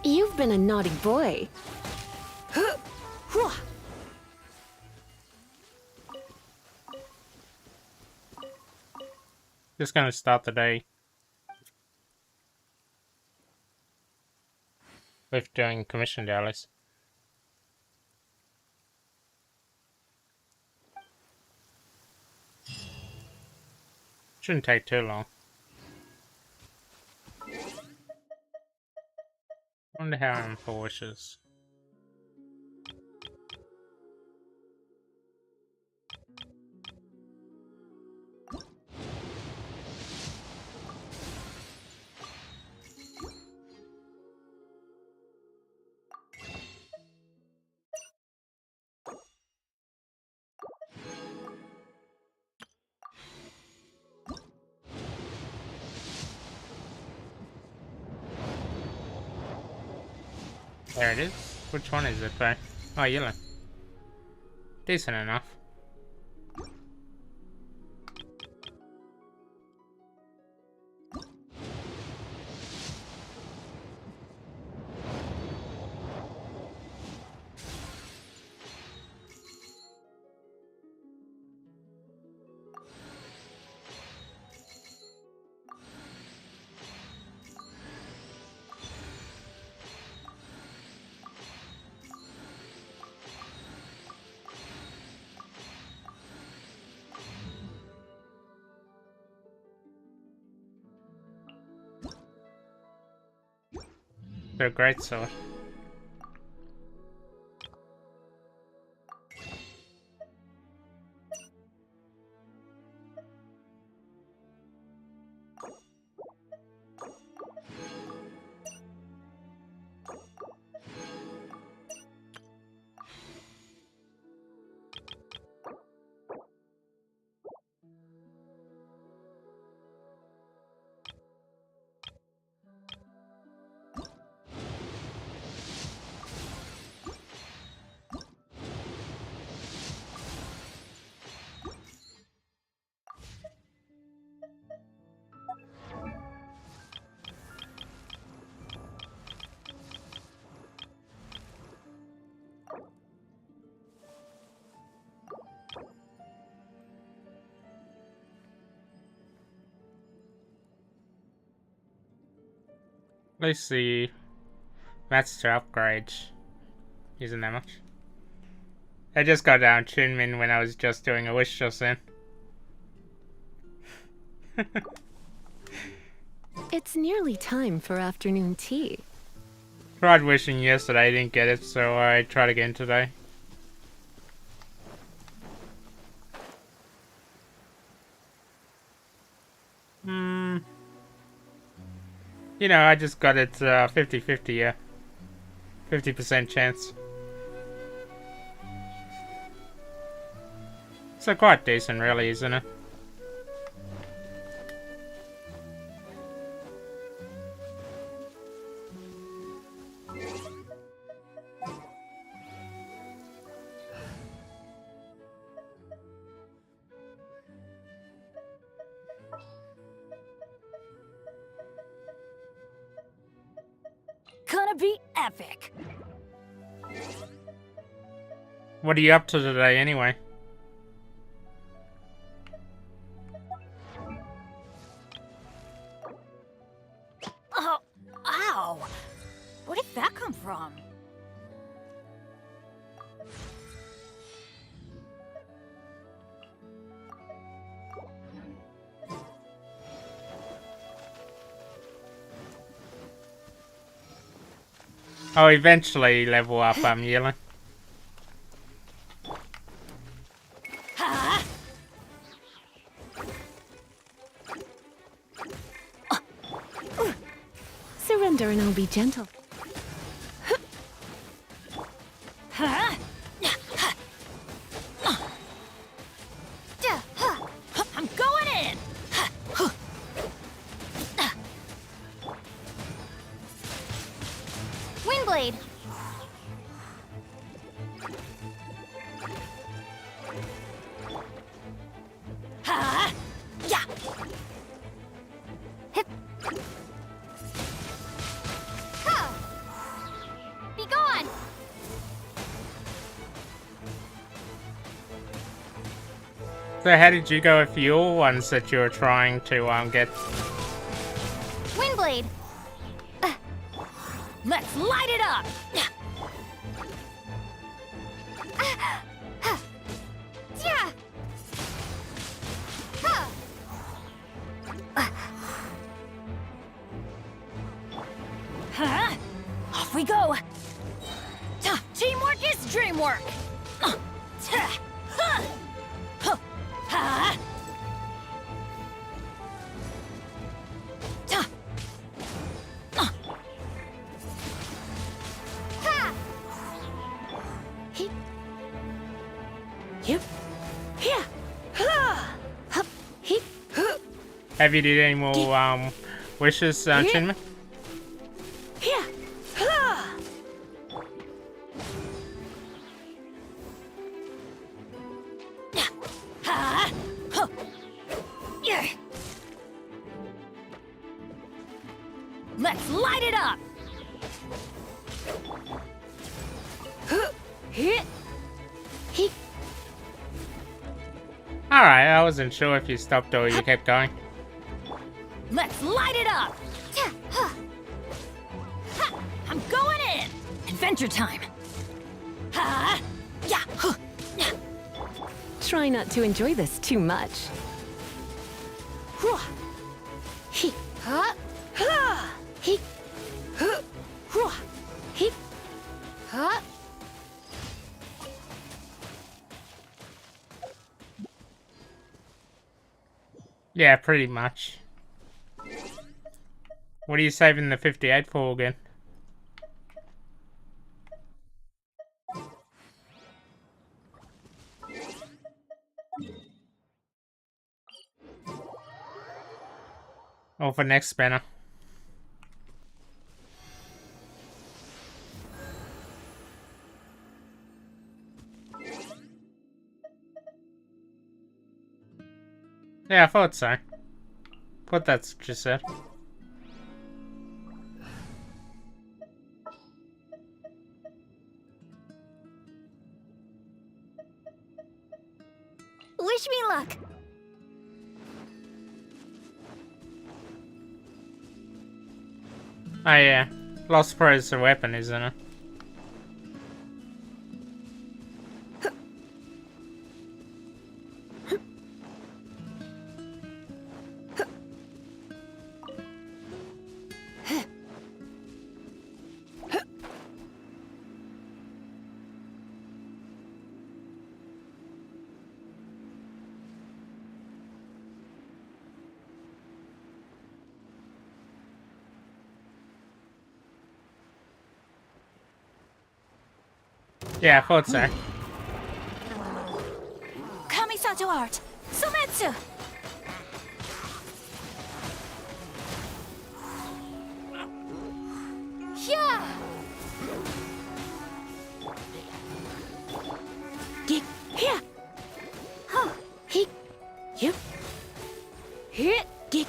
You've been a naughty boy. Just gonna start the day with doing commission dailies. Shouldn't take too long. Wonder how I'm for wishes. There it is. Which one is it, though? Oh, yellow. Decent enough. They're great sword. At least the master upgrades isn't that much. I just got down Chinmin when I was just doing a wish just then. It's nearly time for afternoon tea. Tried wishing yesterday, didn't get it, so I tried again today. You know, I just got it 50-50, yeah. 50% chance. So quite decent, really, isn't it? Gonna be epic. What are you up to today, anyway? Oh, ow! Where did that come from? I'll eventually level up, Yellow. Surrender and I'll be gentle. I'm going in! Windblade! Yeah! Hip! So how did you go with your ones that you were trying to get? Windblade! Let's light it up! Yeah! Off we go! Teamwork is dreamwork! Have you did any more wishes, Chinman? Let's light it up! Alright, I wasn't sure if you stopped or you kept going. Let's light it up! I'm going in! Adventure time! Try not to enjoy this too much. Yeah, pretty much. What are you saving the 58 for again? Oh, for next spanner. Yeah, I thought so. But that's what you said. Wish me luck! Oh yeah, Lost Pro is a weapon, isn't it? Yeah, I thought so. Kamisato art! Sumetsu! Yeah! Get here! Huh! He! You! Here! Get!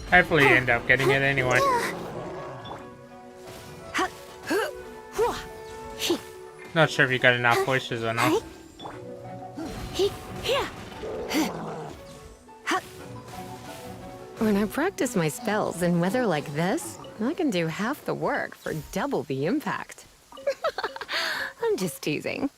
Hopefully you end up getting it anyway. Not sure if you got enough wishes or not. When I practice my spells in weather like this, I can do half the work for double the impact. I'm just teasing.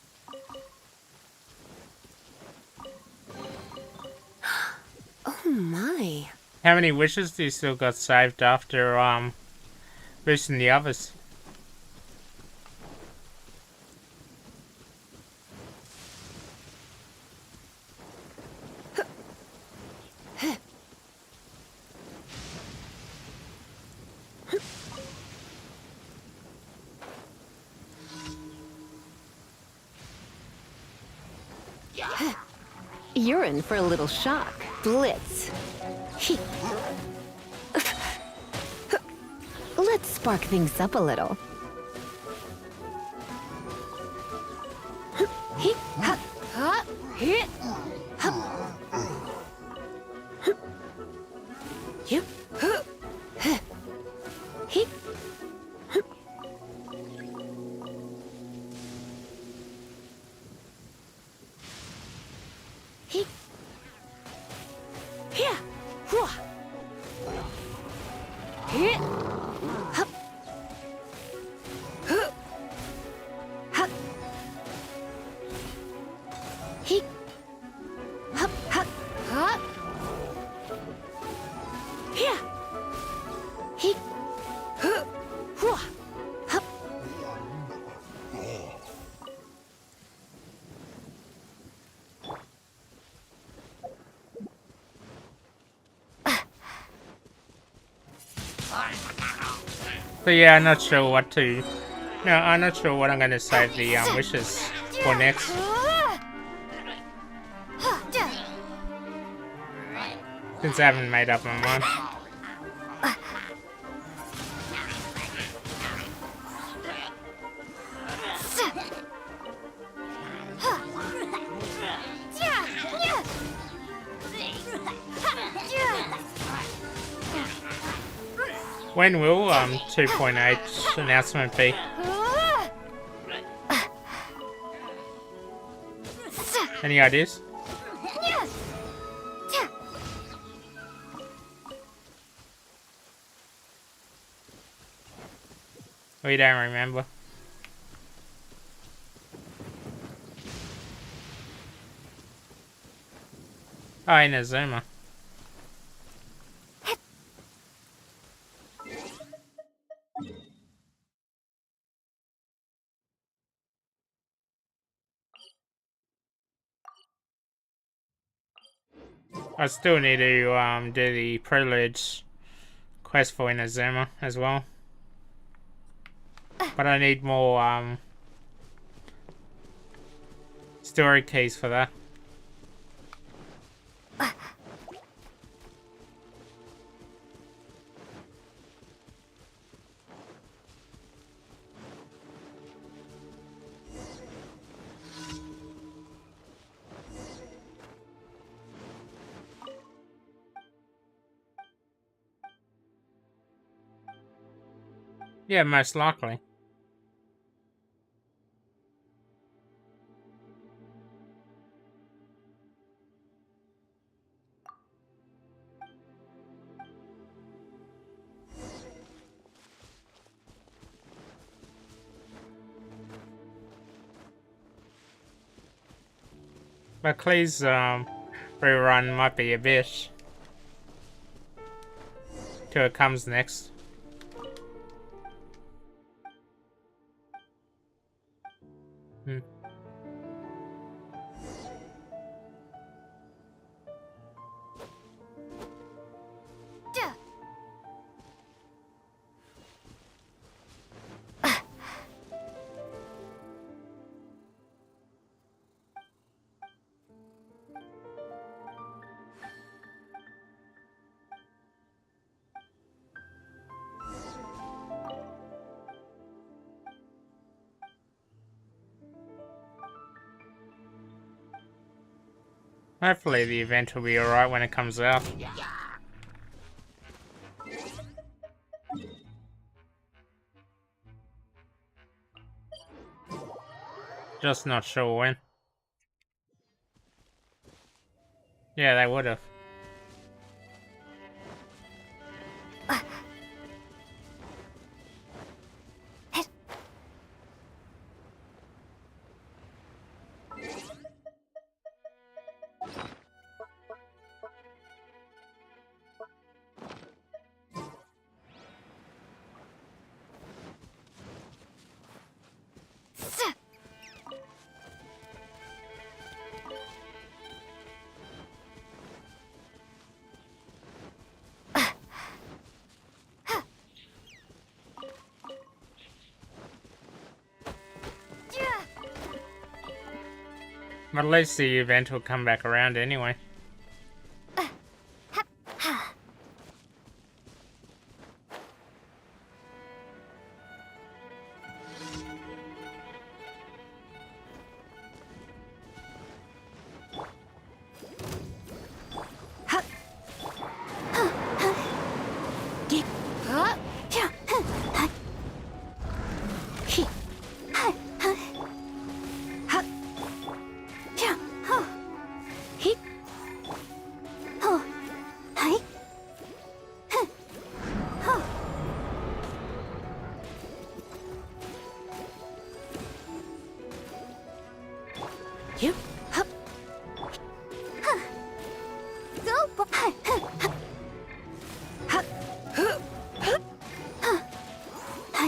Oh my. How many wishes do you still got saved after boosting the others? You're in for a little shock. Blitz. Let's spark things up a little. So yeah, I'm not sure what to. No, I'm not sure what I'm gonna save the wishes for next. Since I haven't made up my mind. When will 2.8 announcement be? Any ideas? We don't remember. Oh, Inazuma. I still need to do the Preludes quest for Inazuma as well. But I need more story keys for that. Yeah, most likely. But Clee's rerun might be a bit till it comes next. Hmm. Hopefully the event will be alright when it comes out. Just not sure when. Yeah, they would have. But at least the event will come back around anyway.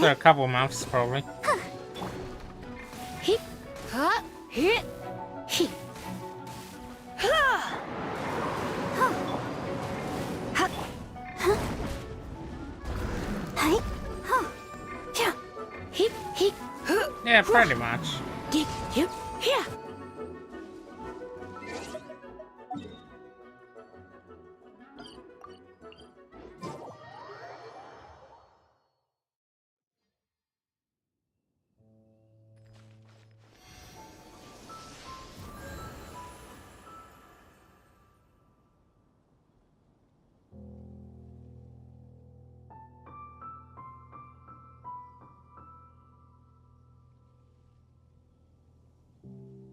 For a couple months, probably. Yeah, pretty much. Yeah.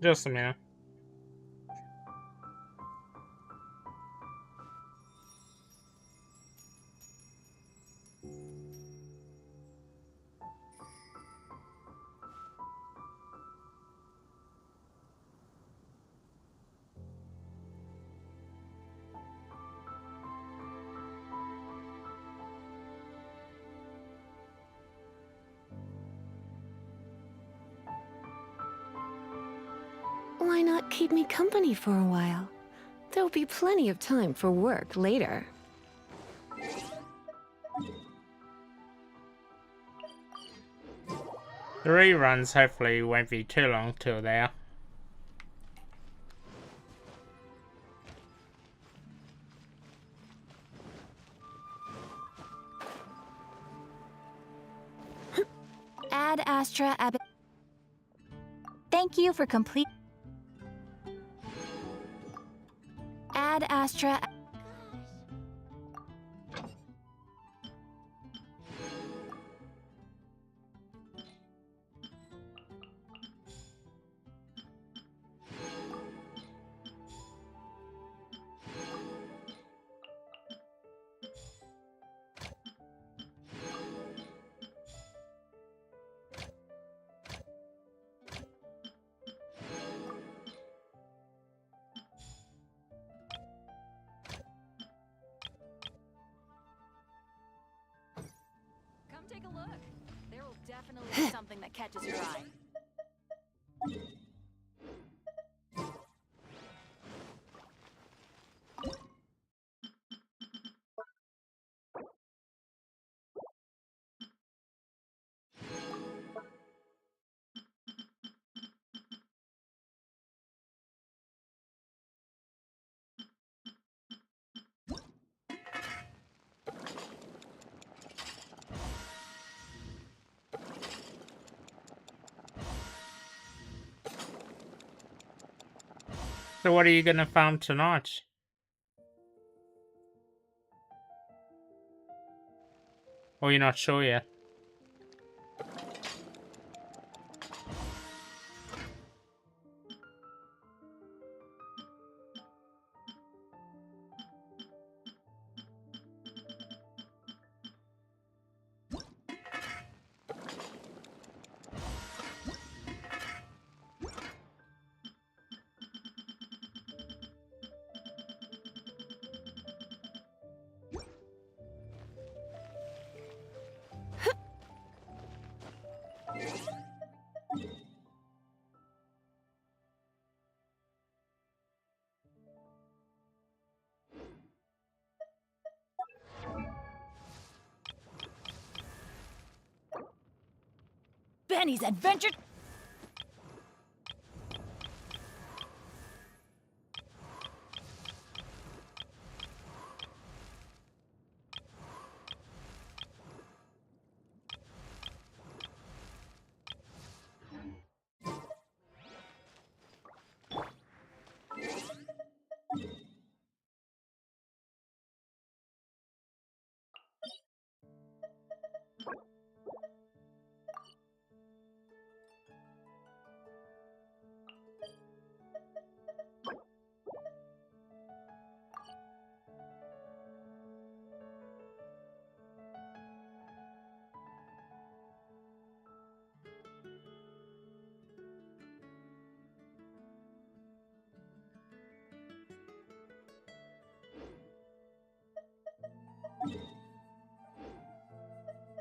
Just a minute. Why not keep me company for a while? There'll be plenty of time for work later. The reruns hopefully won't be too long till there. Ad Astra Ab. Thank you for complete. Ad Astra. Come take a look. There will definitely be something that catches your eye. So what are you gonna farm tonight? Or you're not sure yet? Benny's adventure.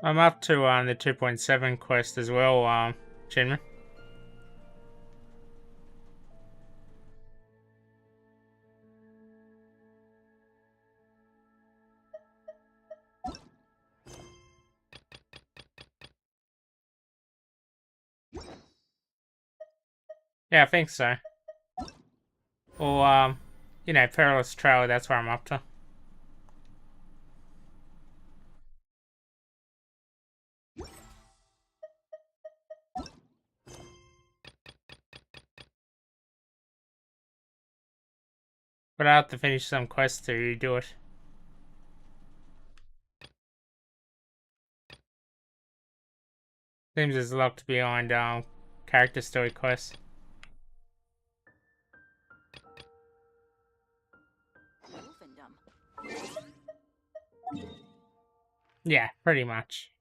I'm up to the 2.7 quest as well, Chinman. Yeah, I think so. Or, you know, Perilous Trail, that's where I'm up to. But I have to finish some quests to do it. Seems it's locked behind, character story quests. Yeah, pretty much.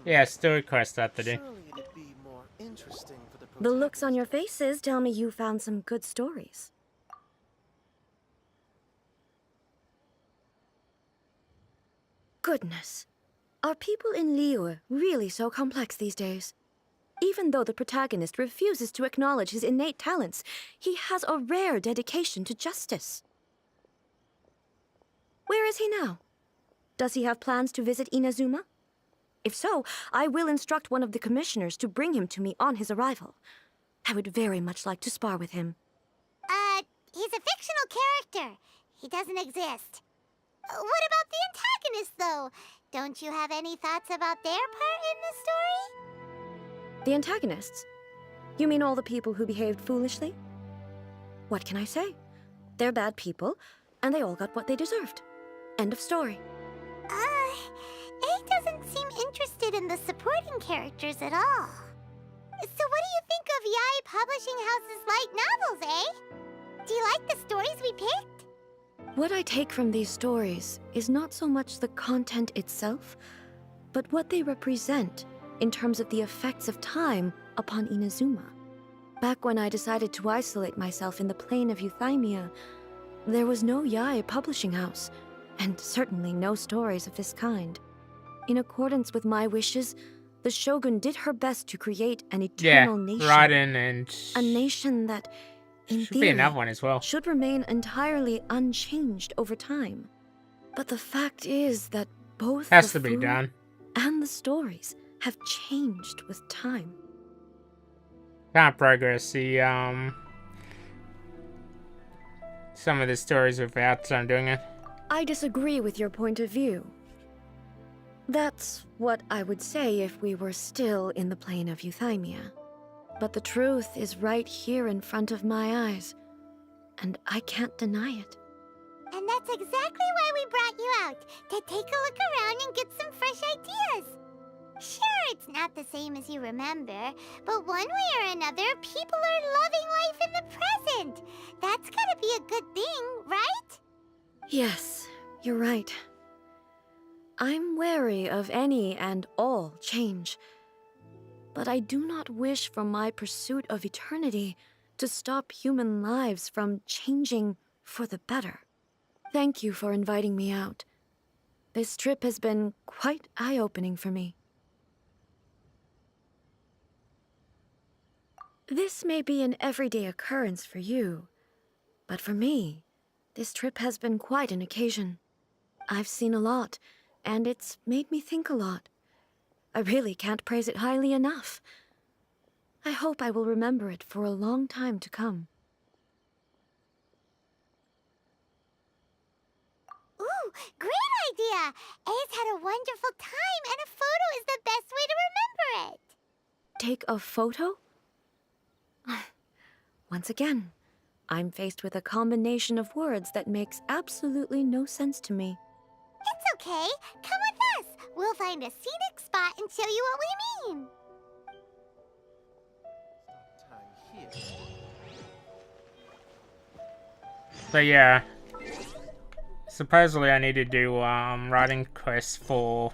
Yeah, story quest I have to do. Surely it'd be more interesting for the The looks on your protagonist. faces tell me you found some good stories. Goodness. Are people in Liyue really so complex these days? Even though the protagonist refuses to acknowledge his innate talents, he has a rare dedication to justice. Where is he now? Does he have plans to visit Inazuma? If so, I will instruct one of the commissioners to bring him to me on his arrival. I would very much like to spar with him. He's a fictional character. He doesn't exist. What about the antagonist, though? Don't you have any thoughts about their part in the story? The antagonists? You mean all the people who behaved foolishly? What can I say? They're bad people, and they all got what they deserved. End of story. A doesn't seem interested in the supporting characters at all. So what do you think of Yae Publishing House's light novels, eh? Do you like the stories we picked? What I take from these stories is not so much the content itself, but what they represent in terms of the effects of time upon Inazuma. Back when I decided to isolate myself in the plane of Euthymia, there was no Yae Publishing House, and certainly no stories of this kind. In accordance with my wishes, the Shogun did her best to create an eternal nation. Raiden and... A nation that, in should be theory, another one as well. should remain entirely unchanged over time. But the fact is that both Has the to be food done. and the stories have changed with time. Can't progress the, some of the stories without doing it. I disagree with your point of view. That's what I would say if we were still in the plane of Euthymia. But the truth is right here in front of my eyes, and I can't deny it. And that's exactly why we brought you out, to take a look around and get some fresh ideas. Sure, it's not the same as you remember, but one way or another, people are loving life in the present. That's gotta be a good thing, right? Yes, you're right. I'm wary of any and all change. but I do not wish for my pursuit of eternity to stop human lives from changing for the better. Thank you for inviting me out. This trip has been quite eye-opening for me. This may be an everyday occurrence for you, but for me, this trip has been quite an occasion. I've seen a lot, and it's made me think a lot. I really can't praise it highly enough. I hope I will remember it for a long time to come. Ooh, great idea! A's had a wonderful time, and a photo is the best way to remember it. Take a photo? Once again, I'm faced with a combination of words that makes absolutely no sense to me. It's okay. Come with us. We'll find a scenic spot and show you what we mean. Stop time here. But yeah. Supposedly I need to do writing quests for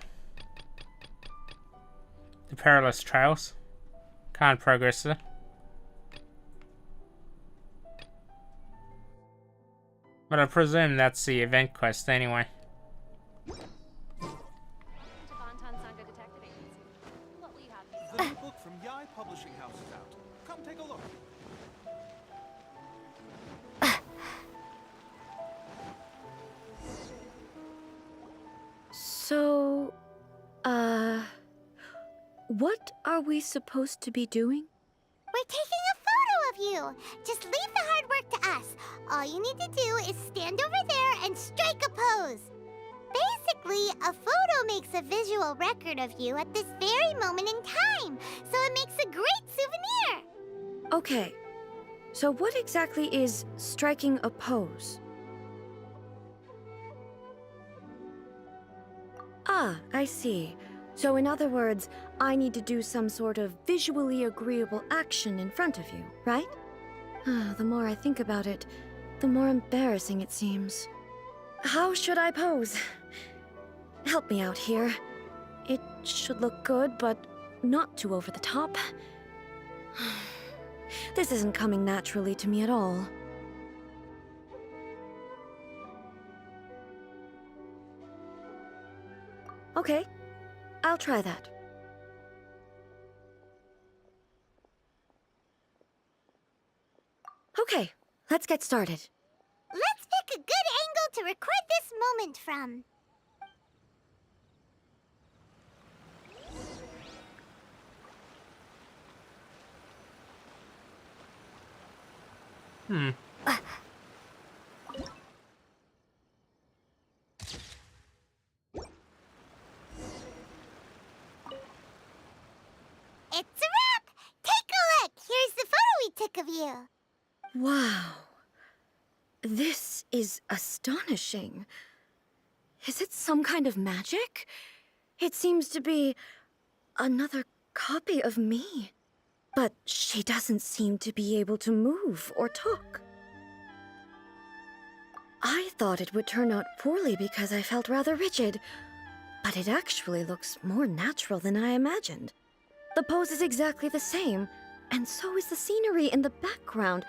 the Perilous Trails. Can't progress there. But I presume that's the event quest anyway. The new book from Yai Publishing House is out. Come take a look. So, what are we supposed to be doing? We're taking a photo of you. Just leave the hard work to us. All you need to do is stand over there and strike a pose. Basically, a photo makes a visual record of you at this very moment in time, so it makes a great souvenir. Okay, so what exactly is striking a pose? Ah, I see. So in other words, I need to do some sort of visually agreeable action in front of you, right? The more I think about it, the more embarrassing it seems. How should I pose? Help me out here. It should look good, but not too over the top. This isn't coming naturally to me at all. Okay, I'll try that. Okay, let's get started. Let's pick a good angle to record this moment from. It's a wrap! Take a look! Here's the photo we took of you. Wow. This is astonishing. Is it some kind of magic? It seems to be another copy of me. But she doesn't seem to be able to move or talk. I thought it would turn out poorly because I felt rather rigid, but it actually looks more natural than I imagined. The pose is exactly the same, and so is the scenery in the background.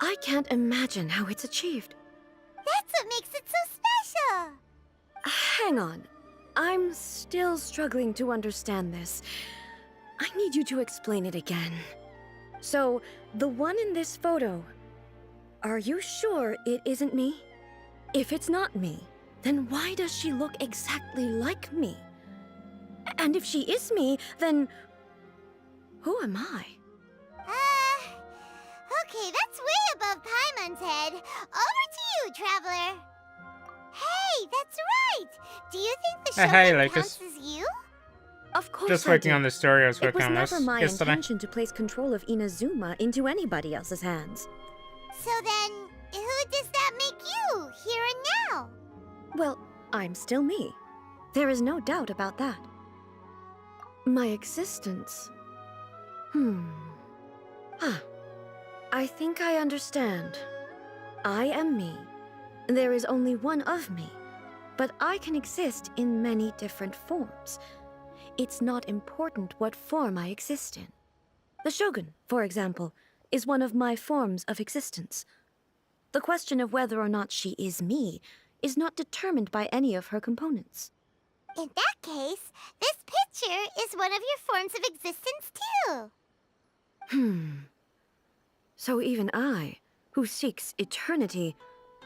I can't imagine how it's achieved. That's what makes it so special. Hang on. I'm still struggling to understand this. I need you to explain it again. So, the one in this photo, are you sure it isn't me? If it's not me, then why does she look exactly like me? And if she is me, then who am I? Okay, that's way above Paimon's head. Over to you, Traveler. Hey, that's right. Do you think the show Hey, that Lucas. counts as you? Of course Just I working do. on the story I was It working was on never my yesterday. intention to place control of Inazuma into anybody else's hands. So then, who does that make you, here and now? Well, I'm still me. There is no doubt about that. My existence... I think I understand. I am me. There is only one of me, but I can exist in many different forms. it's not important what form I exist in. The Shogun, for example, is one of my forms of existence. The question of whether or not she is me is not determined by any of her components. In that case, this picture is one of your forms of existence too. So even I, who seeks eternity,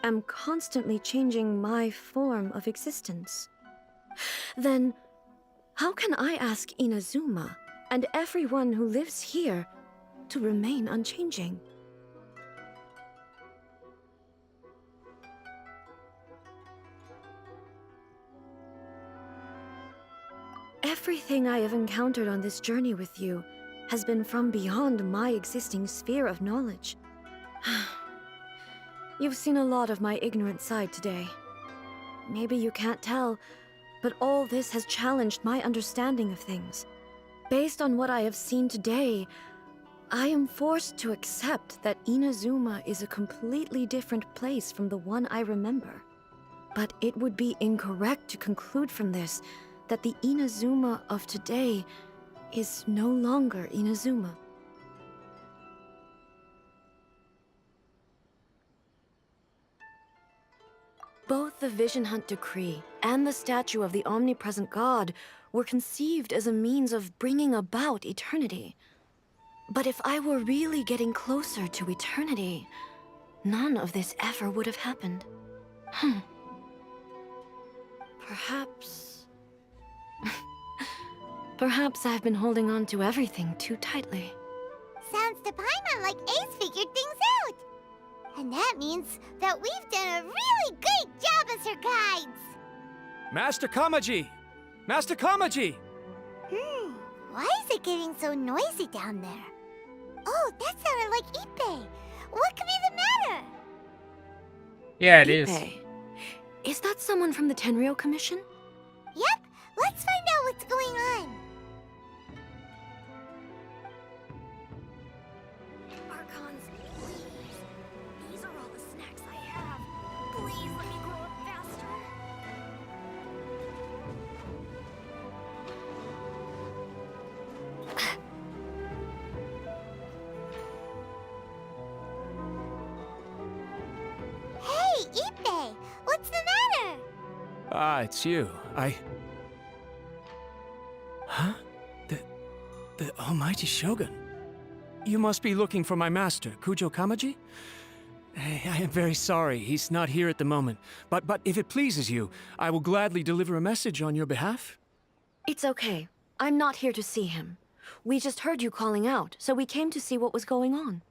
am constantly changing my form of existence. Then, how can I ask Inazuma and everyone who lives here to remain unchanging? Everything I have encountered on this journey with you has been from beyond my existing sphere of knowledge. You've seen a lot of my ignorant side today. Maybe you can't tell, but all this has challenged my understanding of things. Based on what I have seen today, I am forced to accept that Inazuma is a completely different place from the one I remember. But it would be incorrect to conclude from this that the Inazuma of today is no longer Inazuma. Both the Vision Hunt Decree and the statue of the omnipresent God were conceived as a means of bringing about eternity. But if I were really getting closer to eternity, none of this ever would have happened. Perhaps... Perhaps I've been holding on to everything too tightly. Sounds to Paimon like Ace figured things out. And that means that we've done a really great job as her guides. Master Kamaji! Master Kamaji! Why is it getting so noisy down there? Oh, that sounded like Ippei. What could be the matter? Yeah, it is. Ippei. Is that someone from the Tenryou Commission? Yep, let's find out what's going on. Archons, please. These are all the snacks I have. Please let me grow up faster. Hey, Ippei, what's the matter? Ah, it's you. Huh? The Almighty Shogun. You must be looking for my master, Kujo Kamaji? I am very sorry, he's not here at the moment. But if it pleases you, I will gladly deliver a message on your behalf. It's okay. I'm not here to see him. We just heard you calling out, so we came to see what was going on.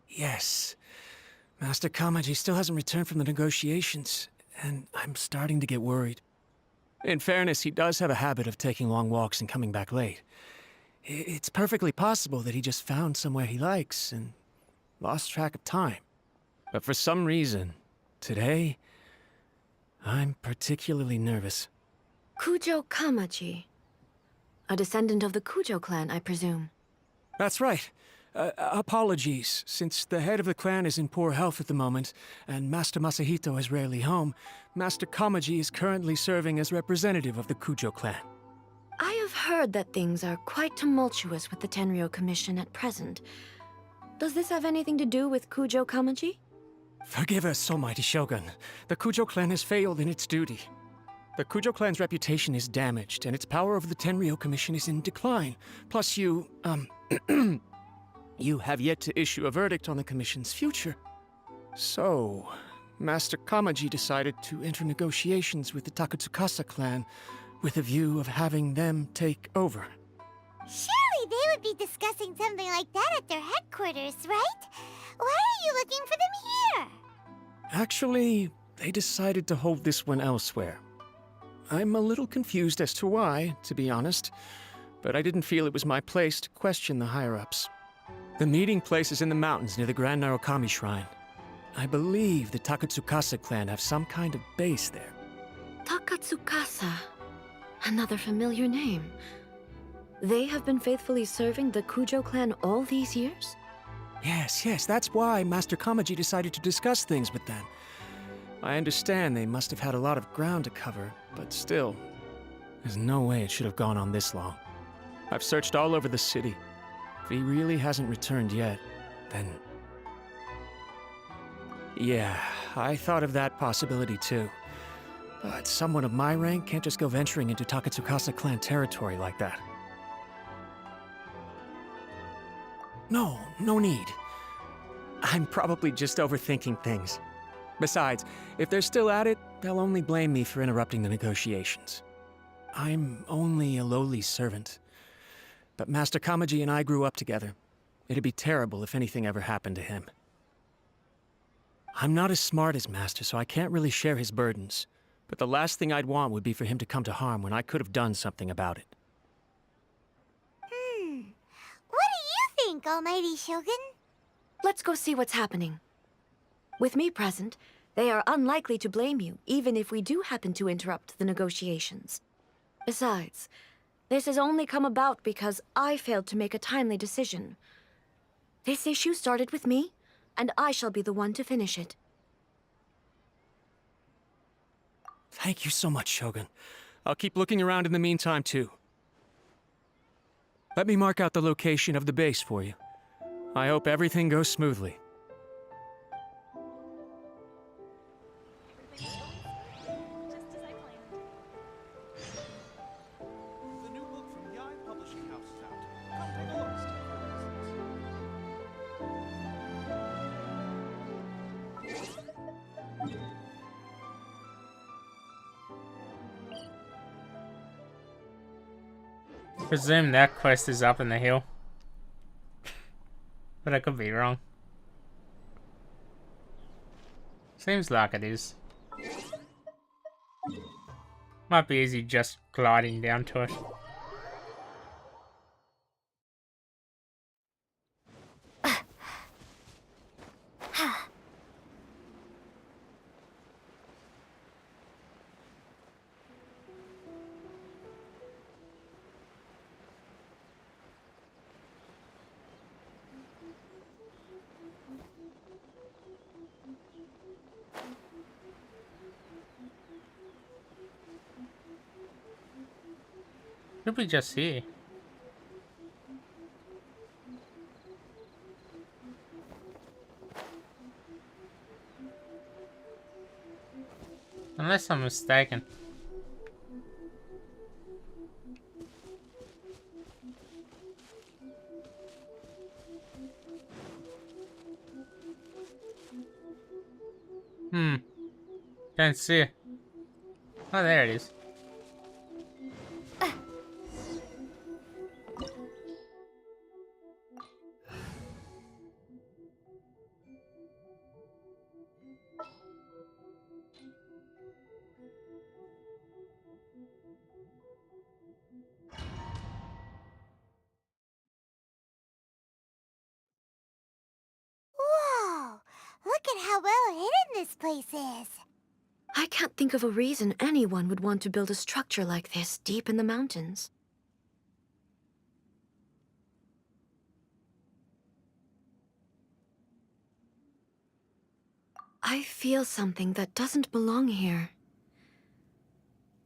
Yes. Master Kamaji still hasn't returned from the negotiations, and I'm starting to get worried. In fairness, he does have a habit of taking long walks and coming back late. It's perfectly possible that he just found somewhere he likes and lost track of time. But for some reason, today, I'm particularly nervous. Kujo Kamaji. A descendant of the Kujo clan, I presume. That's right. Apologies, since the head of the clan is in poor health at the moment, and Master Masahito is rarely home, Master Kamaji is currently serving as representative of the Kujo clan. I have heard that things are quite tumultuous with the Tenryou Commission at present. Does this have anything to do with Kujo Kamaji? Forgive us, Almighty Shogun. The Kujo clan has failed in its duty. The Kujo clan's reputation is damaged, and its power over the Tenryou Commission is in decline. Plus you, you have yet to issue a verdict on the Commission's future. So, Master Kamaji decided to enter negotiations with the Takatsukasa clan with a view of having them take over. Surely they would be discussing something like that at their headquarters, right? Why are you looking for them here? Actually, they decided to hold this one elsewhere. I'm a little confused as to why, to be honest, but I didn't feel it was my place to question the higher-ups. The meeting place is in the mountains near the Grand Narukami Shrine. I believe the Takatsukasa clan have some kind of base there. Takatsukasa. Another familiar name. They have been faithfully serving the Kujo clan all these years? Yes, that's why Master Kamaji decided to discuss things with them. I understand they must have had a lot of ground to cover, but still, there's no way it should have gone on this long. I've searched all over the city. If he really hasn't returned yet, then... Yeah, I thought of that possibility too. But someone of my rank can't just go venturing into Takatsukasa clan territory like that. No need. I'm probably just overthinking things. Besides, if they're still at it, they'll only blame me for interrupting the negotiations. I'm only a lowly servant. But Master Kamaji and I grew up together. It'd be terrible if anything ever happened to him. I'm not as smart as Master, so I can't really share his burdens. But the last thing I'd want would be for him to come to harm when I could have done something about it. What do you think, Almighty Shogun? Let's go see what's happening. With me present, they are unlikely to blame you, even if we do happen to interrupt the negotiations. Besides, this has only come about because I failed to make a timely decision. This issue started with me, and I shall be the one to finish it. Thank you so much, Shogun. I'll keep looking around in the meantime, too. Let me mark out the location of the base for you. I hope everything goes smoothly. The new book from Yai Publishing House is out. Come take a look. Presume that quest is up in the hill. But I could be wrong. Seems like it is. Might be easy just gliding down to it. Should we just see? Unless I'm mistaken. Can't see it. Oh, there it is. Whoa! Look at how well hidden this place is. I can't think of a reason anyone would want to build a structure like this deep in the mountains. I feel something that doesn't belong here.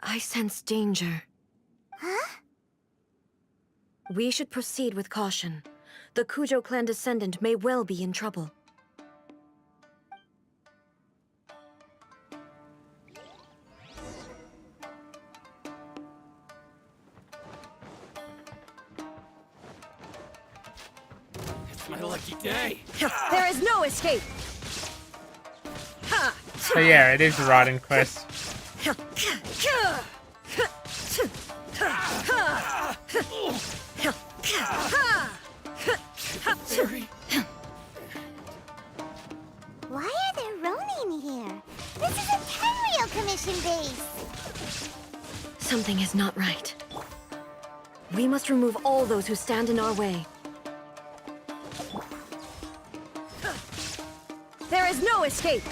I sense danger. Huh? We should proceed with caution. The Kujo clan descendant may well be in trouble. It's my lucky day. There is no escape! So yeah, it is a Raiden quest. Why are there Ronin here? This is a Tenryou Commission base. Something is not right. We must remove all those who stand in our way. There is no escape!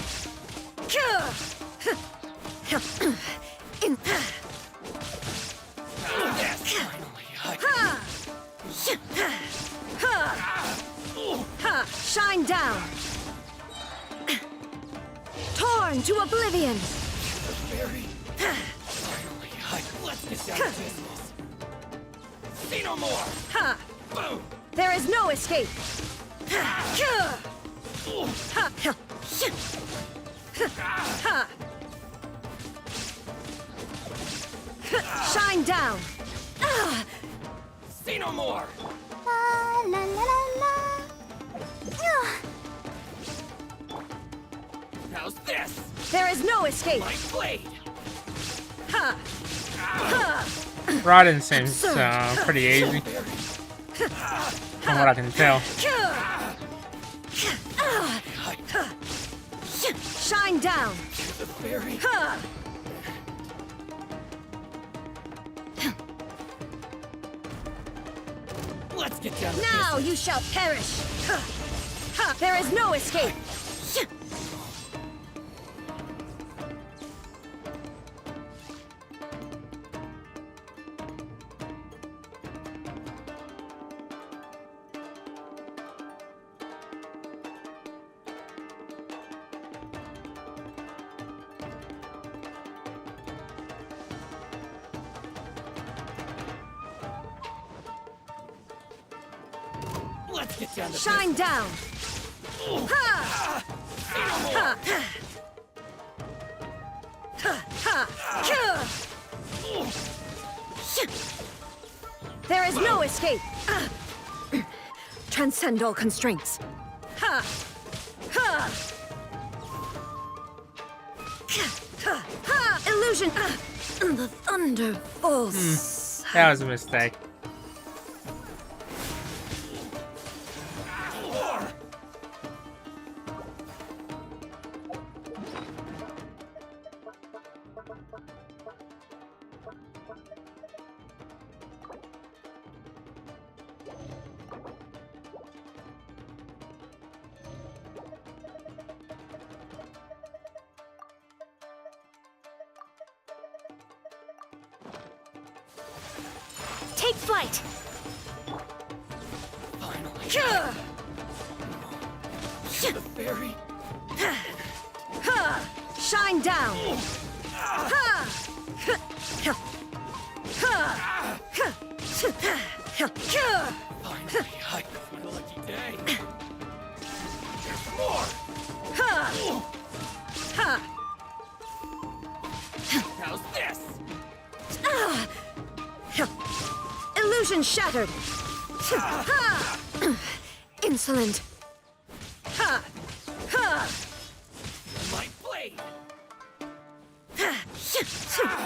Shine down! Torn! Torn to oblivion! Let's get down to business. See no more. Ha! Boom. There is no escape! Shine down! See no more. La la la la la. Ugh. How's this? There is no escape! My blade. Ha! Ha! Rodden seems pretty easy, from what I can tell. Shine down! The fairy. Ha! Let's get down to Now you shall perish! Ha! There is no escape! Let's get down to Shine down! Ha! Ha! Ha! There is no escape! Transcend all constraints! Ha! Ha! Ha! Illusion! The thunder falls. That was a mistake. Take flight! finally. Ha! The fairy. Shine down! Ha! Finally, I got my lucky day. There's more. How's this? Illusion shattered! Insolent! My blade.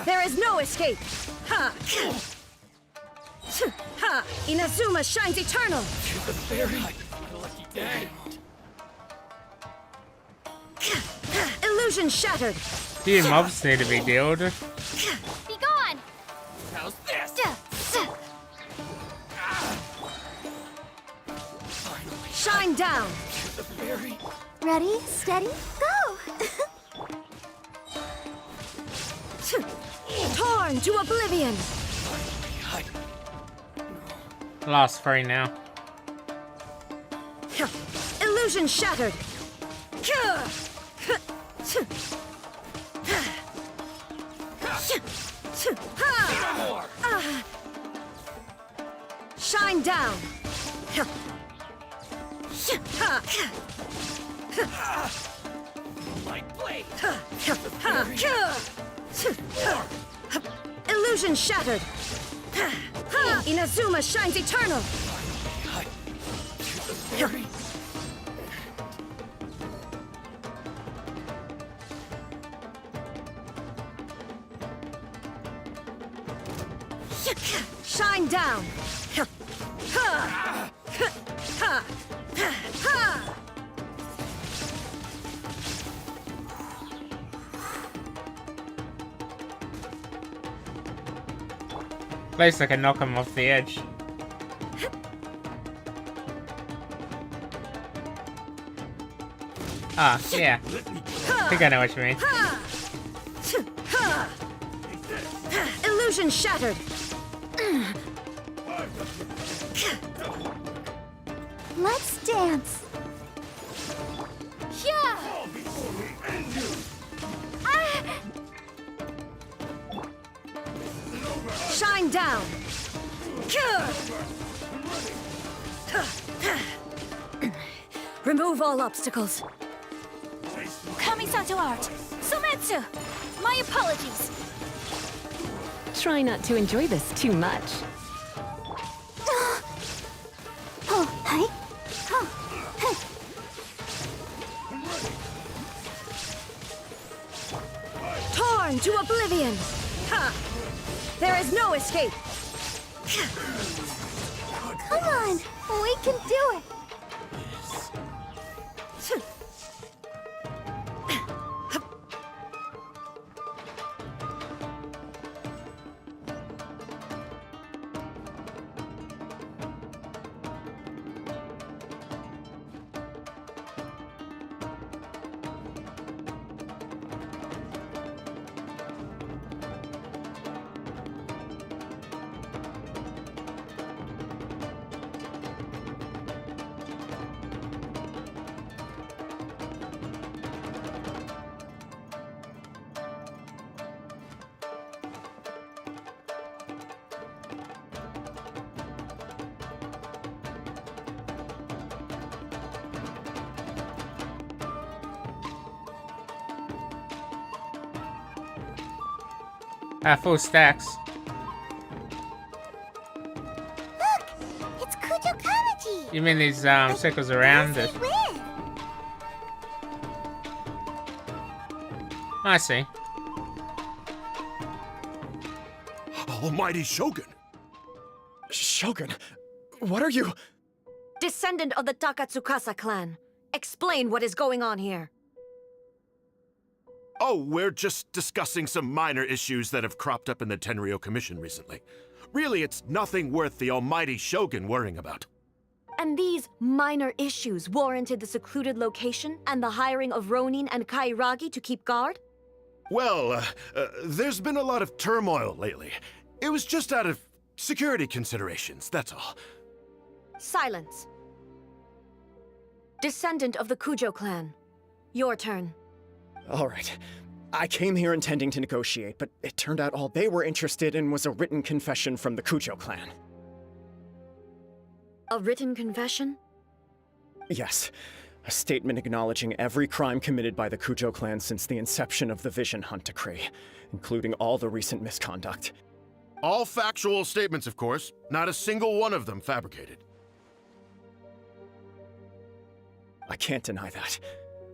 There is no escape! Inazuma shines eternal! The fairy. I got my lucky day. Illusion shattered! These mobs need to be dealt with. Be gone. How's this? Finally, Shine down! the fairy. Ready, steady, go. Torn to oblivion! Lost 3 now. Illusion shattered! More. Shine down! My blade. Illusion shattered! Inazuma shines eternal! The fairy. Shine down! At least I can knock him off the edge. Ah, yeah. I think I know what you mean. Illusion shattered! Let's dance. Yeah. Shine down! Remove all obstacles. Kamisato art! Sumetsu! My apologies! Try not to enjoy this too much. Oh, hi. Oh, Torn to oblivion! Ha! There is no escape! come on! We can do it! Full stacks. Look! It's Kujo Kamaji! You mean these circles around it? I see. Almighty Shogun! Shogun, what are you? Descendant of the Takatsukasa clan, explain what is going on here. Oh, we're just discussing some minor issues that have cropped up in the Tenryou Commission recently. Really, it's nothing worth the Almighty Shogun worrying about. And these minor issues warranted the secluded location and the hiring of Ronin and Kairagi to keep guard? Well, there's been a lot of turmoil lately. It was just out of security considerations, that's all. Silence. Descendant of the Kujo clan, your turn. All right. I came here intending to negotiate, but it turned out all they were interested in was a written confession from the Kujo clan. A written confession? Yes. A statement acknowledging every crime committed by the Kujo clan since the inception of the Vision Hunt Decree, including all the recent misconduct. All factual statements, of course. Not a single one of them fabricated. I can't deny that.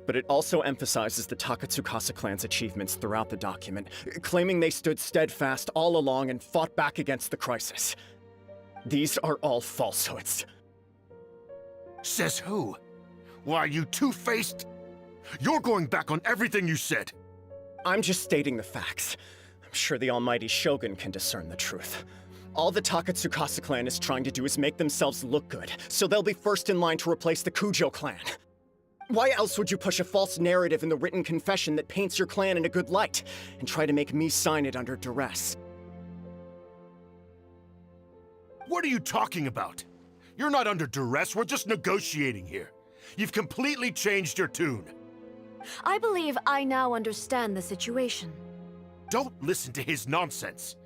But it also emphasizes the Takatsukasa clan's achievements throughout the document, claiming they stood steadfast all along and fought back against the crisis. These are all falsehoods. Says who? Why, you two-faced? You're going back on everything you said. I'm just stating the facts. I'm sure the almighty Shogun can discern the truth. All the Takatsukasa clan is trying to do is make themselves look good, so they'll be first in line to replace the Kujo clan. Why else would you push a false narrative in the written confession that paints your clan in a good light, and try to make me sign it under duress? What are you talking about? You're not under duress, we're just negotiating here. You've completely changed your tune. I believe I now understand the situation. Don't listen to his nonsense.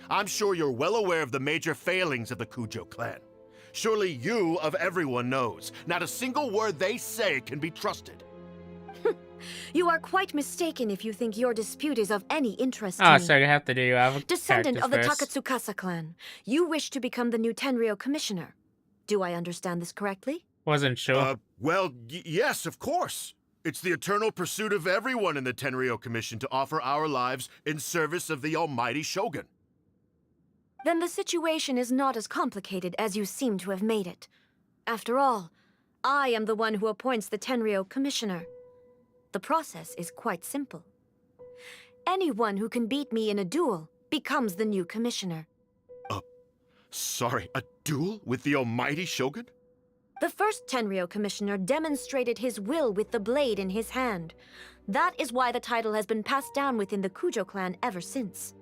I'm sure you're well aware of the major failings of the Kujo clan. Surely you, of everyone, knows. Not a single word they say can be trusted. You are quite mistaken if you think your dispute is of any interest to Oh, me. so you have to do other Descendant of the characters first. Takatsukasa clan, you wish to become the new Tenryou commissioner. Do I understand this correctly? Wasn't sure. Well, yes, of course. It's the eternal pursuit of everyone in the Tenryou Commission to offer our lives in service of the almighty Shogun. Then the situation is not as complicated as you seem to have made it. After all, I am the one who appoints the Tenryou commissioner. The process is quite simple. Anyone who can beat me in a duel becomes the new commissioner. Sorry, a duel with the almighty Shogun? The first Tenryou commissioner demonstrated his will with the blade in his hand. That is why the title has been passed down within the Kujo clan ever since.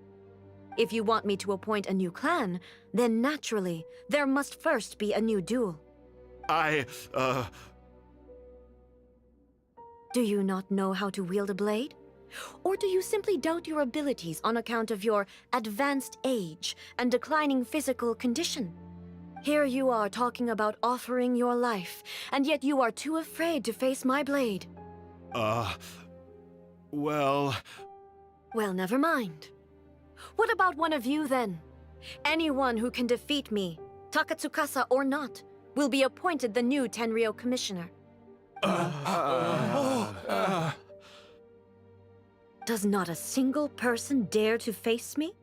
If you want me to appoint a new clan, then naturally, there must first be a new duel. Do Do you not know how to wield a blade? Or do you simply doubt your abilities on account of your advanced age and declining physical condition? Here you are talking about offering your life, and yet you are too afraid to face my blade. Well... Well, never mind. What about one of you, then? Anyone who can defeat me, Takatsukasa or not, will be appointed the new Tenryou Commissioner. Does not a single person dare to face me?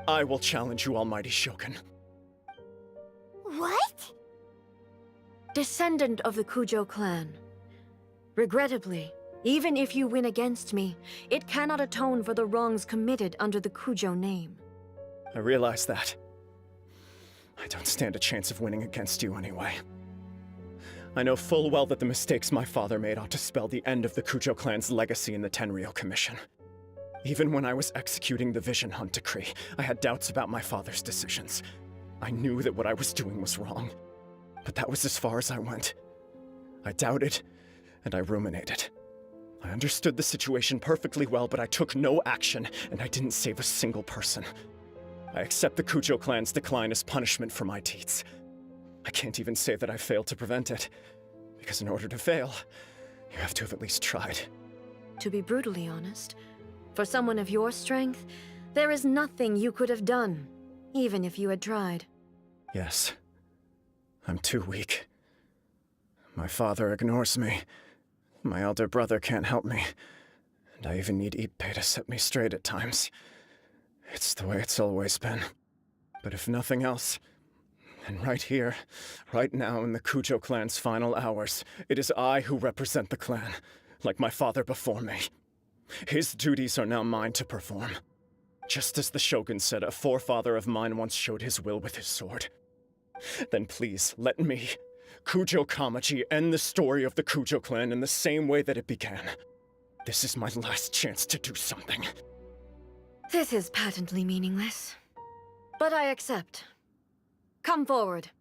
I will challenge you, Almighty Shogun. What? Descendant of the Kujo clan. Regrettably, even if you win against me, it cannot atone for the wrongs committed under the Kujo name. I realize that. I don't stand a chance of winning against you anyway. I know full well that the mistakes my father made ought to spell the end of the Kujo clan's legacy in the Tenryou Commission. Even when I was executing the Vision Hunt decree, I had doubts about my father's decisions. I knew that what I was doing was wrong, but that was as far as I went. I doubted, and I ruminated. I understood the situation perfectly well, but I took no action, and I didn't save a single person. I accept the Kujo clan's decline as punishment for my deeds. I can't even say that I failed to prevent it, because in order to fail, you have to have at least tried. To be brutally honest, for someone of your strength, there is nothing you could have done, even if you had tried. Yes. I'm too weak. My father ignores me. My elder brother can't help me. And I even need Ippei to set me straight at times. It's the way it's always been. But if nothing else, then right here, right now in the Kujo clan's final hours, it is I who represent the clan, like my father before me. His duties are now mine to perform. Just as the Shogun said, a forefather of mine once showed his will with his sword. Then please, let me, Kujo Kamaji, end the story of the Kujo clan in the same way that it began. This is my last chance to do something. This is patently meaningless. But I accept. Come forward.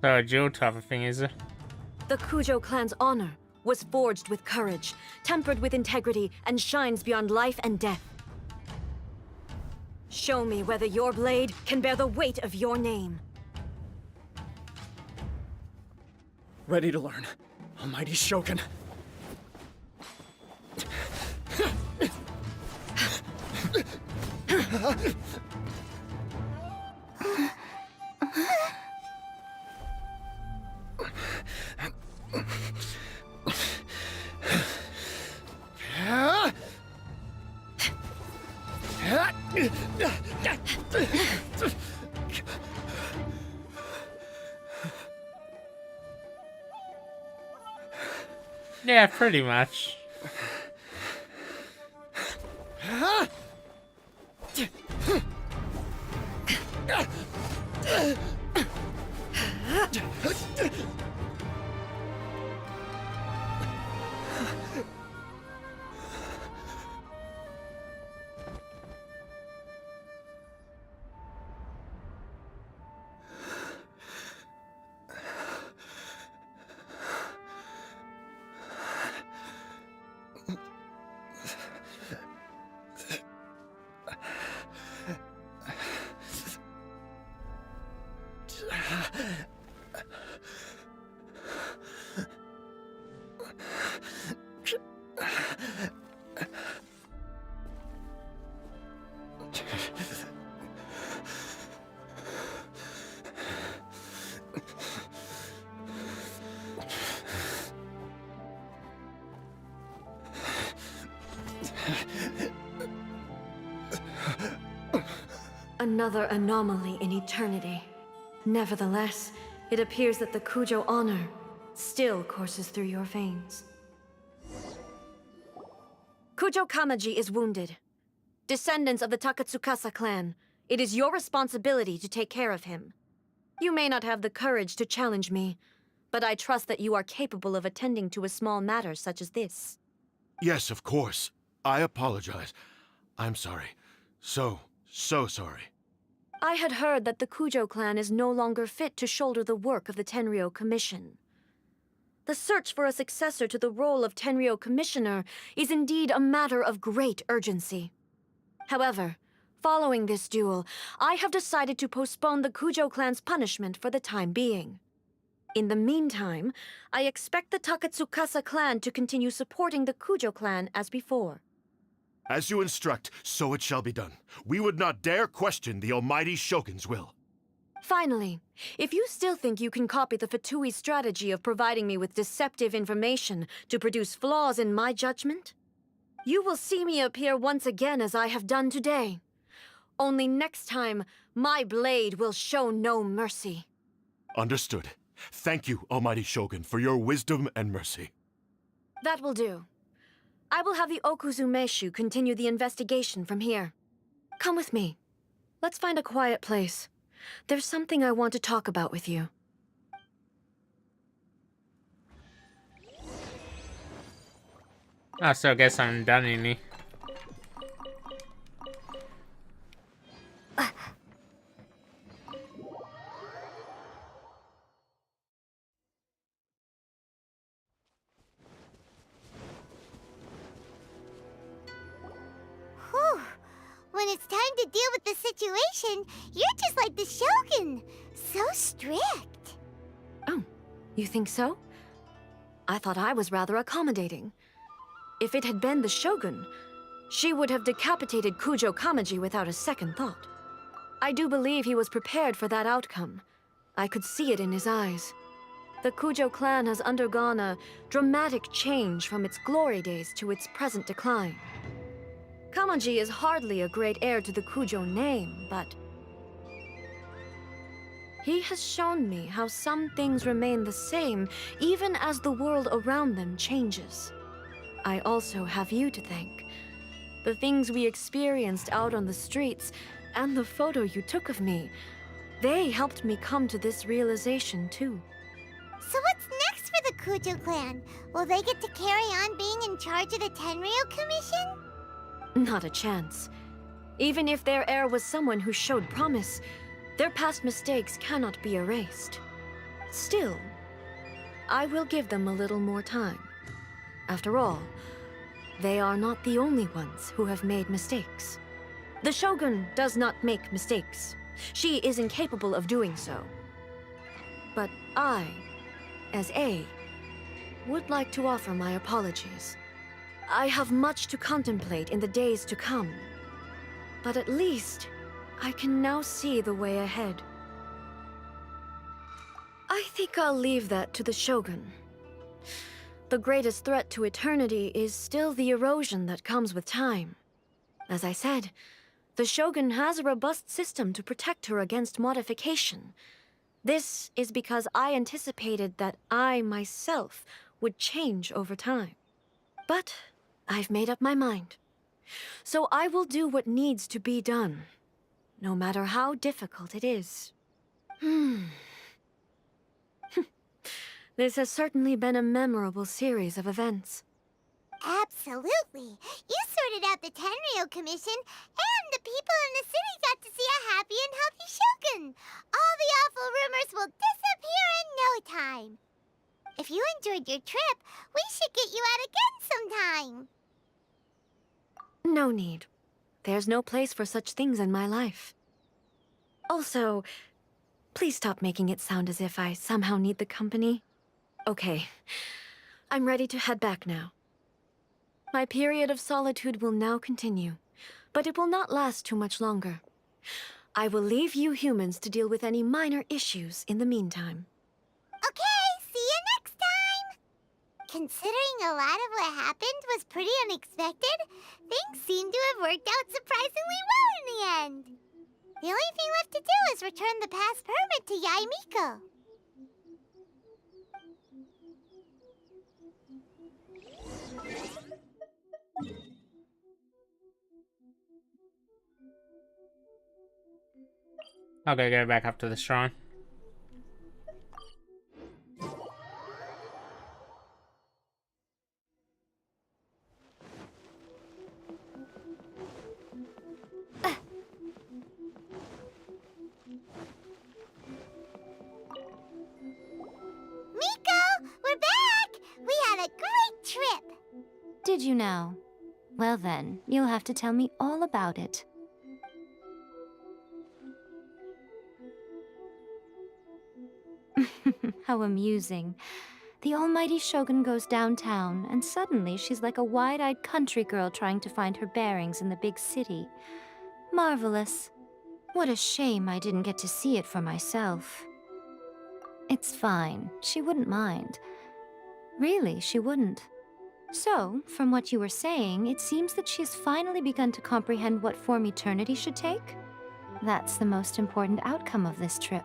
So a jewel type of thing, is it? The Kujo clan's honor was forged with courage, tempered with integrity, and shines beyond life and death. Show me whether your blade can bear the weight of your name. Ready to learn, Almighty Shogun. Yeah, pretty much. Another anomaly in eternity. Nevertheless, it appears that the Kujo honor still courses through your veins. Kujo Kamaji is wounded. Descendants of the Takatsukasa clan, it is your responsibility to take care of him. You may not have the courage to challenge me, but I trust that you are capable of attending to a small matter such as this. Yes, of course. I apologize. I'm sorry. So sorry. I had heard that the Kujo clan is no longer fit to shoulder the work of the Tenryou Commission. The search for a successor to the role of Tenryou Commissioner is indeed a matter of great urgency. However, following this duel, I have decided to postpone the Kujo clan's punishment for the time being. In the meantime, I expect the Takatsukasa clan to continue supporting the Kujo clan as before. As you instruct, so it shall be done. We would not dare question the almighty Shogun's will. Finally, if you still think you can copy the Fatui strategy of providing me with deceptive information to produce flaws in my judgment, you will see me appear once again as I have done today. Only next time, my blade will show no mercy. Understood. Thank you, almighty Shogun, for your wisdom and mercy. That will do. I will have the Okuzumeshu continue the investigation from here. Come with me. Let's find a quiet place. There's something I want to talk about with you. Ah, so I guess I'm done, Ini. Whew. When it's time to deal with the situation, you're just like the Shogun. So strict. Oh, you think so? I thought I was rather accommodating. If it had been the Shogun, she would have decapitated Kujo Kamaji without a second thought. I do believe he was prepared for that outcome. I could see it in his eyes. The Kujo clan has undergone a dramatic change from its glory days to its present decline. Kamaji is hardly a great heir to the Kujo name, but he has shown me how some things remain the same even as the world around them changes. I also have you to thank. The things we experienced out on the streets and the photo you took of me, they helped me come to this realization too. So what's next for the Kujo clan? Will they get to carry on being in charge of the Tenryou Commission? Not a chance. Even if their heir was someone who showed promise, their past mistakes cannot be erased. Still, I will give them a little more time. After all, they are not the only ones who have made mistakes. The Shogun does not make mistakes. She is incapable of doing so. But I, as A, would like to offer my apologies. I have much to contemplate in the days to come. But at least, I can now see the way ahead. I think I'll leave that to the Shogun. The greatest threat to eternity is still the erosion that comes with time. As I said, the Shogun has a robust system to protect her against modification. This is because I anticipated that I myself would change over time. But I've made up my mind. So I will do what needs to be done, no matter how difficult it is. This has certainly been a memorable series of events. Absolutely. You sorted out the Tenryou Commission, and the people in the city got to see a happy and healthy Shogun. All the awful rumors will disappear in no time. If you enjoyed your trip, we should get you out again sometime. No need. There's no place for such things in my life. Also, please stop making it sound as if I somehow need the company. Okay, I'm ready to head back now. My period of solitude will now continue, but it will not last too much longer. I will leave you humans to deal with any minor issues in the meantime. Okay, see you next time! Considering a lot of what happened was pretty unexpected, things seem to have worked out surprisingly well in the end. The only thing left to do is return the past permit to Yaimiko. Okay, go back up to the shrine. did you know? Well then, you'll have to tell me all about it. How amusing. The almighty Shogun goes downtown, and suddenly she's like a wide-eyed country girl trying to find her bearings in the big city. Marvelous. What a shame I didn't get to see it for myself. It's fine. She wouldn't mind. Really, she wouldn't. So, from what you were saying, it seems that she has finally begun to comprehend what form eternity should take? That's the most important outcome of this trip.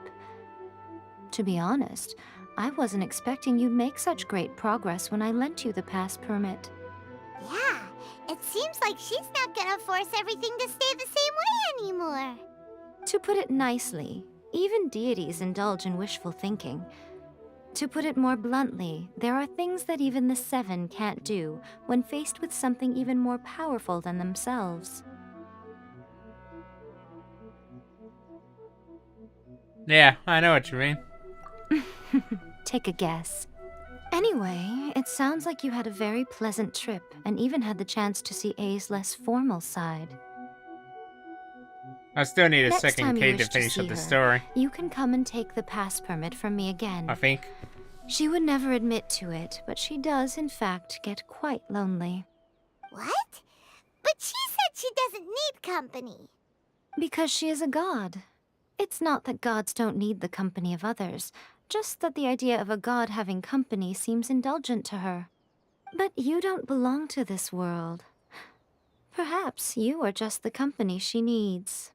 To be honest, I wasn't expecting you'd make such great progress when I lent you the pass permit. Yeah, it seems like she's not gonna force everything to stay the same way anymore. To put it nicely, even deities indulge in wishful thinking. To put it more bluntly, there are things that even the Seven can't do when faced with something even more powerful than themselves. Yeah, I know what you mean. Take a guess. Anyway, it sounds like you had a very pleasant trip and even had the chance to see A's less formal side. I still need a Next second time you key to wish finish see up the her, story, you can come and take the pass permit from me again. I think. She would never admit to it, but she does, in fact, get quite lonely. What? But she said she doesn't need company. Because she is a god. It's not that gods don't need the company of others, just that the idea of a god having company seems indulgent to her. But you don't belong to this world. Perhaps you are just the company she needs.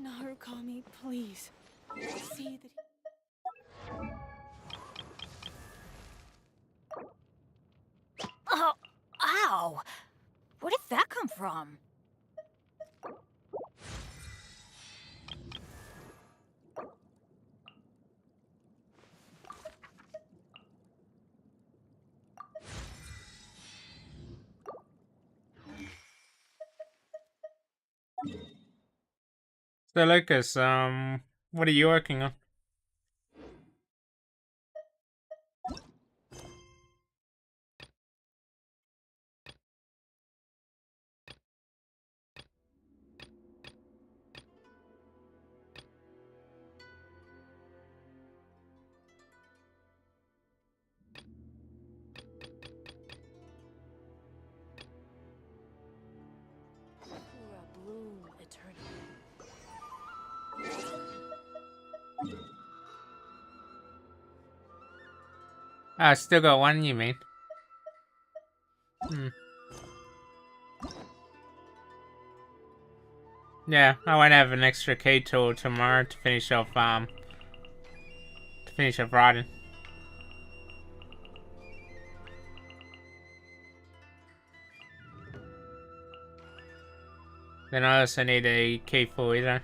Narukami, please. See that Oh, ow! Where did that come from? So Lucas, what are you working on? Pura bloom eternally. Ah, I still got one, you mean? Yeah, I won't have an extra key tool tomorrow to finish off writing. Then I also need a key for either.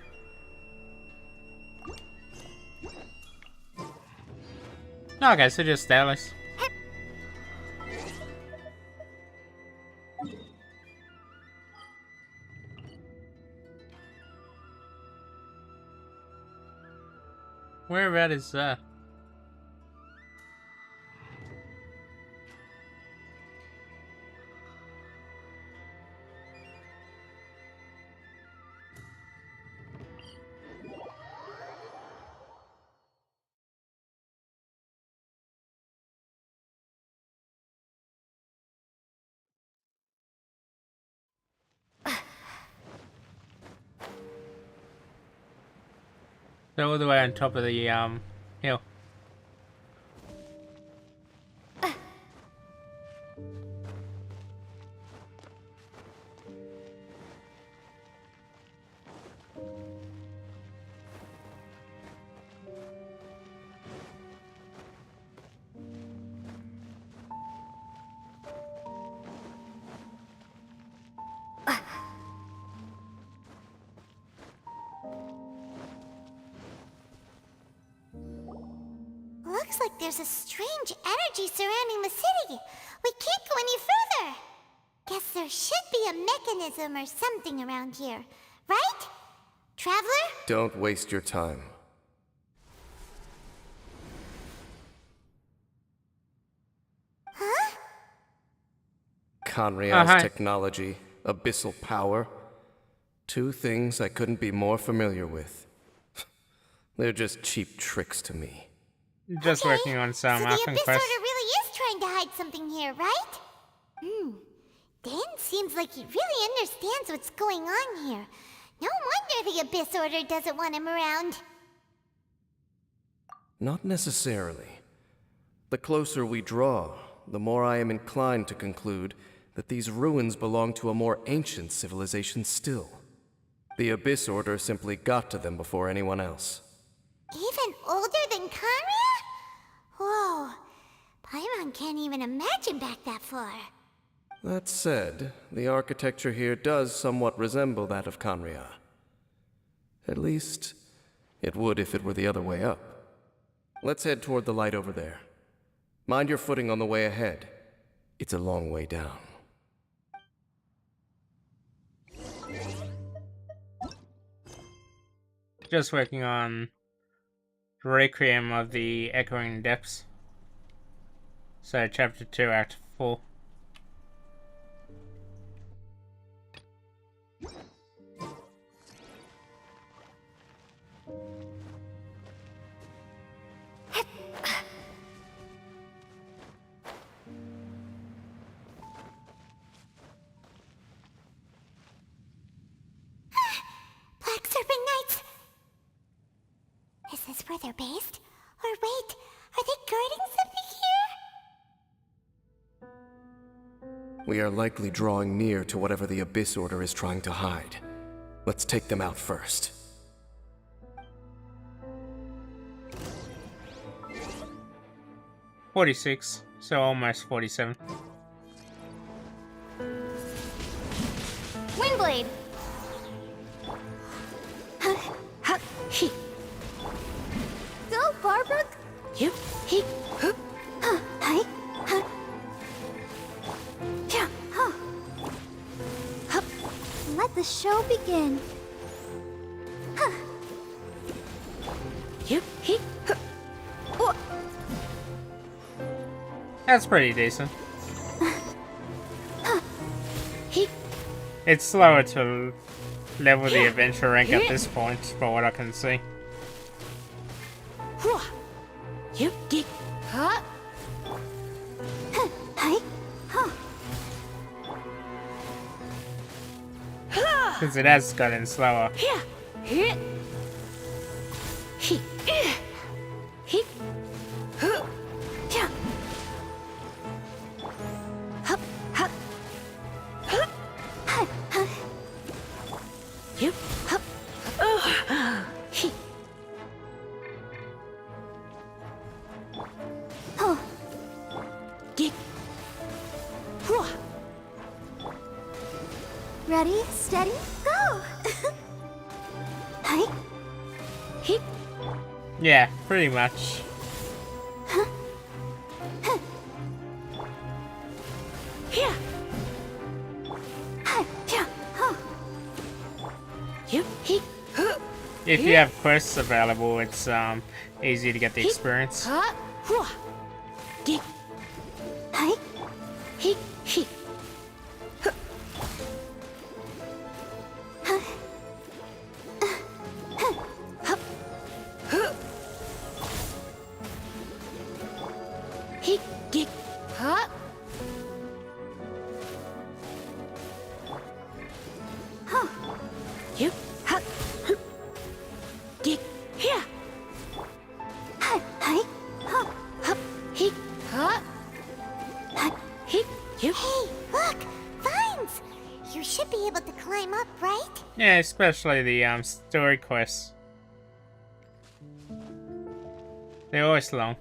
Okay, so just Dallas. Where about is that? They're all the way on top of the hill. Looks like there's a strange energy surrounding the city. We can't go any further. Guess there should be a mechanism or something around here, right? Traveler? Don't waste your time. Huh? Conria's hi. technology, abyssal power. Two things I couldn't be more familiar with. They're just cheap tricks to me. Just working on So some the Archon Abyss quests. Order really is trying to hide something here, right? Dan seems like he really understands what's going on here. No wonder the Abyss Order doesn't want him around. Not necessarily. The closer we draw, the more I am inclined to conclude that these ruins belong to a more ancient civilization still. The Abyss Order simply got to them before anyone else. Even older than Kanria? Whoa. Paimon can't even imagine back that far. That said, the architecture here does somewhat resemble that of Conria. At least, it would if it were the other way up. Let's head toward the light over there. Mind your footing on the way ahead. It's a long way down. Just working on Requiem of the Echoing Depths. So, Chapter 2, Act 4. Black Serpent Knights! Is this where they're based? Or wait, are they guarding something here? We are likely drawing near to whatever the Abyss Order is trying to hide. Let's take them out first. .46, so almost 47. Windblade! Go, Barbrook! Yep, he. Hi. Yeah. Let the show begin. Yep, he. That's pretty decent. He. It's slower to level the adventure rank at this point, from what I can see. Yep, dick. Hi. Since it has gotten slower. Yeah. He. He. He. Yeah. Hup, hup. Yep, hup. He. Dick. Ready, steady, go! Hi. He. Yeah, pretty much. Yeah. Yeah. Yep, he. If you have quests available, it's easy to get the experience. Dick. Hi. He. He. He. Dick. Huh? Yep. Huh. Dick. Here. Hi. Hup. He. Huh? He. Yep. Hey, look! Vines! You should be able to climb up, right? Yeah, especially the story quests. They're always long.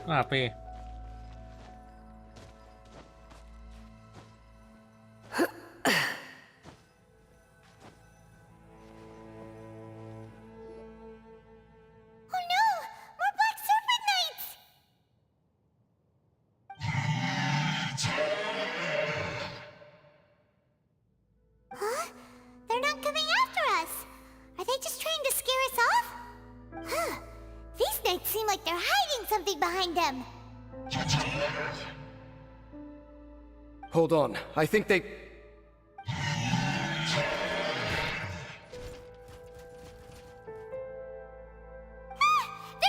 Up here. Oh no! More Black Serpent Knights! right behind them. Hold on, I think they... They're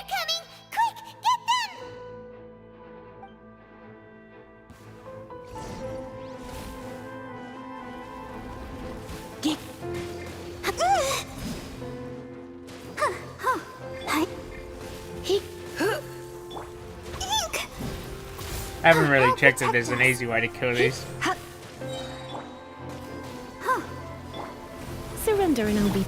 coming! Quick, get them! I haven't really checked if there's an easy way to kill these. Surrender and I'll be...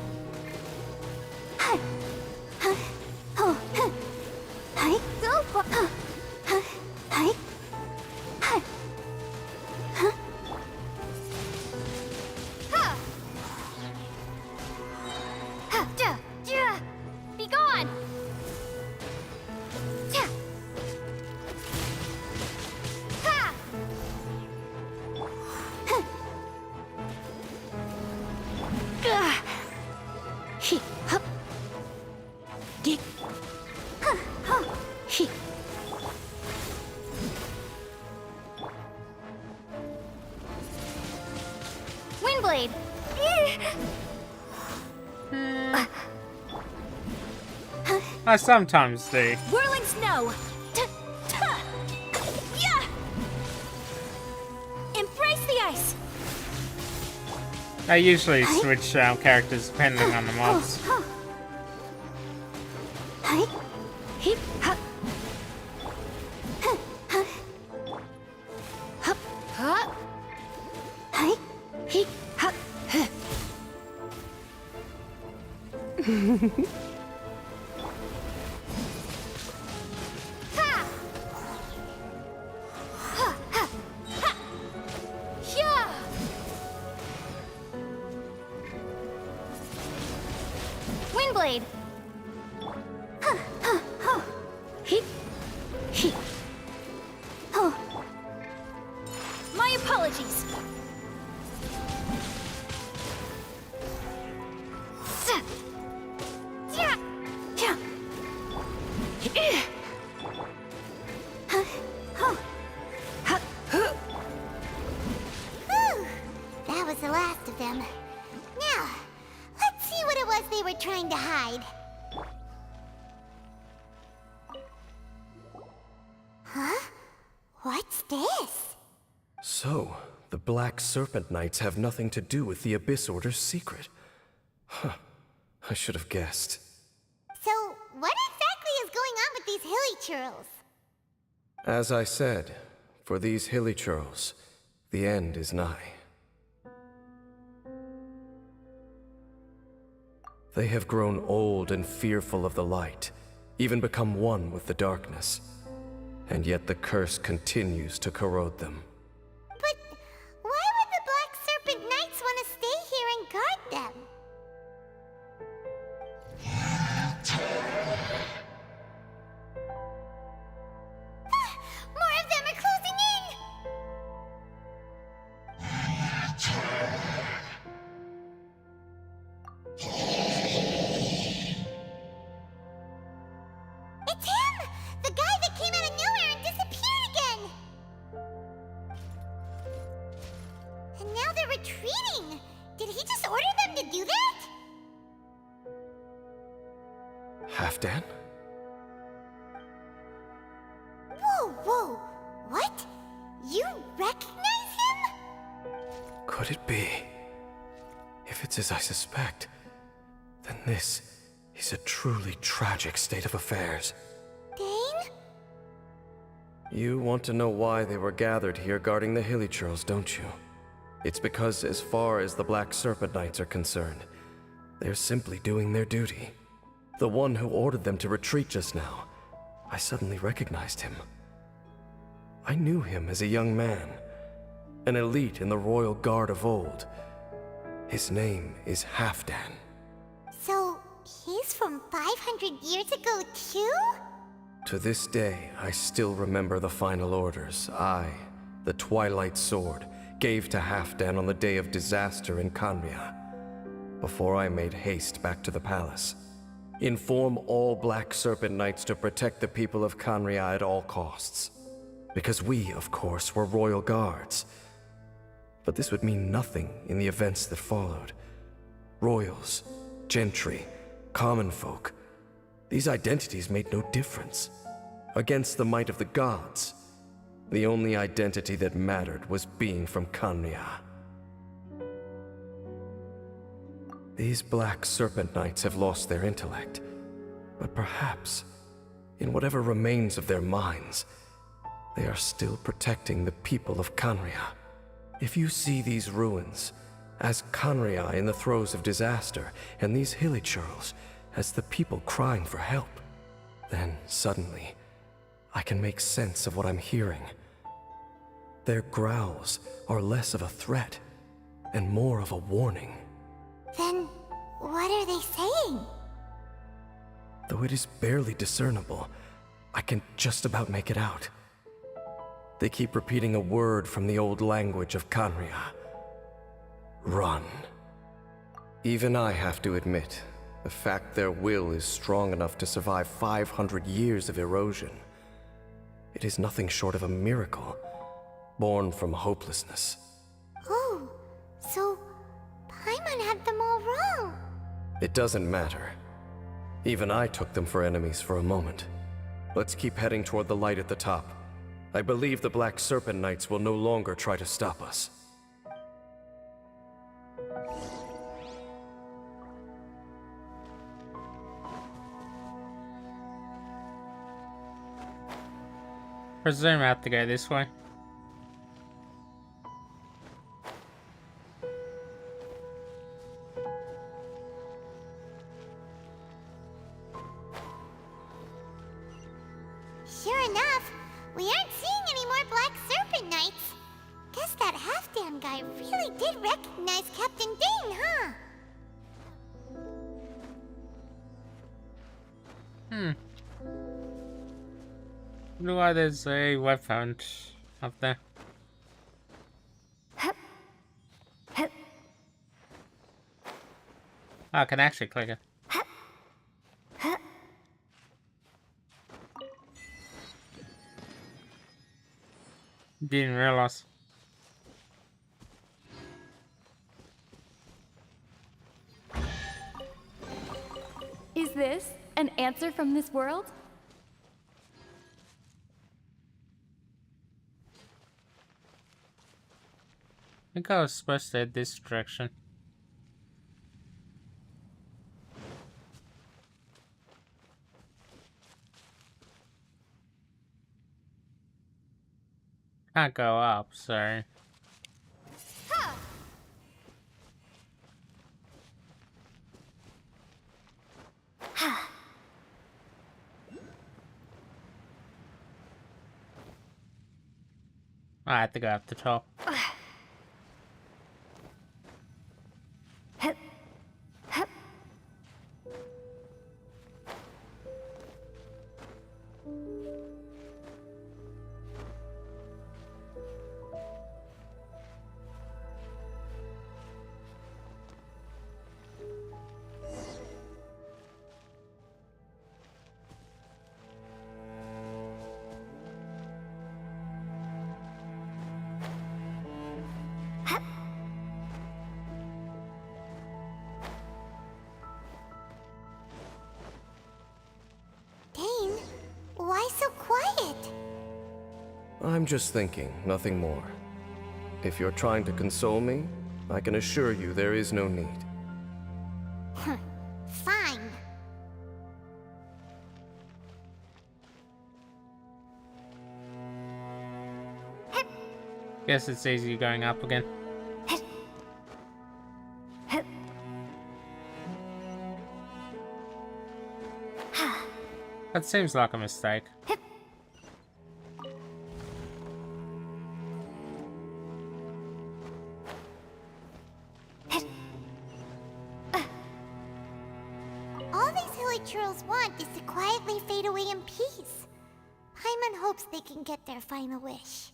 Be gone! Windblade! I sometimes do. Whirling snow! Yeah! Embrace the ice! I usually switch characters depending on the mobs. Windblade! My apologies. That was the last of them. Now, let's see what it was they were trying to hide. Huh? What's this? So, the Black Serpent Knights have nothing to do with the Abyss Order's secret. Huh. I should have guessed. So, what exactly is going on with these hilly churls? As I said, for these hilly churls, the end is nigh. They have grown old and fearful of the light, even become one with the darkness. And yet the curse continues to corrode them. But why would the Black Serpent Knights want to stay here and guard them? More of them are closing in! It's him! The guy that came out of nowhere and disappeared again! And now they're retreating! Did he just order them to do that? Halfdan? Whoa, whoa! What? You recognize him? Could it be? If it's as I suspect, then this is a truly tragic state of affairs. Dane? You want to know why they were gathered here guarding the hilly churls, don't you? It's because as far as the Black Serpent Knights are concerned, they're simply doing their duty. The one who ordered them to retreat just now, I suddenly recognized him. I knew him as a young man, an elite in the royal guard of old. His name is Halfdan. So, he's from 500 years ago too? To this day, I still remember the final orders I, the Twilight Sword, gave to Halfdan on the day of disaster in Canria, before I made haste back to the palace. Inform all Black Serpent Knights to protect the people of Kanria at all costs. Because we, of course, were royal guards. But this would mean nothing in the events that followed. Royals, gentry, common folk. These identities made no difference. Against the might of the gods, the only identity that mattered was being from Kanria. These Black Serpent Knights have lost their intellect, but perhaps, in whatever remains of their minds, they are still protecting the people of Kanria. If you see these ruins as Kanria in the throes of disaster, and these hilly churls as the people crying for help, then suddenly, I can make sense of what I'm hearing. Their growls are less of a threat and more of a warning. Then, what are they saying? Though it is barely discernible, I can just about make it out. They keep repeating a word from the old language of Kanria. Run. Even I have to admit, the fact their will is strong enough to survive 500 years of erosion. It is nothing short of a miracle, born from hopelessness. Oh, so Paimon had them all wrong. It doesn't matter. Even I took them for enemies for a moment. Let's keep heading toward the light at the top. I believe the Black Serpent Knights will no longer try to stop us. Presume I have to go this way. Sure enough, we aren't seeing any more Black Serpent Knights. Guess that half-damn guy really did recognize Captain Dane, huh? Wonder why there's a weapon up there. Oh, I can actually click it. Didn't realize. Is this an answer from this world? I think I was supposed to head this direction. Can't go up, sorry. I have to go up the top. Dane, why so quiet? I'm just thinking, nothing more. If you're trying to console me, I can assure you there is no need. Fine. Guess it's easy going up again. That seems like a mistake. All these hilly churls want is to quietly fade away in peace. Paimon hopes they can get their final wish.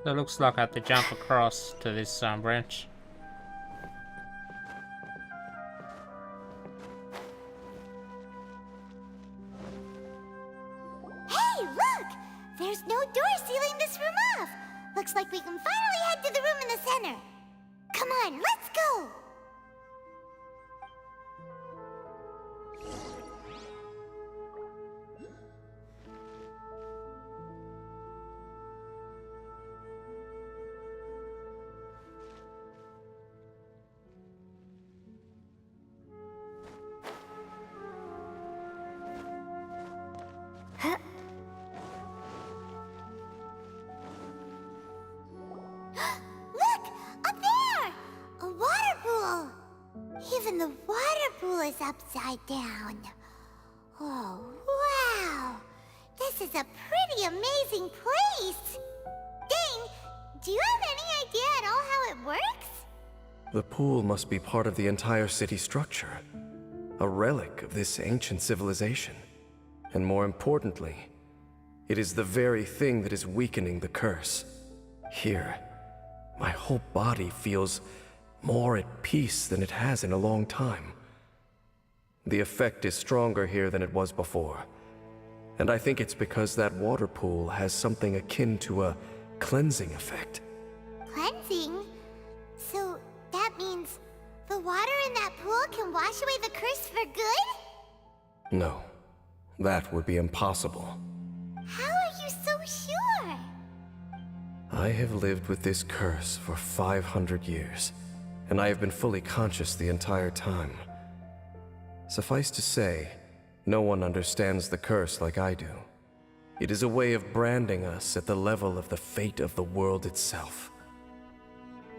It looks like I have to jump across to this branch. Hey, look! There's no door sealing this room off. Looks like we can finally head to the room in the center. Come on, let's go! Look! Up there! A water pool! Even the water pool is upside down. Oh, wow! This is a pretty amazing place! Dane, do you have any idea at all how it works? The pool must be part of the entire city structure. A relic of this ancient civilization. And more importantly, it is the very thing that is weakening the curse. Here, my whole body feels more at peace than it has in a long time. The effect is stronger here than it was before. And I think it's because that water pool has something akin to a cleansing effect. Cleansing? So that means the water in that pool can wash away the curse for good? No, that would be impossible. How are you so sure? I have lived with this curse for 500 years, and I have been fully conscious the entire time. Suffice to say, no one understands the curse like I do. It is a way of branding us at the level of the fate of the world itself.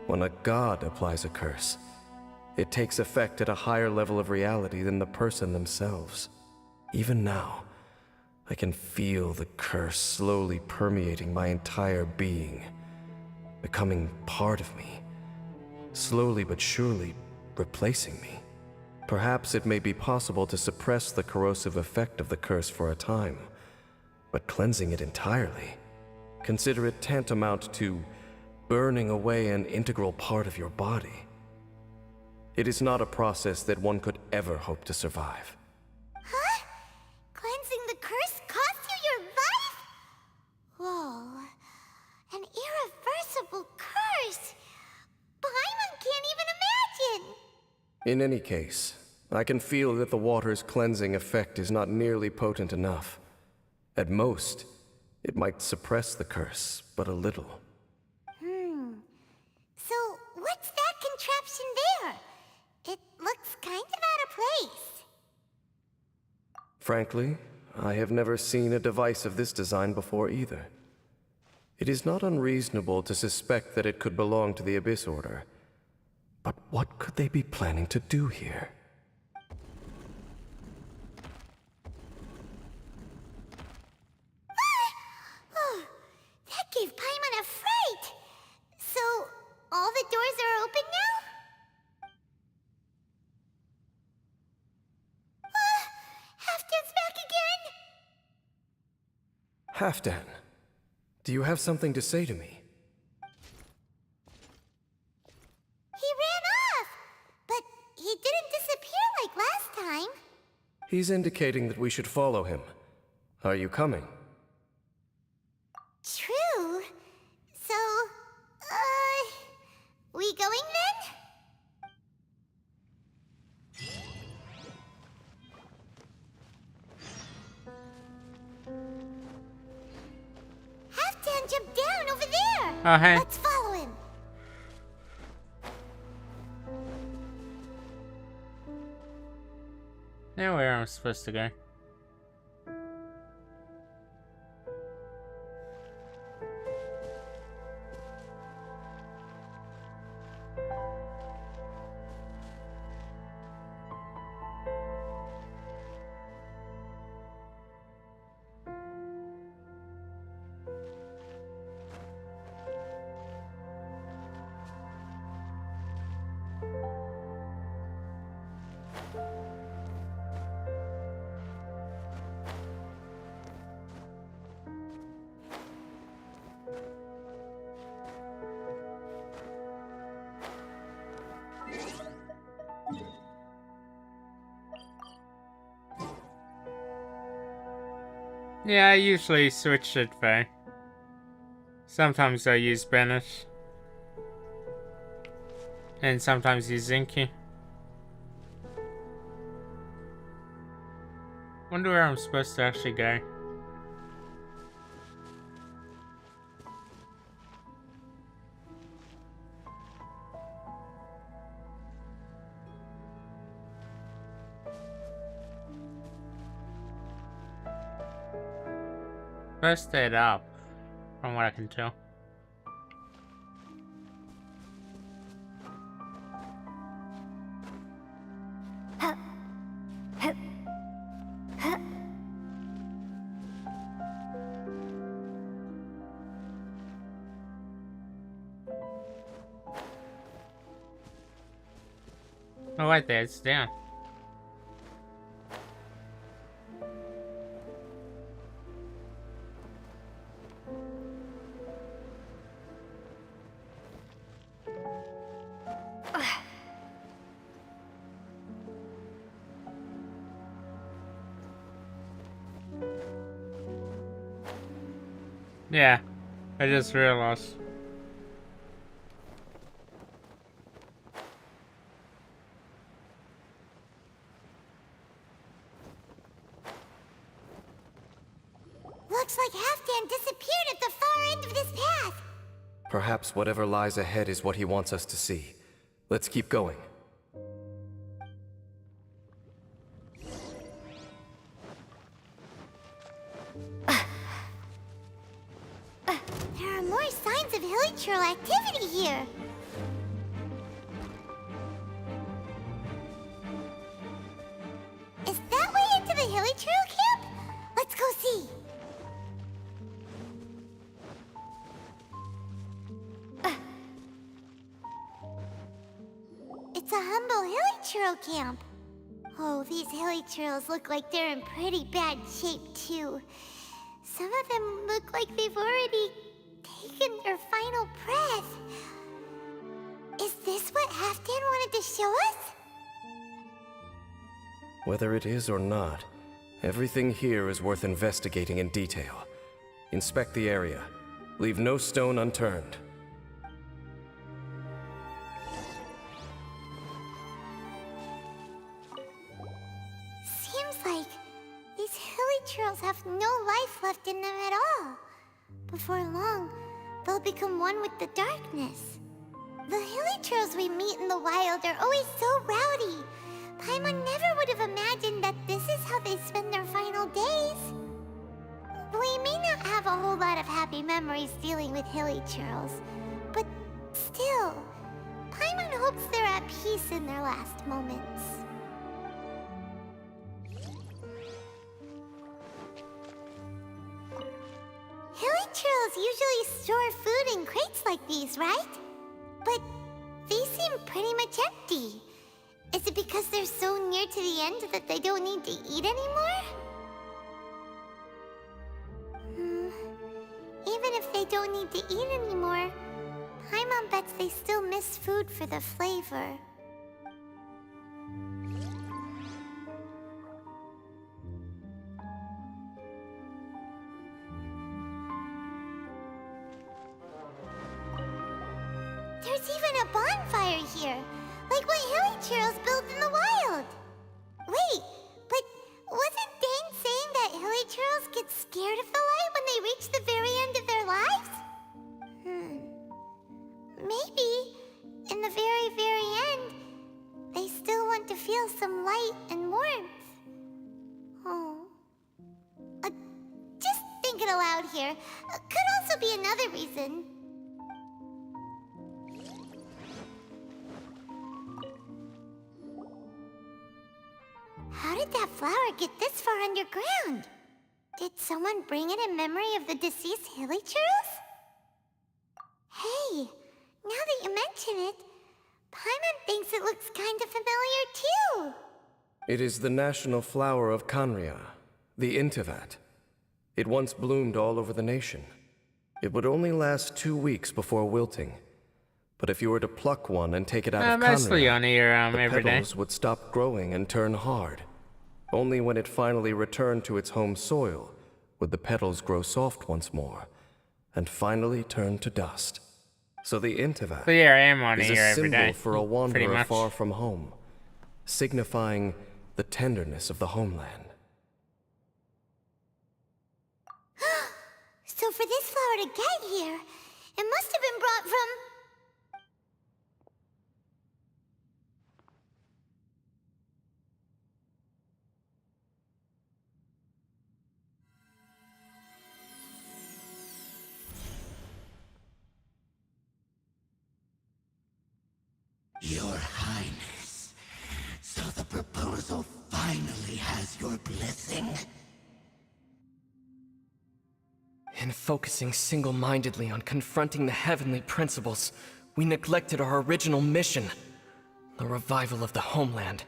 When a god applies a curse, it takes effect at a higher level of reality than the person themselves. Even now, I can feel the curse slowly permeating my entire being, becoming part of me, slowly but surely replacing me. Perhaps it may be possible to suppress the corrosive effect of the curse for a time, but cleansing it entirely, consider it tantamount to burning away an integral part of your body. It is not a process that one could ever hope to survive. Huh? Cleansing the curse cost you your life? Whoa. An irreversible curse. Paimon can't even imagine. In any case, I can feel that the water's cleansing effect is not nearly potent enough. At most, it might suppress the curse, but a little. So, what's that contraption there? It looks kind of out of place. Frankly, I have never seen a device of this design before either. It is not unreasonable to suspect that it could belong to the Abyss Order. But what could they be planning to do here? Oh, that gave Paimon a fright. So, all the doors are open now? Halfdan's back again! Halfdan, do you have something to say to me? He ran off! But he didn't disappear like last time. He's indicating that we should follow him. Are you coming? True. So, we going then? Halfdan jumped down over there! Oh, hey. Let's follow him! Now where am I supposed to go? Yeah, I usually switch it though. Sometimes I use Bennett. And sometimes use Zinky. Wonder where I'm supposed to actually go. First head up, from what I can tell. Oh, right there, it's down. Yeah, I just realized. Looks like Halfdan disappeared at the far end of this path. Perhaps whatever lies ahead is what he wants us to see. Let's keep going. There are more signs of hilichurl activity here. Is that way into the hilichurl camp? Let's go see. It's a humble hilichurl camp. Oh, these hilichurls look like they're in pretty bad shape too. Some of them look like they've already taken their final breath. Is this what Halfdan wanted to show us? Whether it is or not, everything here is worth investigating in detail. Inspect the area. Leave no stone unturned. Seems like these hilichurls have no life left in them at all. Before long, they'll become one with the darkness. The hilichurls we meet in the wild are always so rowdy. Paimon never would have imagined that this is how they spend their final days. We may not have a whole lot of happy memories dealing with hilichurls, but still, Paimon hopes they're at peace in their last moments. Hilichurls usually store food in crates like these, right? But these seem pretty much empty. Is it because they're so near to the end that they don't need to eat anymore? Even if they don't need to eat anymore, Paimon bets they still miss food for the flavor. There's even a bonfire here, like what hilichurls build in the wild. Wait, but wasn't Dane saying that hilichurls get scared of the light when they reach the very end of their lives? Maybe, in the very, very end, they still want to feel some light and warmth. Oh. Just thinking aloud here. Could also be another reason. How did that flower get this far underground? Did someone bring it in memory of the deceased hilichurls? Hey, now that you mention it, Paimon thinks it looks kind of familiar too. It is the national flower of Canria, the Intivat. It once bloomed all over the nation. It would only last 2 weeks before wilting. But if you were to pluck one and take it out of mostly Canria, on here the every day. petals would stop growing and turn hard. Only when it finally returned to its home soil would the petals grow soft once more, and finally turn to dust. So the Intivac So yeah, I am on is here a every symbol day. for a Pretty wanderer much. far from home, signifying the tenderness of the homeland. So for this flower to get here, it must have been brought from... Your Highness, so the proposal finally has your blessing? In focusing single-mindedly on confronting the heavenly principles, we neglected our original mission, the revival of the homeland.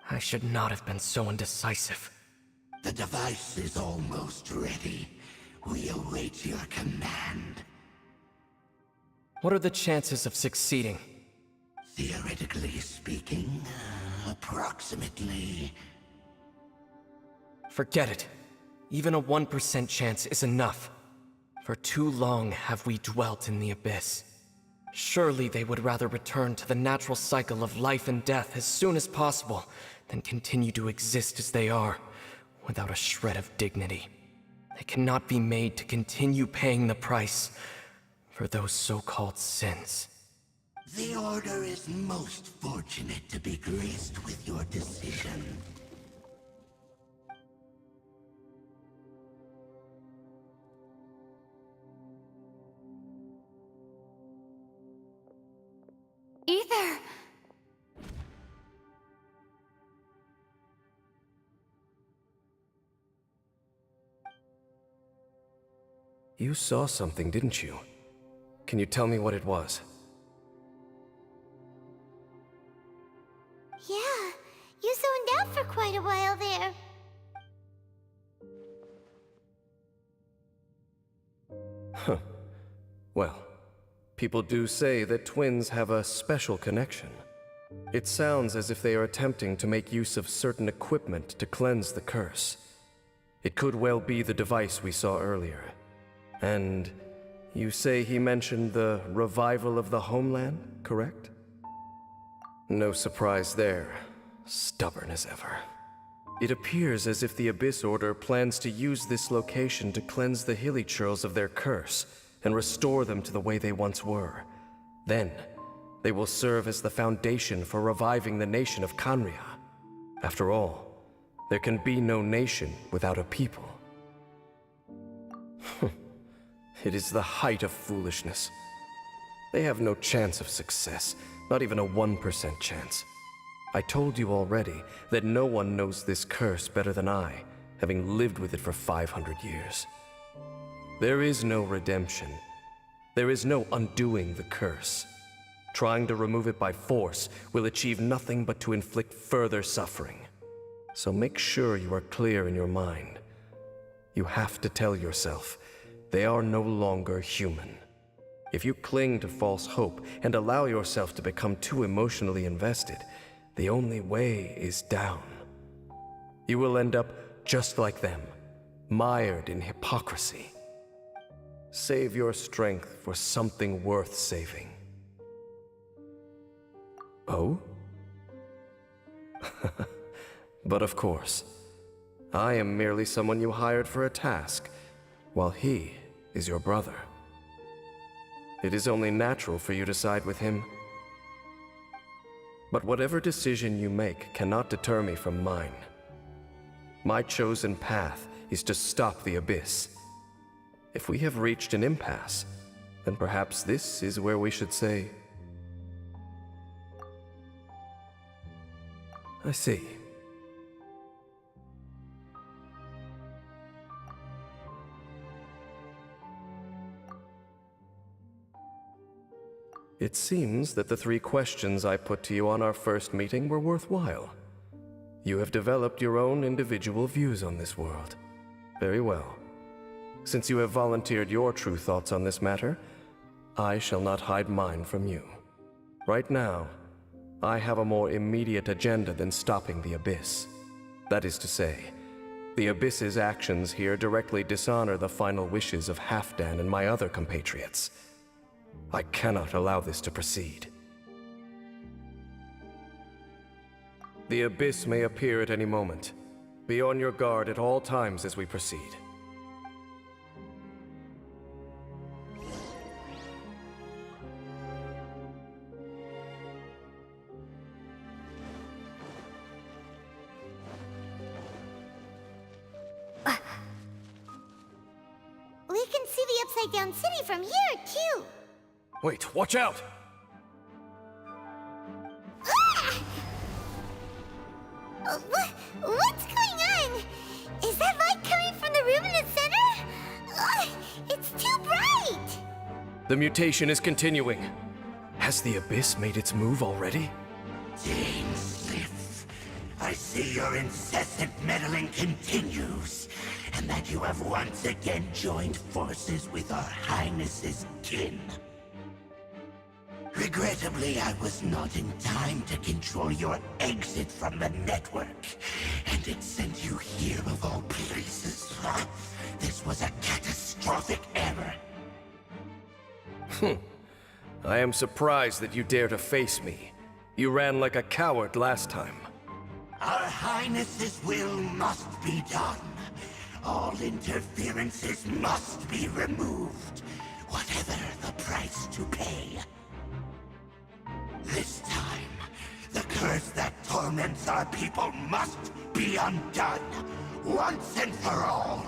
I should not have been so indecisive. The device is almost ready. We await your command. What are the chances of succeeding? Theoretically speaking, approximately. Forget it. Even a 1% chance is enough. For too long have we dwelt in the abyss. Surely they would rather return to the natural cycle of life and death as soon as possible than continue to exist as they are, without a shred of dignity. They cannot be made to continue paying the price for those so-called sins. The Order is most fortunate to be graced with your decision. Ether! You saw something, didn't you? Can you tell me what it was? Yeah, you zoned out for quite a while there. Huh. Well, people do say that twins have a special connection. It sounds as if they are attempting to make use of certain equipment to cleanse the curse. It could well be the device we saw earlier. And you say he mentioned the revival of the homeland, correct? No surprise there. Stubborn as ever. It appears as if the Abyss Order plans to use this location to cleanse the Hilichurls of their curse and restore them to the way they once were. Then, they will serve as the foundation for reviving the nation of Khaenri'ah. After all, there can be no nation without a people. It is the height of foolishness. They have no chance of success, not even a 1% chance. I told you already that no one knows this curse better than I, having lived with it for 500 years. There is no redemption. There is no undoing the curse. Trying to remove it by force will achieve nothing but to inflict further suffering. So make sure you are clear in your mind. You have to tell yourself, they are no longer human. If you cling to false hope and allow yourself to become too emotionally invested, the only way is down. You will end up just like them, mired in hypocrisy. Save your strength for something worth saving. Oh? But of course, I am merely someone you hired for a task, while he is your brother. It is only natural for you to side with him. But whatever decision you make cannot deter me from mine. My chosen path is to stop the Abyss. If we have reached an impasse, then perhaps this is where we should say, I see. It seems that the 3 questions I put to you on our first meeting were worthwhile. You have developed your own individual views on this world. Very well. Since you have volunteered your true thoughts on this matter, I shall not hide mine from you. Right now, I have a more immediate agenda than stopping the Abyss. That is to say, The Abyss's actions here directly dishonor the final wishes of Halfdan and my other compatriots. I cannot allow this to proceed. The Abyss may appear at any moment. Be on your guard at all times as we proceed. We can see the Upside Down City from here, too. Wait, watch out! What's going on? Is that light coming from the room in the center? It's too bright! The mutation is continuing. Has the Abyss made its move already? Dainsleif, I see your incessant meddling continues, and that you have once again joined forces with our Highness's kin. Regrettably, I was not in time to control your exit from the network, and it sent you here of all places. This was a catastrophic error. I am surprised that you dare to face me. You ran like a coward last time. Our Highness's will must be done. All interferences must be removed, whatever the price to pay. This time, the curse that torments our people must be undone, once and for all.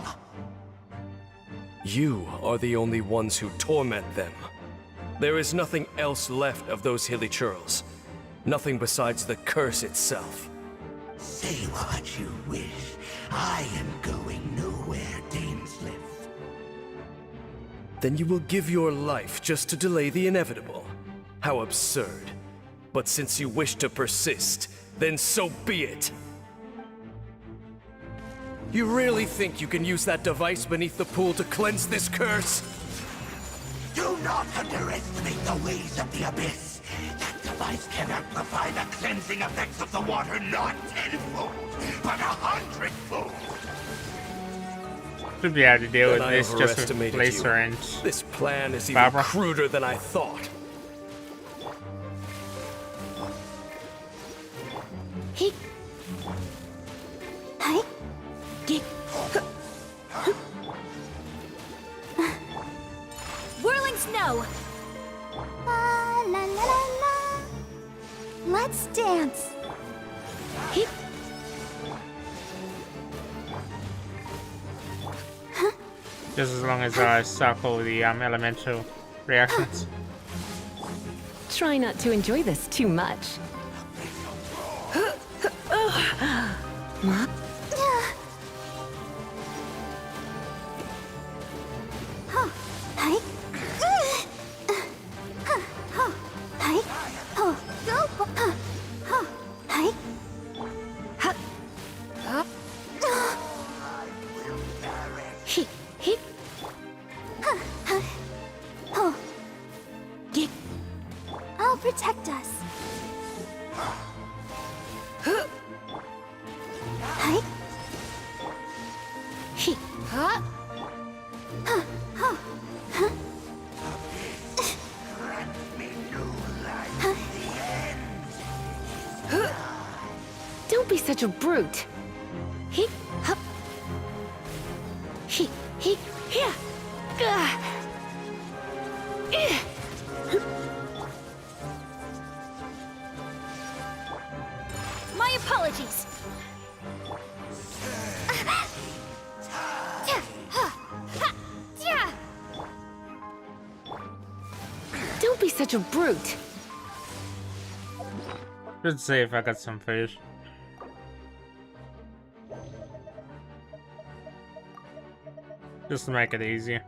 You are the only ones who torment them. There is nothing else left of those hilly churls. Nothing besides the curse itself. Say what you wish. I am going nowhere, Dainsleif. Then you will give your life just to delay the inevitable. How absurd. But since you wish to persist, then so be it. You really think you can use that device beneath the pool to cleanse this curse? Do not underestimate the ways of the Abyss. That device can amplify the cleansing effects of the water not tenfold, but 100-fold. Should be able to deal with Then I this just with overestimated Lacer you. and This plan is even Barbara. cruder than I thought. He. Hi. Get. Whirling snow. La la la la la. Let's dance. He. just as long as I suckle the elemental reactions. Try not to enjoy this too much. I'll protect us. Hi. He. Huh? Huh. Huh. Huh. Don't be such a brute. He. Hup. He. Here. My apologies. Don't be such a brute. Let's see if I got some food. Just to make it easier.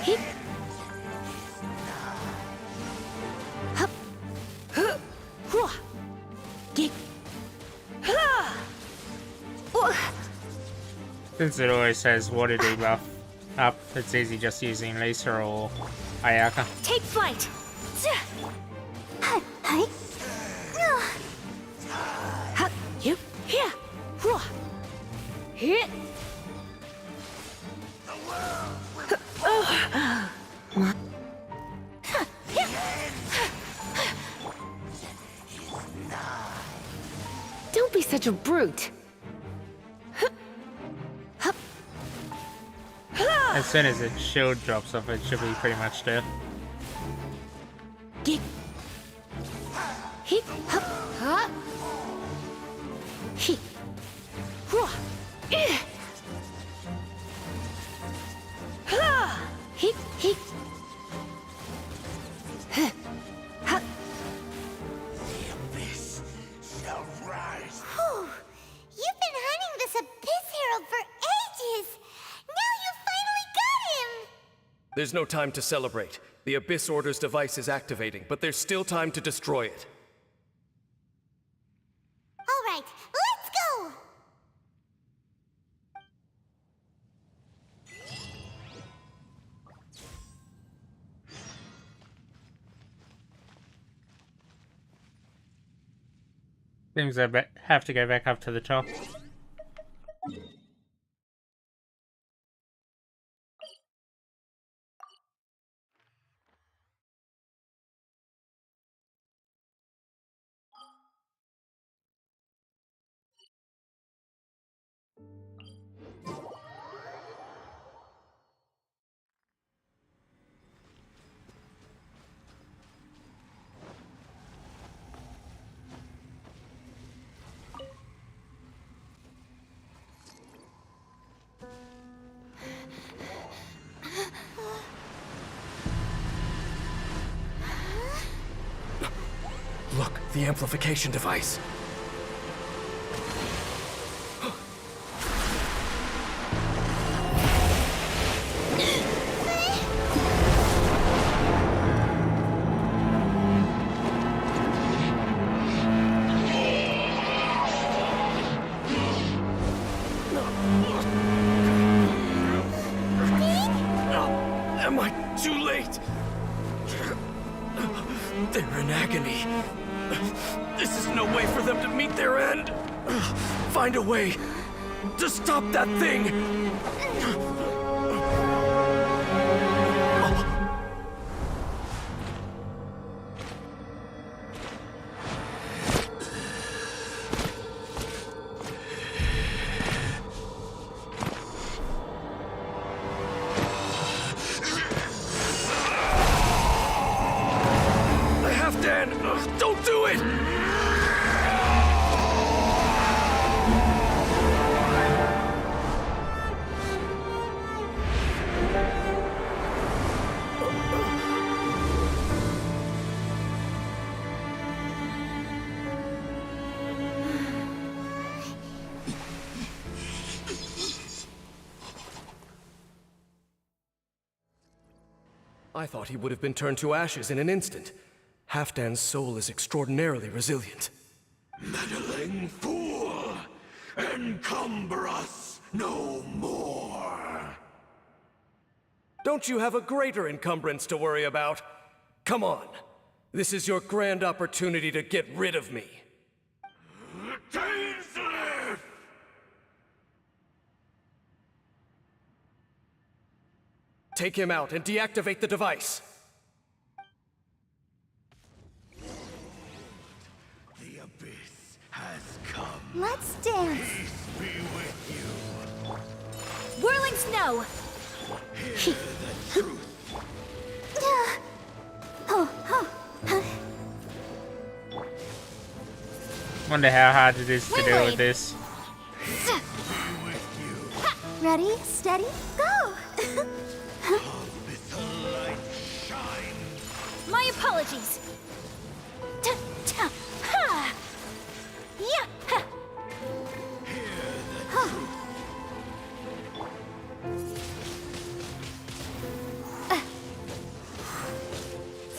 He. Hup. Huh. Hua. Get. Ha. Since it always says water debuff up, it's easy just using Lacer or Ayaka. Take flight. Hi. Hup. You. Here. Hua. Hit! Don't be such a brute. As soon as its shield drops off, it should be pretty much dead. Get. Hit. Hup. Huh. Hit. Hua. Eh. Ha. Hit. Hit. Huh. Huh. The abyss shall rise. Whew. You've been hunting this Abyss Herald for ages. Now you finally got him. There's no time to celebrate. The Abyss Order's device is activating, but there's still time to destroy it. All right, let's go. Seems I have to go back up to the top. Look, the amplification device. Am I too late? They're in agony. This is no way for them to meet their end. Find a way to stop that thing. Don't do it! I thought he would have been turned to ashes in an instant. Halfdan's soul is extraordinarily resilient. Meddling fool! Encumber us no more! Don't you have a greater encumbrance to worry about? Come on. This is your grand opportunity to get rid of me. Dainsleif! Take him out and deactivate the device. The abyss has come. Let's dance. Peace be with you. Whirling snow. Hear the truth. Wonder how hard it is to deal with this. Ready, steady, go! My apologies. Ha! Yeah! Ha!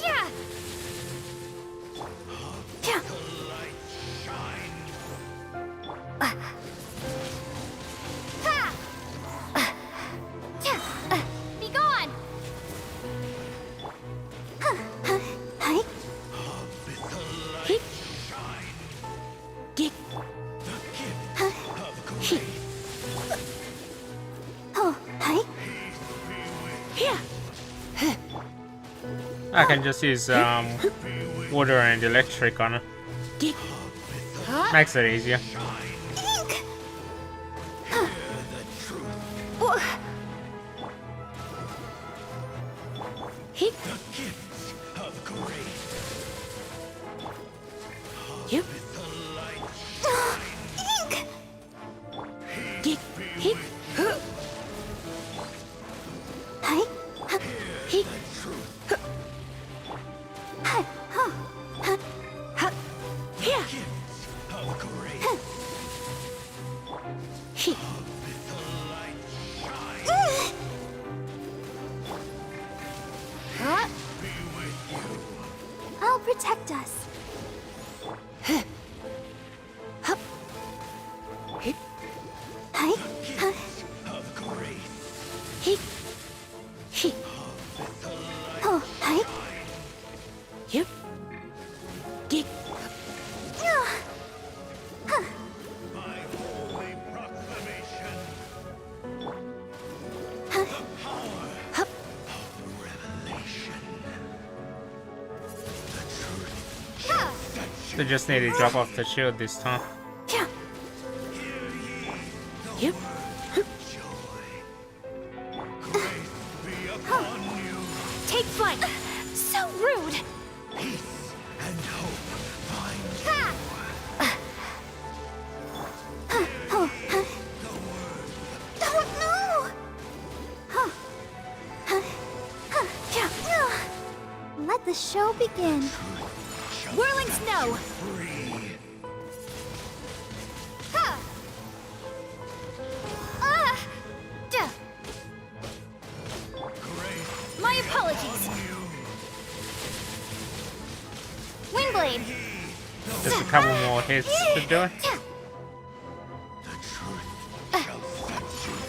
Yeah! Yeah! Be gone! I can just use water and electric on it. Makes it easier. I'll protect us. They just need to drop off the shield this time. Take flight. So rude. Let the show begin. Whirling snow. My apologies. Windblade. Just a couple more hits to do it.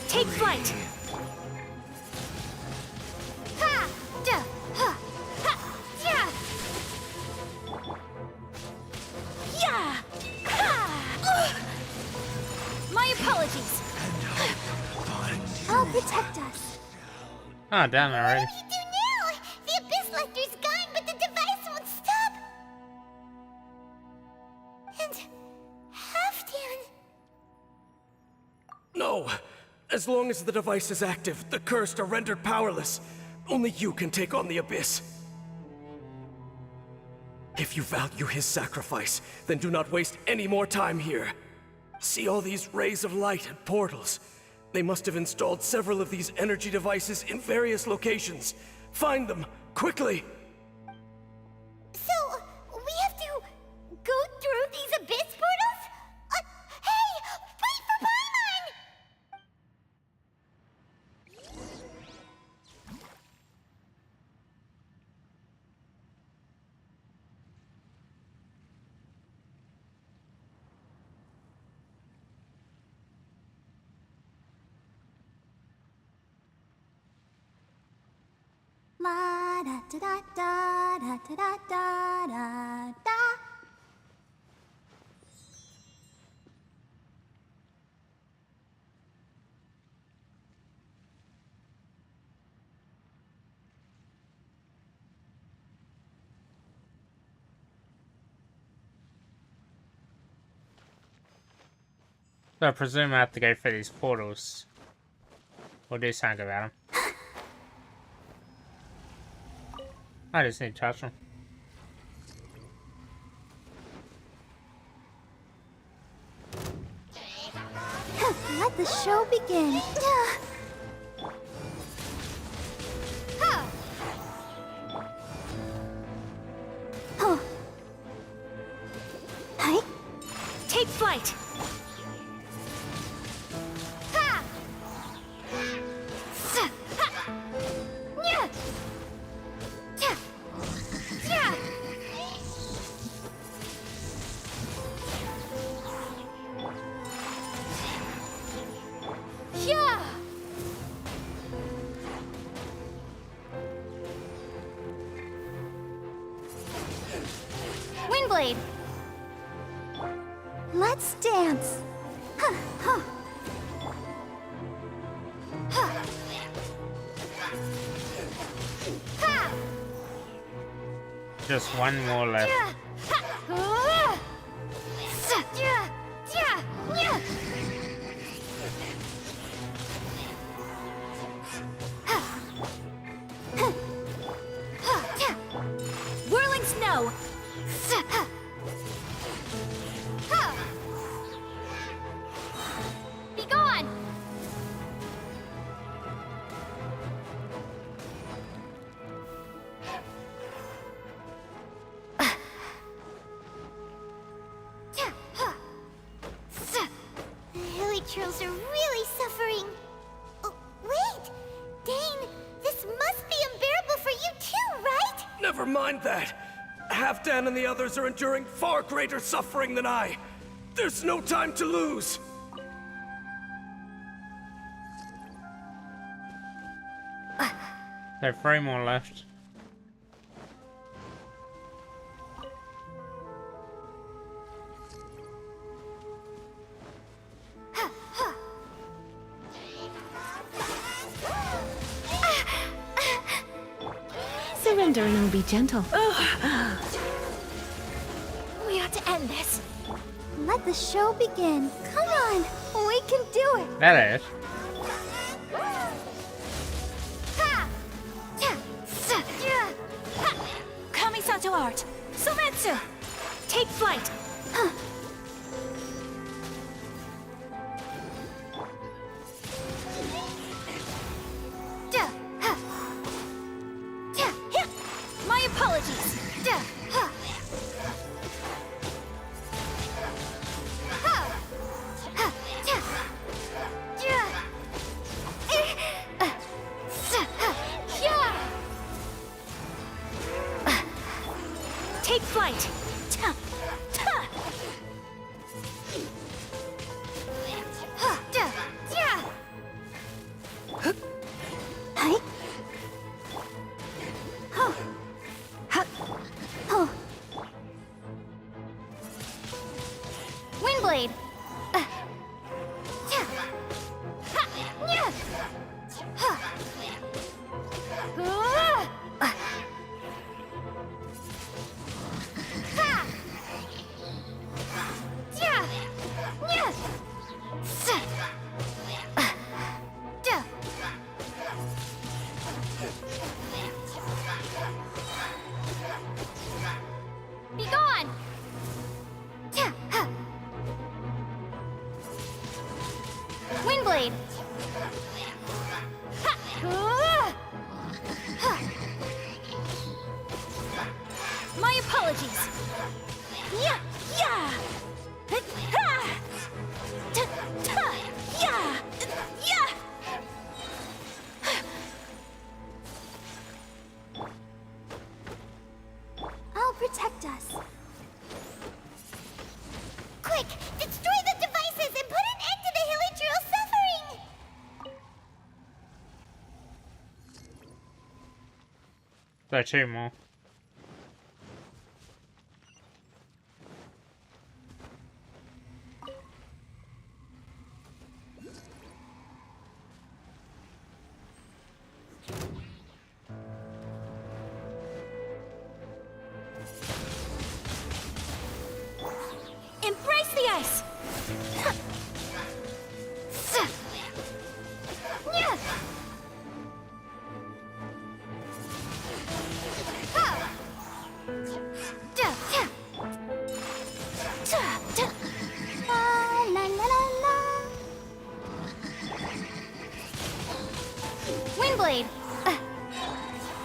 Take flight. My apologies. I'll protect us. Oh, damn it already. What do we do now? The Abyss Lecter's gone, but the device won't stop. And Halfdan. No! As long as the device is active, the cursed are rendered powerless. Only you can take on the Abyss. If you value his sacrifice, then do not waste any more time here. See all these rays of light and portals? They must have installed several of these energy devices in various locations. Find them, quickly! So, we have to go through these Abyss portals? Hey! Wait for Paimon! La da da da da da da da da da. So I presume I have to go through these portals. Or do something about them. I just need to touch them. Let the show begin. Take flight. Windblade. Let's dance. Just one more left. Whirling snow! Be gone! The hilichurls are really suffering. Oh, wait! Dane, this must be unbearable for you too, right? Never mind that. Halfdan and the others are enduring far greater suffering than I. There's no time to lose. There are 3 more left. Surrender and I'll be gentle. We ought to end this. Let the show begin. Come on, we can do it. That is. Kamisato art. Sometsu! Take flight. My apologies. Take flight. Windblade. Be gone! Windblade! My apologies! Yeah! Yeah! Yeah! Yeah! I'll protect us. Quick, destroy the devices and put an end to the hilichurl suffering! There are 2 more. Embrace the ice! La la la la. Windblade!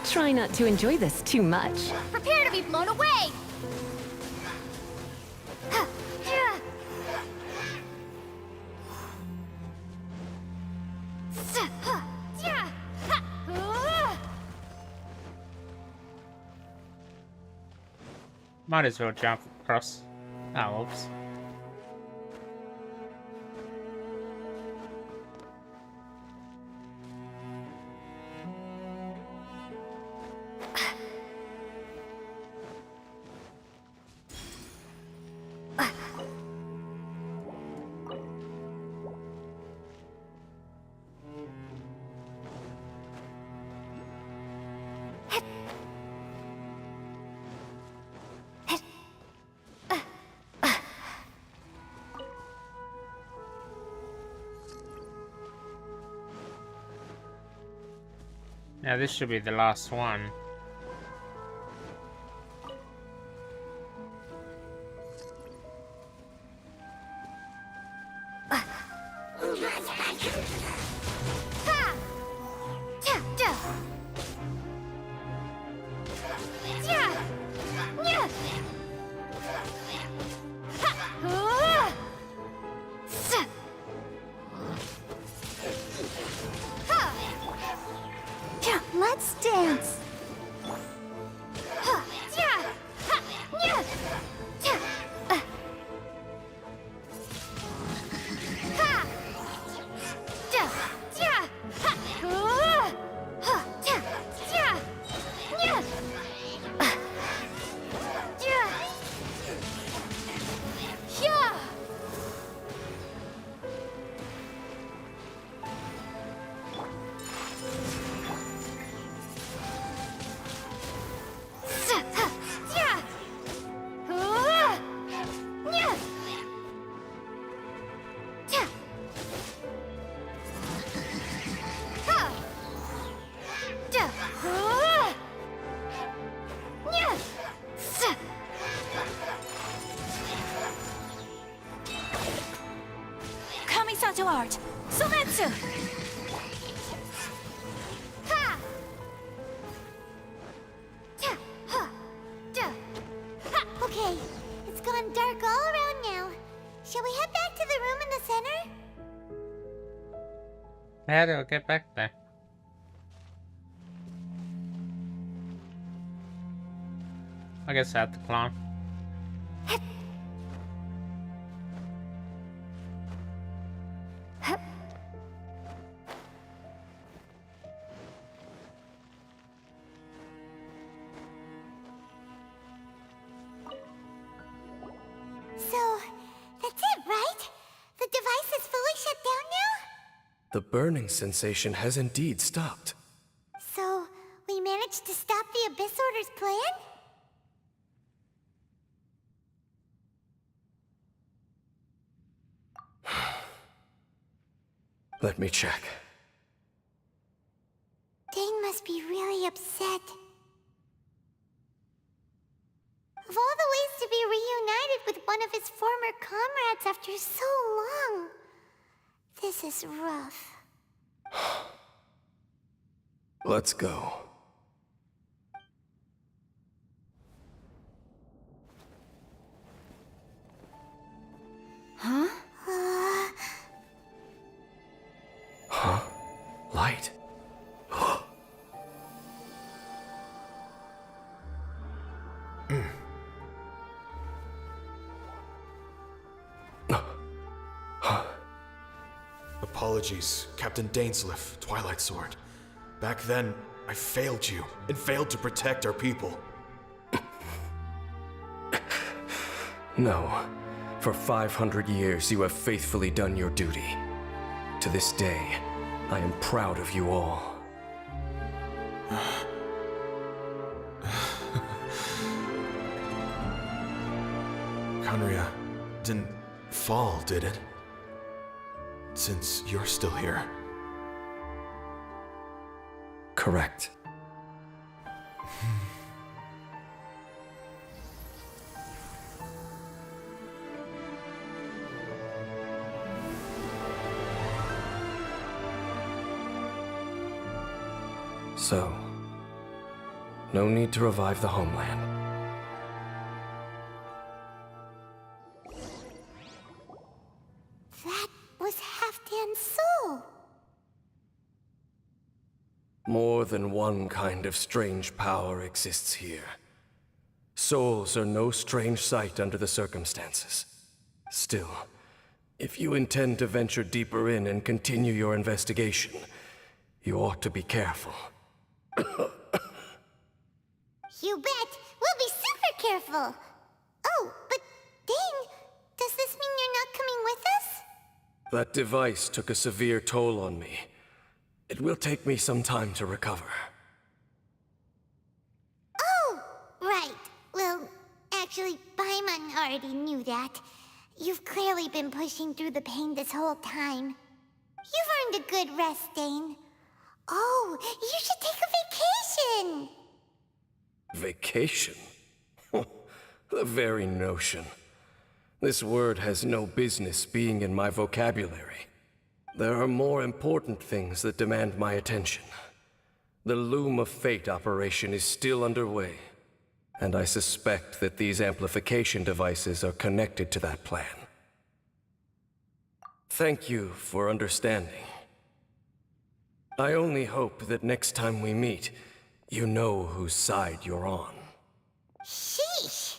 Try not to enjoy this too much. Prepare to be blown away! Might as well jump across. Oh, oops. Now this should be the last one. Let's dance. Kamisato art! Sometsu! Okay, it's gone dark all around now. Shall we head back to the room in the center? How do I get back there? I guess I have to climb. So, that's it, right? The device is fully shut down now? The burning sensation has indeed stopped. So, we managed to stop the Abyss Order's plan? Let me check. Dane must be really upset. Of all the ways to be reunited with one of his former comrades after so long, this is rough. Let's go. Huh? Huh? Light? Apologies, Captain Dainsleif, Twilight Sword. Back then, I failed you, and failed to protect our people. No. For 500 years, you have faithfully done your duty. To this day, I am proud of you all. Conria didn't fall, did it? Since you're still here. Correct. So, no need to revive the homeland. That was Halfdan's soul. More than one kind of strange power exists here. Souls are no strange sight under the circumstances. Still, if you intend to venture deeper in and continue your investigation, you ought to be careful. You bet. We'll be super careful. Oh, but Dane, does this mean you're not coming with us? That device took a severe toll on me. It will take me some time to recover. Oh, right. Well, actually, Paimon already knew that. You've clearly been pushing through the pain this whole time. You've earned a good rest, Dane. Oh, you should take a vacation! Vacation? The very notion. This word has no business being in my vocabulary. There are more important things that demand my attention. The Loom of Fate operation is still underway, and I suspect that these amplification devices are connected to that plan. Thank you for understanding. I only hope that next time we meet, you know whose side you're on. Sheesh!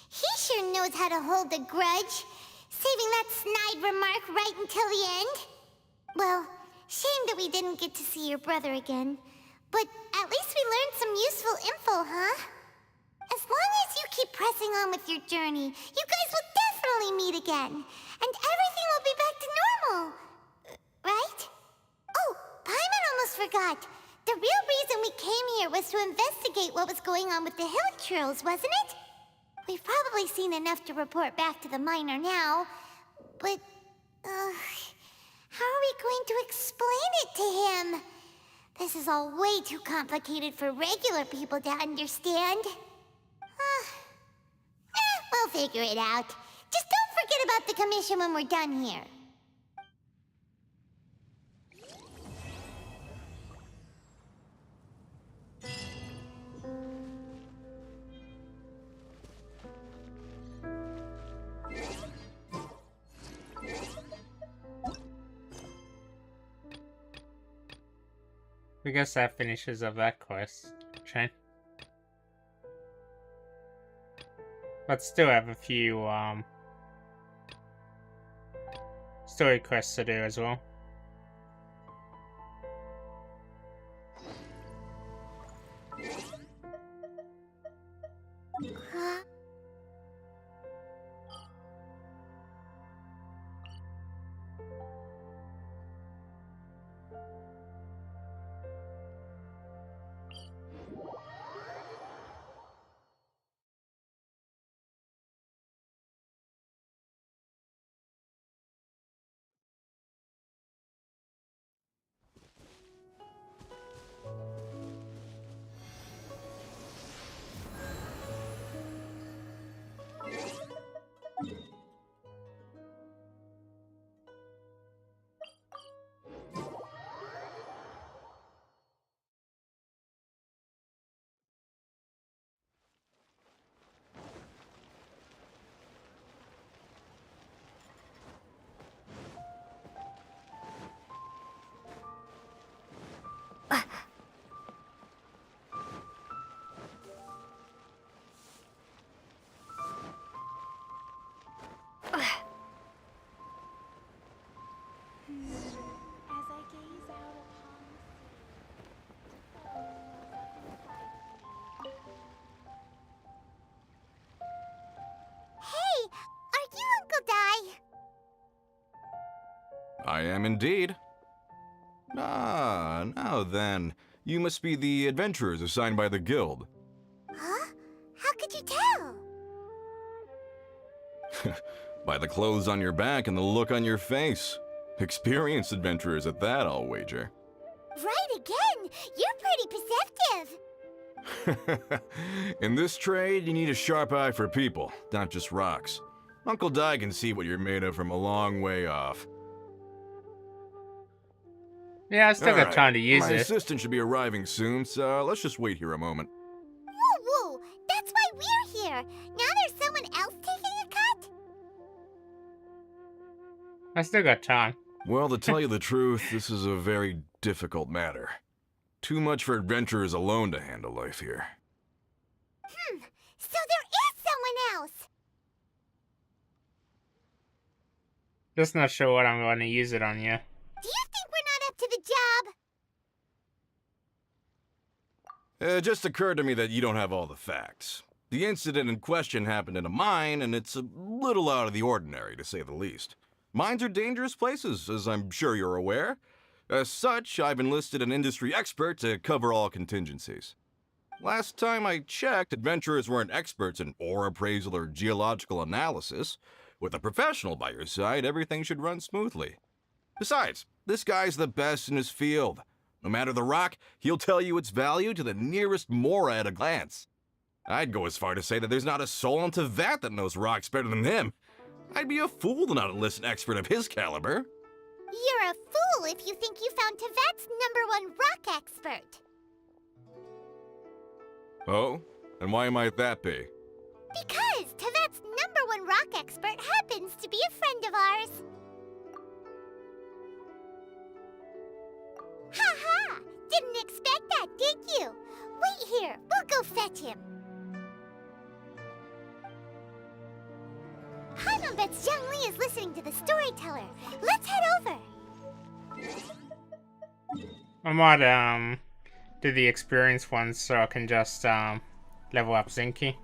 He sure knows how to hold a grudge, saving that snide remark right until the end. Well, shame that we didn't get to see your brother again, but at least we learned some useful info, huh? As long as you keep pressing on with your journey, you guys will definitely meet again, and everything will be back to normal. Right? Oh, Paimon almost forgot. The real reason we came here was to investigate what was going on with the Hilichurls, wasn't it? We've probably seen enough to report back to the miner now, but, how are we going to explain it to him? This is all way too complicated for regular people to understand. We'll figure it out. Just don't forget about the commission when we're done here. I guess that finishes up that quest chain. But still have a few story quests to do as well. Huh? Hey, are you Uncle Dai? I am indeed. Ah, now then. You must be the adventurers assigned by the guild. Huh? How could you tell? By the clothes on your back and the look on your face. Experienced adventurers at that, I'll wager. Right again! You're pretty perceptive! In this trade, you need a sharp eye for people, not just rocks. Uncle Dai can see what you're made of from a long way off. Yeah, I still got time to use My it. assistant should be arriving soon, so let's just wait here a moment. Woo woo! That's why we're here! Now there's someone else taking a cut? I still got time. Well, to tell you the truth, this is a very difficult matter. Too much for adventurers alone to handle life here. So there is someone else! Just not sure what I'm going to use it on yet. Do you think we're not up to the job? It just occurred to me that you don't have all the facts. The incident in question happened in a mine, and it's a little out of the ordinary, to say the least. Mines are dangerous places, as I'm sure you're aware. As such, I've enlisted an industry expert to cover all contingencies. Last time I checked, adventurers weren't experts in ore appraisal or geological analysis. With a professional by your side, everything should run smoothly. Besides, this guy's the best in his field. No matter the rock, he'll tell you its value to the nearest mora at a glance. I'd go as far to say that there's not a soul on Tevat that knows rocks better than him. I'd be a fool to not enlist an expert of his caliber. You're a fool if you think you found Tevat's #1 rock expert. Oh? And why might that be? Because Tevat's #1 rock expert happens to be a friend of ours. Ha! Didn't expect that, did you? Wait here, we'll go fetch him. Hanum bets Zhang Li is listening to the storyteller. Let's head over. I might do the experience ones so I can just level up Zinky.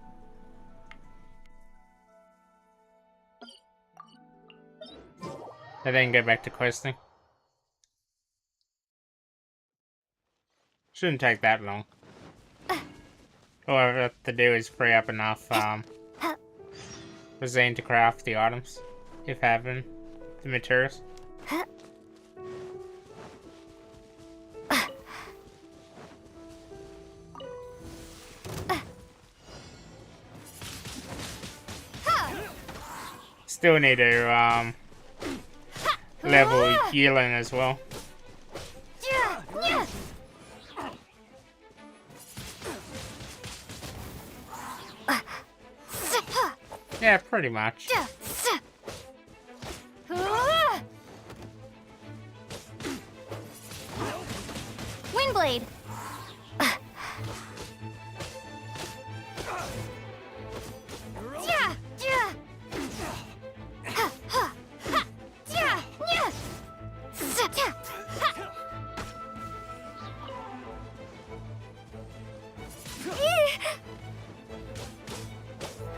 And then go back to questing. Shouldn't take that long. All I have to do is free up enough for Zane to craft the items, if having the materials. Still need to level Yulin as well. Yeah, pretty much. Windblade.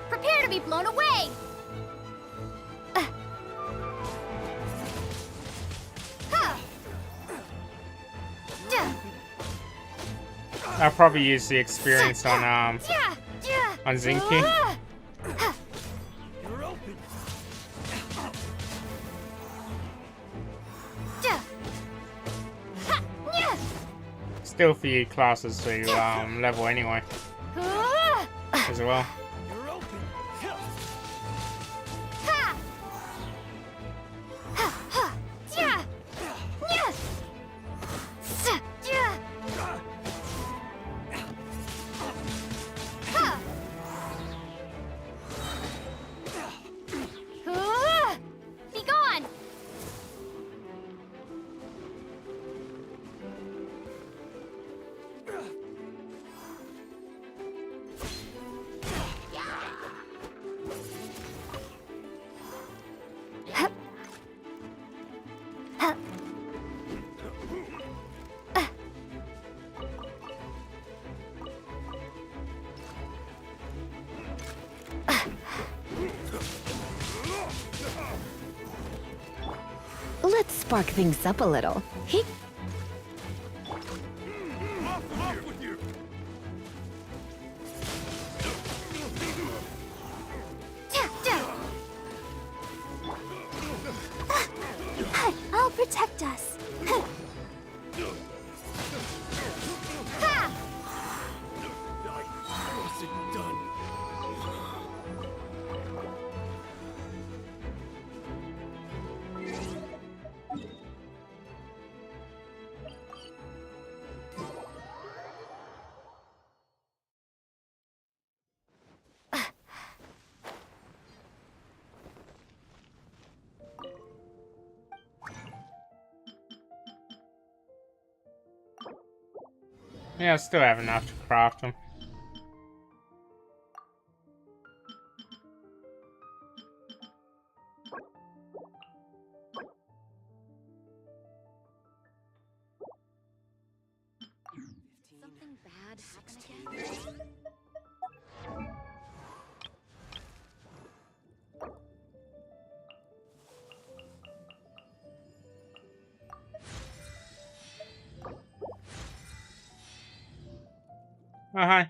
Prepare to be blown away. I'll probably use the experience on Zinky. Still for you classes to level anyway as well. Be gone. Let's spark things up a little. He I'll protect us. Yeah, I still have enough to craft them. Something bad happen again? Oh, hi.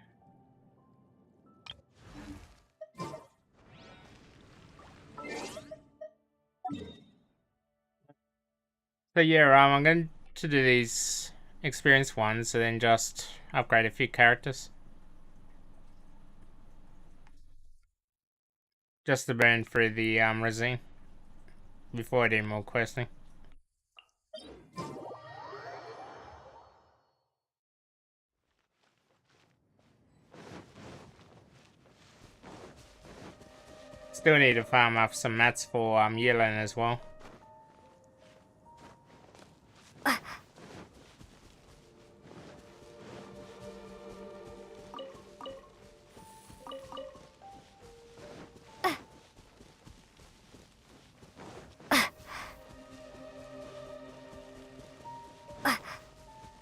So yeah, I'm going to do these experience one, so then just upgrade a few characters. Just to burn through the resin before I do more questing. Still need to farm up some mats for Yelena as well.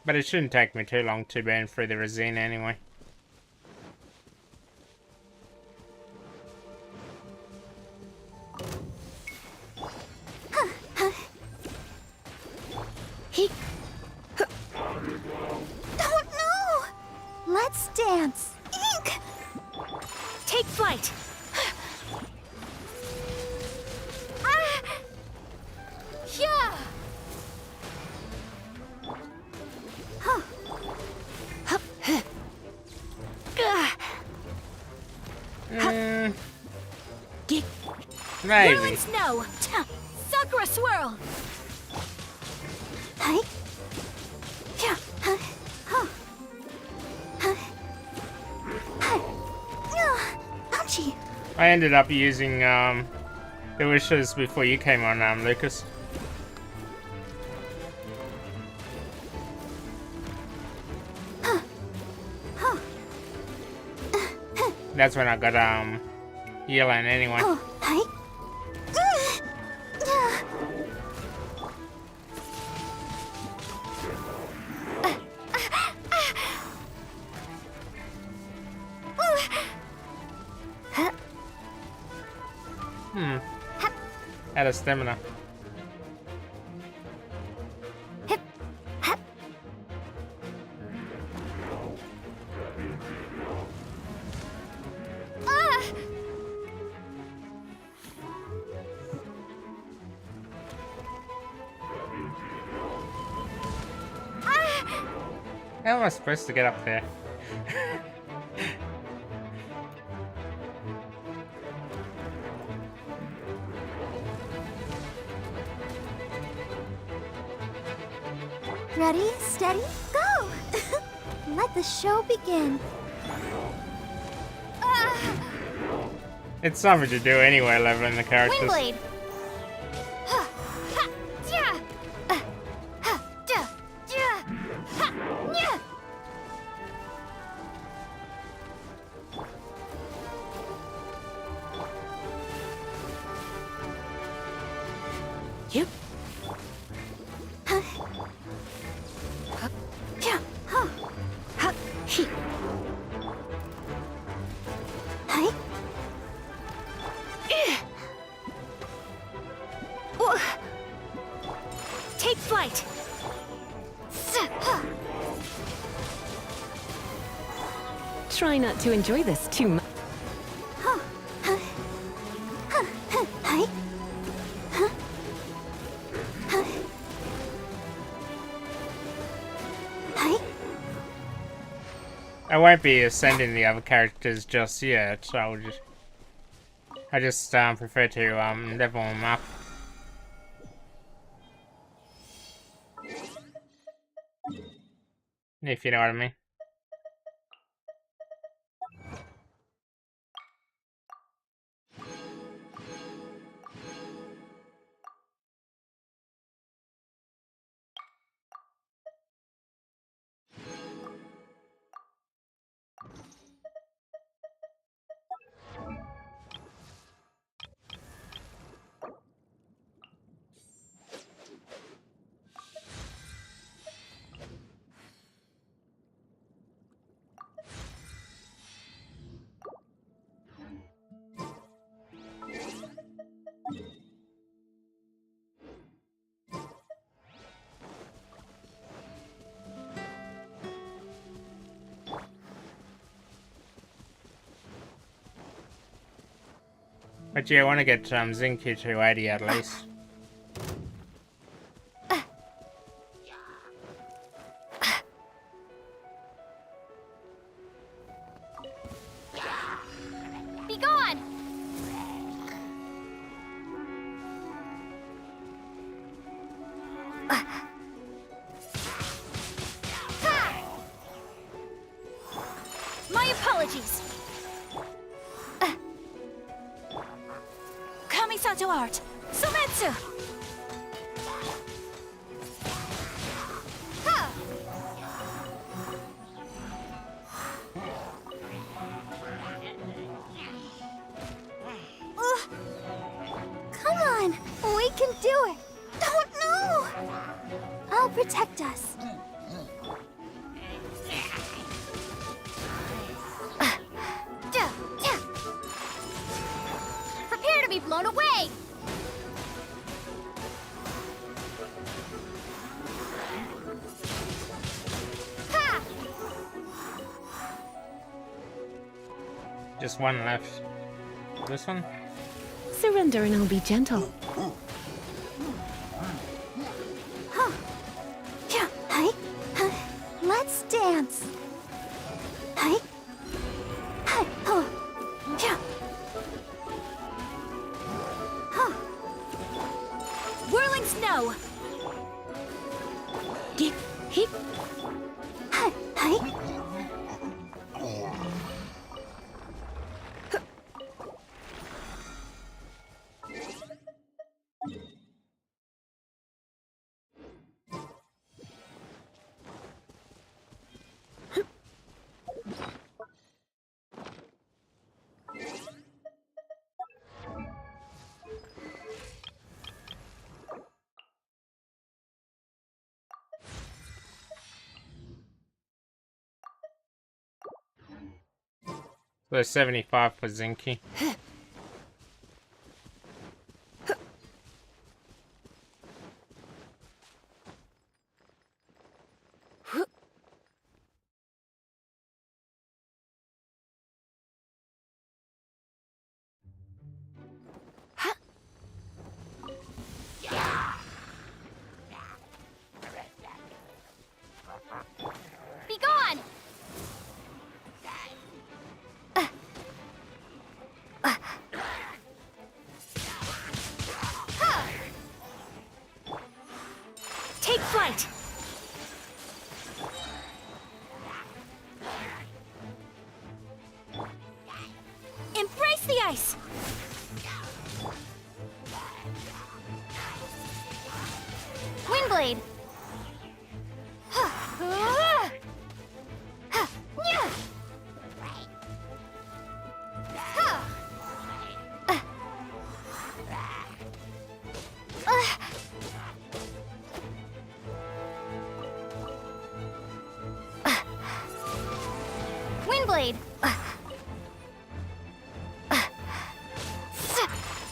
But it shouldn't take me too long to burn through the resin anyway. Oh no! Let's dance. Ink! Take flight! Yeah! Maybe. Ruin snow! Sakura swirl! Hi. Yeah. Ouchie. I ended up using the wishes before you came on, Lucas. That's when I got Yelena anyway. Oh, hi. Out of stamina. How am I supposed to get up there? Ready, steady, go! Let the show begin. It's something to do anyway, leveling the characters. Windblade! Yep. Take flight. Try not to enjoy this too much. I won't be ascending the other characters just yet, so I just prefer to level them up. If you know what I mean. But yeah, I want to get Zinky to 80 at least. My apologies. Kamisato art. Sometsu. Ha! Come on, we can do it. Don't know. I'll protect us. Prepare to be blown away. Ha! Just one left. This one? Surrender and I'll be gentle. Yeah, hi. Let's dance. Hi. Hi. Oh. Yeah. Whirling snow. Get hit. Hi. Hi. There's 75 for Zinky. Be gone. Take flight. Embrace the ice. Windblade. Windblade.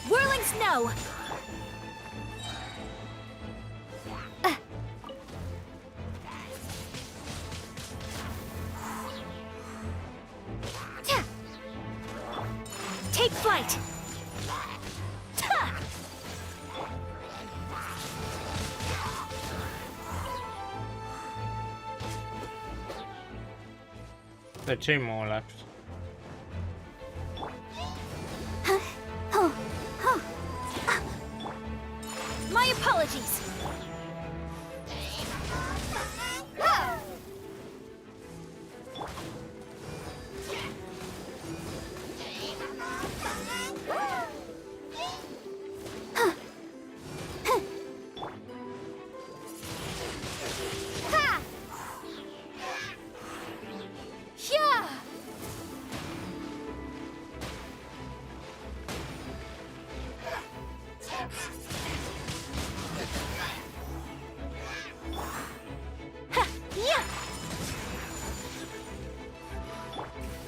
Whirling snow. Take flight. There are 2 more left. My apologies.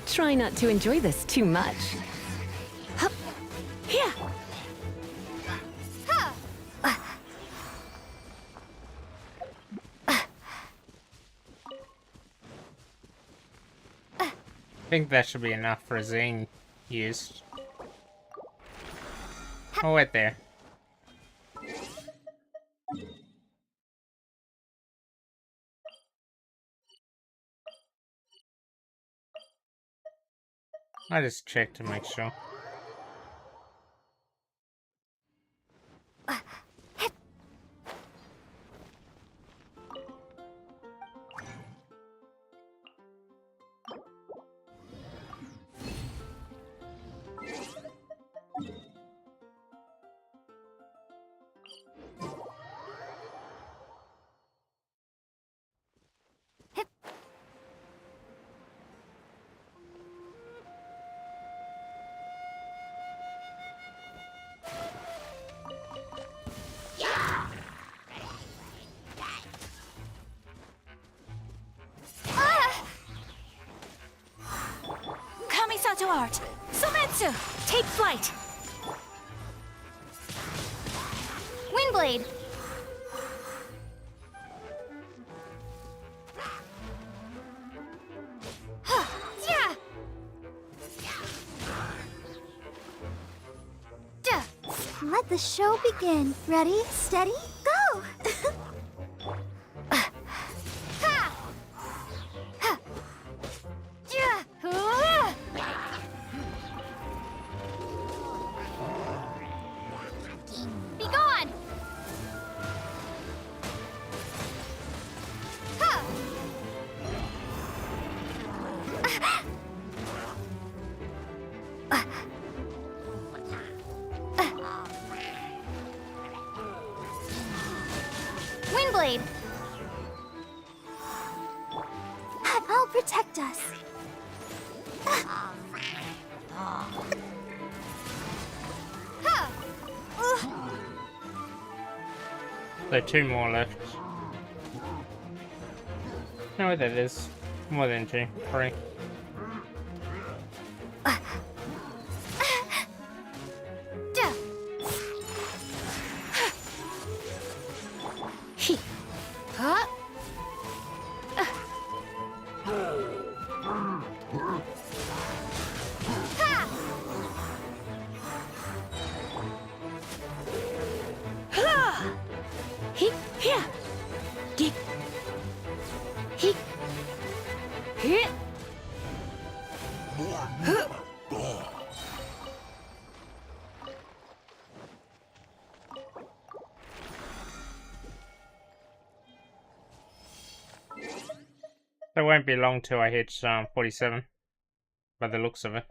Try not to enjoy this too much. Hup. Here. I think that should be enough for Zane used. Oh, wait there. I just checked to make sure. Auto Art! Sometsu! Take flight! Windblade! Yeah! Let the show begin. Ready, steady, go! Be gone! Windblade! I'll protect us. There are 2 more left. No, that is more than 2. 3. It won't be long till I hit 47, by the looks of it.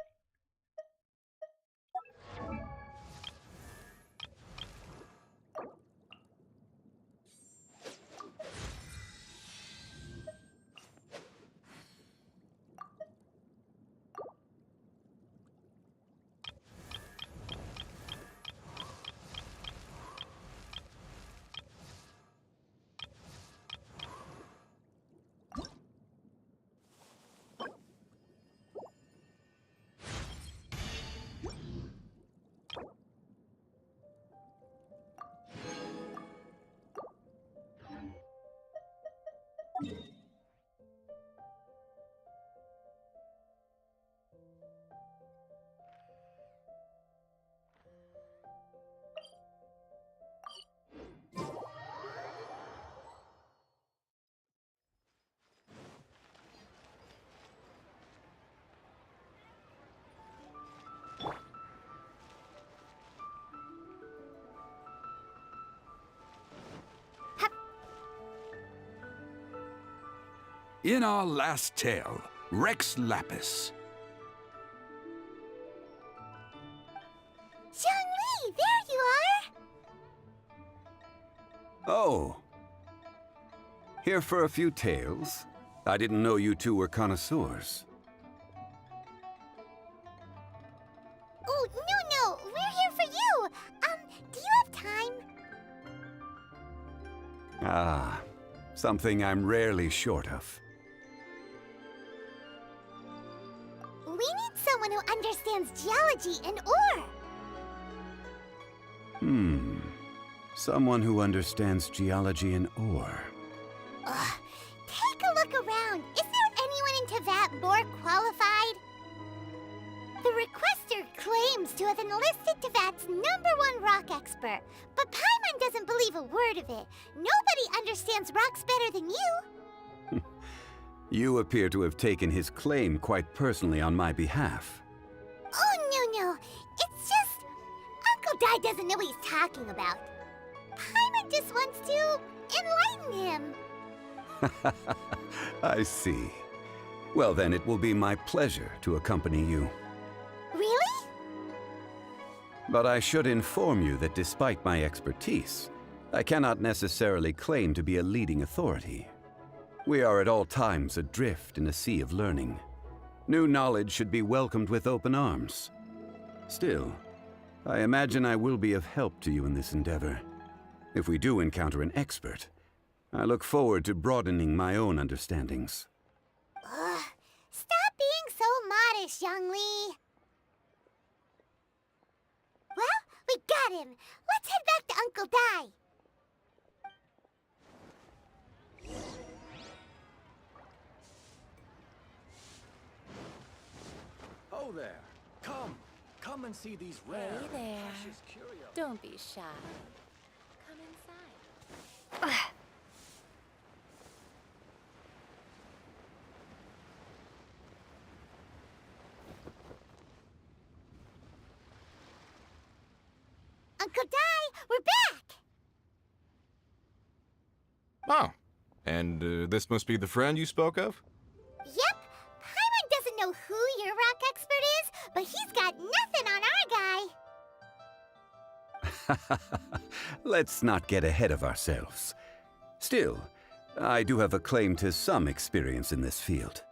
In our last tale, Rex Lapis. Zhongli, there you are! Oh. Here for a few tales? I didn't know you two were connoisseurs. Oh, no, we're here for you! Do you have time? Ah, something I'm rarely short of. We need someone who understands geology and ore! Someone who understands geology and ore. Take a look around. Is there anyone in Teyvat more qualified? The requester claims to have enlisted Teyvat's #1 rock expert, but Paimon doesn't believe a word of it. Nobody understands rocks better than you. You appear to have taken his claim quite personally on my behalf. Oh, no. It's just... Uncle Dai doesn't know what he's talking about. Paimon just wants to enlighten him. I see. Well then, it will be my pleasure to accompany you. Really? But I should inform you that despite my expertise, I cannot necessarily claim to be a leading authority. We are at all times adrift in a sea of learning. New knowledge should be welcomed with open arms. Still, I imagine I will be of help to you in this endeavor. If we do encounter an expert, I look forward to broadening my own understandings. Stop being so us, Zhongli! Well, we got him! Let's head back to Uncle Dai! Oh there. Come and see these rare, Hey there. precious curios. Don't be shy. Come inside. Uncle Dai, we're back! Oh, and this must be the friend you spoke of? Yep, Paimon doesn't know who your rock expert is, but he's got nothing on our guy. Let's not get ahead of ourselves. Still, I do have a claim to some experience in this field.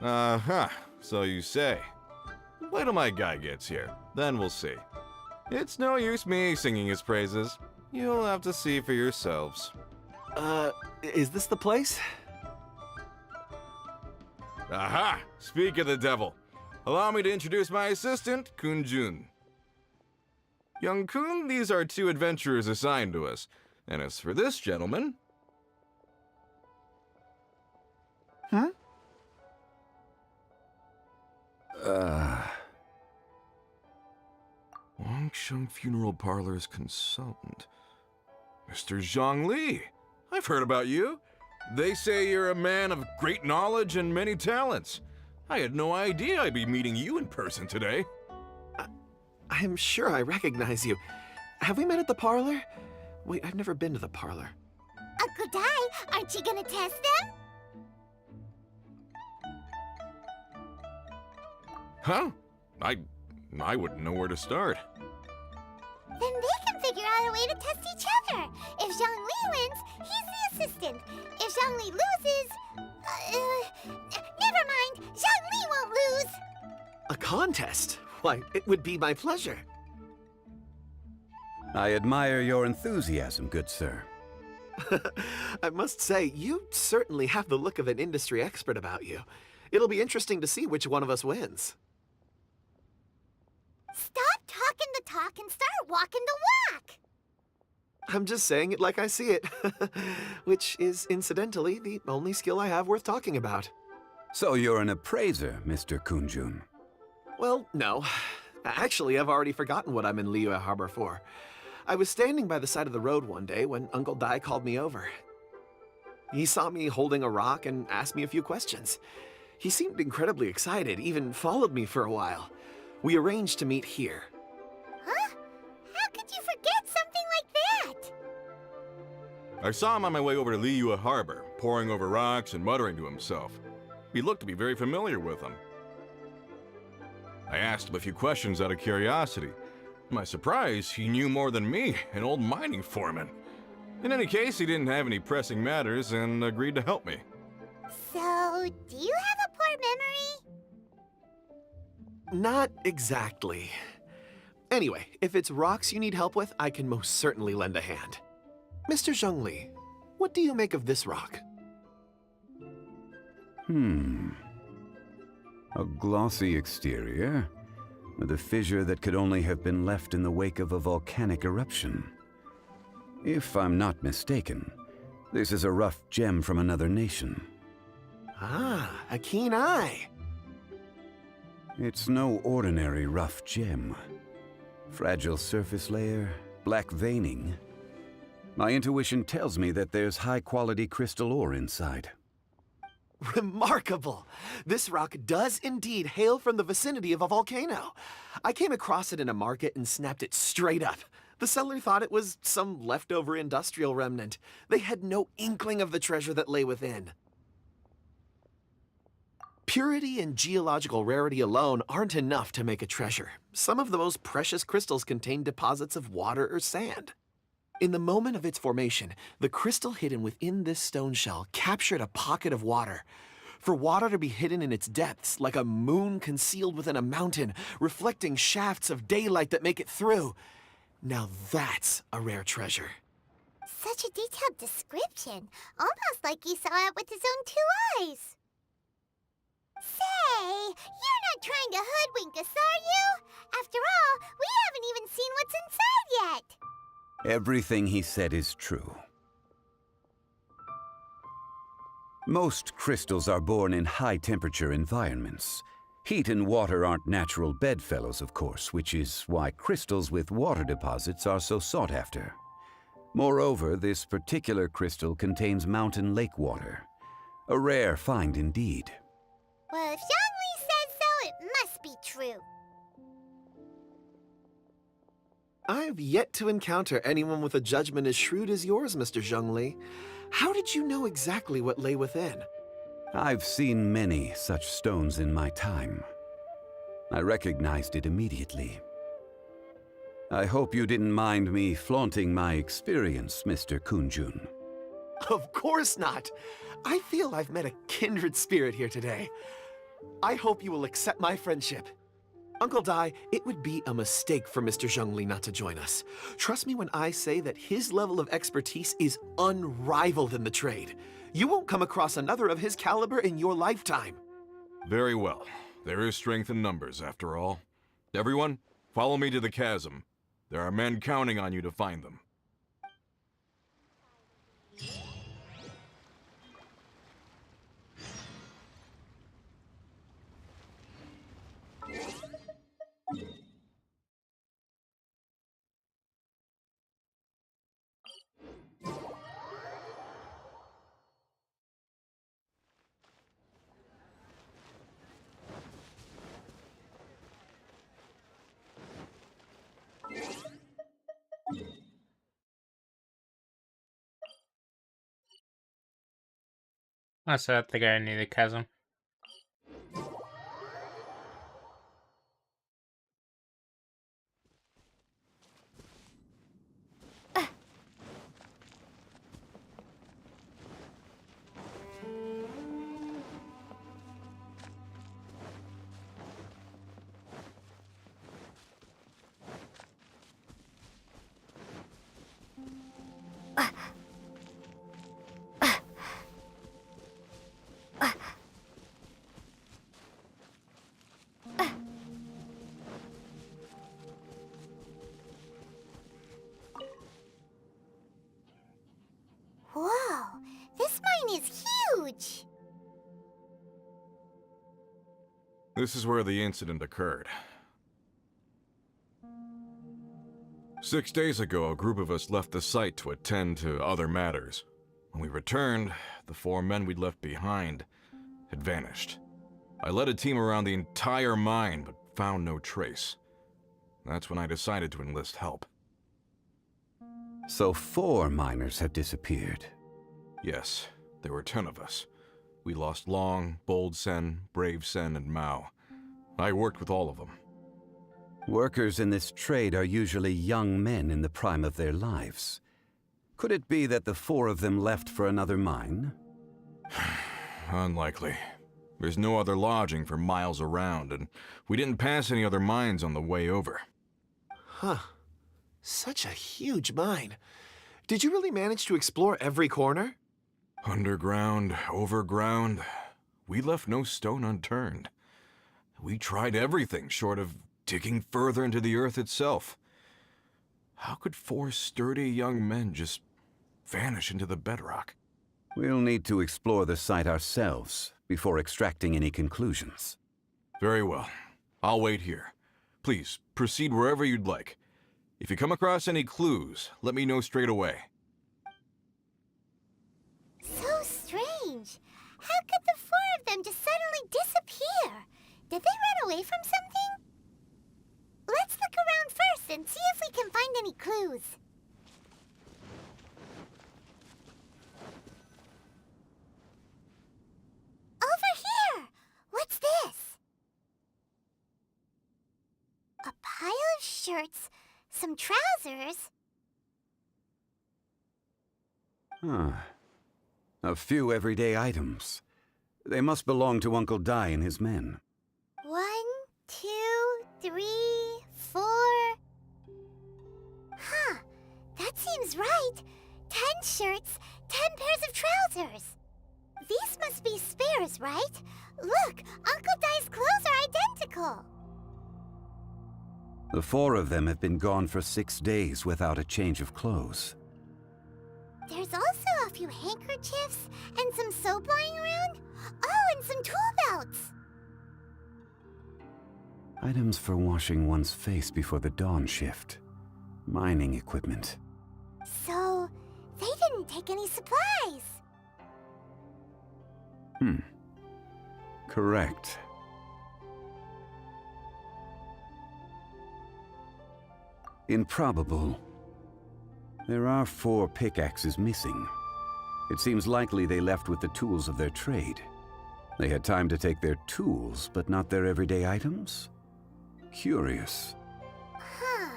Uh-huh, so you say. Wait till my guy gets here, then we'll see. It's no use me singing his praises. You'll have to see for yourselves. Is this the place? Aha! Speak of the devil. Allow me to introduce my assistant, Kun-jun. Young Kun, these are 2 adventurers assigned to us. And as for this gentleman... Hmm? Wangsheng Funeral Parlor's consultant. Mr. Zhang Li. I've heard about you. They say you're a man of great knowledge and many talents. I had no idea I'd be meeting you in person today. I'm sure I recognize you. Have we met at the parlor? Wait, I've never been to the parlor. Uncle Dai, aren't you gonna test them? Huh? I wouldn't know where to start. Then they can figure out a way to test each other. If Zhang Li wins, he's the assistant. If Zhang Li loses... never mind, Zhang Li won't lose. A contest? Why, it would be my pleasure. I admire your enthusiasm, good sir. I must say, you certainly have the look of an industry expert about you. It'll be interesting to see which one of us wins. Stop talking the talk and start walking the walk. I'm just saying it like I see it, which is incidentally the only skill I have worth talking about. So you're an appraiser, Mr. Kun-jun. Well, no. Actually, I've already forgotten what I'm in Liyue Harbor for. I was standing by the side of the road one day when Uncle Dai called me over. He saw me holding a rock and asked me a few questions. He seemed incredibly excited, even followed me for a while. We arranged to meet here. Huh? How could you forget something like that? I saw him on my way over to Liyue Harbor, poring over rocks and muttering to himself. He looked to be very familiar with them. I asked him a few questions out of curiosity. To my surprise, he knew more than me, an old mining foreman. In any case, he didn't have any pressing matters and agreed to help me. So, do you have a poor memory? Not exactly. Anyway, if it's rocks you need help with, I can most certainly lend a hand. Mr. Zhongli, what do you make of this rock? A glossy exterior, with a fissure that could only have been left in the wake of a volcanic eruption. If I'm not mistaken, this is a rough gem from another nation. Ah, a keen eye. It's no ordinary rough gem. Fragile surface layer, black veining. My intuition tells me that there's high-quality crystal ore inside. Remarkable! This rock does indeed hail from the vicinity of a volcano. I came across it in a market and snapped it straight up. The seller thought it was some leftover industrial remnant. They had no inkling of the treasure that lay within. Purity and geological rarity alone aren't enough to make a treasure. Some of the most precious crystals contain deposits of water or sand. In the moment of its formation, the crystal hidden within this stone shell captured a pocket of water. For water to be hidden in its depths, like a moon concealed within a mountain, reflecting shafts of daylight that make it through. Now that's a rare treasure. Such a detailed description, almost like he saw it with his own 2 eyes. Say, you're not trying to hoodwink us, are you? After all, we haven't even seen what's inside yet. Everything he said is true. Most crystals are born in high-temperature environments. Heat and water aren't natural bedfellows, of course, which is why crystals with water deposits are so sought after. Moreover, this particular crystal contains mountain lake water. A rare find indeed. Well, if Zhongli says so, it must be true. I've yet to encounter anyone with a judgment as shrewd as yours, Mr. Zhongli. How did you know exactly what lay within? I've seen many such stones in my time. I recognized it immediately. I hope you didn't mind me flaunting my experience, Mr. Kunjun. Of course not. I feel I've met a kindred spirit here today. I hope you will accept my friendship. Uncle Dai, it would be a mistake for Mr. Zhongli not to join us. Trust me when I say that his level of expertise is unrivaled in the trade. You won't come across another of his caliber in your lifetime. Very well. There is strength in numbers, after all. Everyone, follow me to the chasm. There are men counting on you to find them. I still have to go near the chasm. Whoa, this mine is huge! This is where the incident occurred. 6 days ago, a group of us left the site to attend to other matters. When we returned, the 4 men we'd left behind had vanished. I led a team around the entire mine, but found no trace. That's when I decided to enlist help. So 4 miners have disappeared. Yes, there were 10 of us. We lost Long, Bold Sen, Brave Sen, and Mao. I worked with all of them. Workers in this trade are usually young men in the prime of their lives. Could it be that the 4 of them left for another mine? Unlikely. There's no other lodging for miles around, and we didn't pass any other mines on the way over. Huh. Such a huge mine. Did you really manage to explore every corner? Underground, overground, we left no stone unturned. We tried everything short of digging further into the earth itself. How could 4 sturdy young men just vanish into the bedrock? We'll need to explore the site ourselves before extracting any conclusions. Very well. I'll wait here. Please, proceed wherever you'd like. If you come across any clues, let me know straight away. So strange. How could the 4 of them just suddenly disappear? Did they run away from something? Let's look around first and see if we can find any clues. Over here! What's this? A pile of shirts, some trousers. Huh. A few everyday items. They must belong to Uncle Dai and his men. 1, 2, 3, 4. Huh. That seems right. 10 shirts, 10 pairs of trousers. These must be spares, right? Look, Uncle Dai's clothes are identical. magical. The 4 of them have been gone for 6 days without a change of clothes. There's also a few handkerchiefs and some soap lying around. Oh, and some tool belts. Items for washing one's face before the dawn shift. Mining equipment. So, they didn't take any supplies. Correct. Improbable. There are 4 pickaxes missing. It seems likely they left with the tools of their trade. They had time to take their tools, but not their everyday items? Curious. Huh.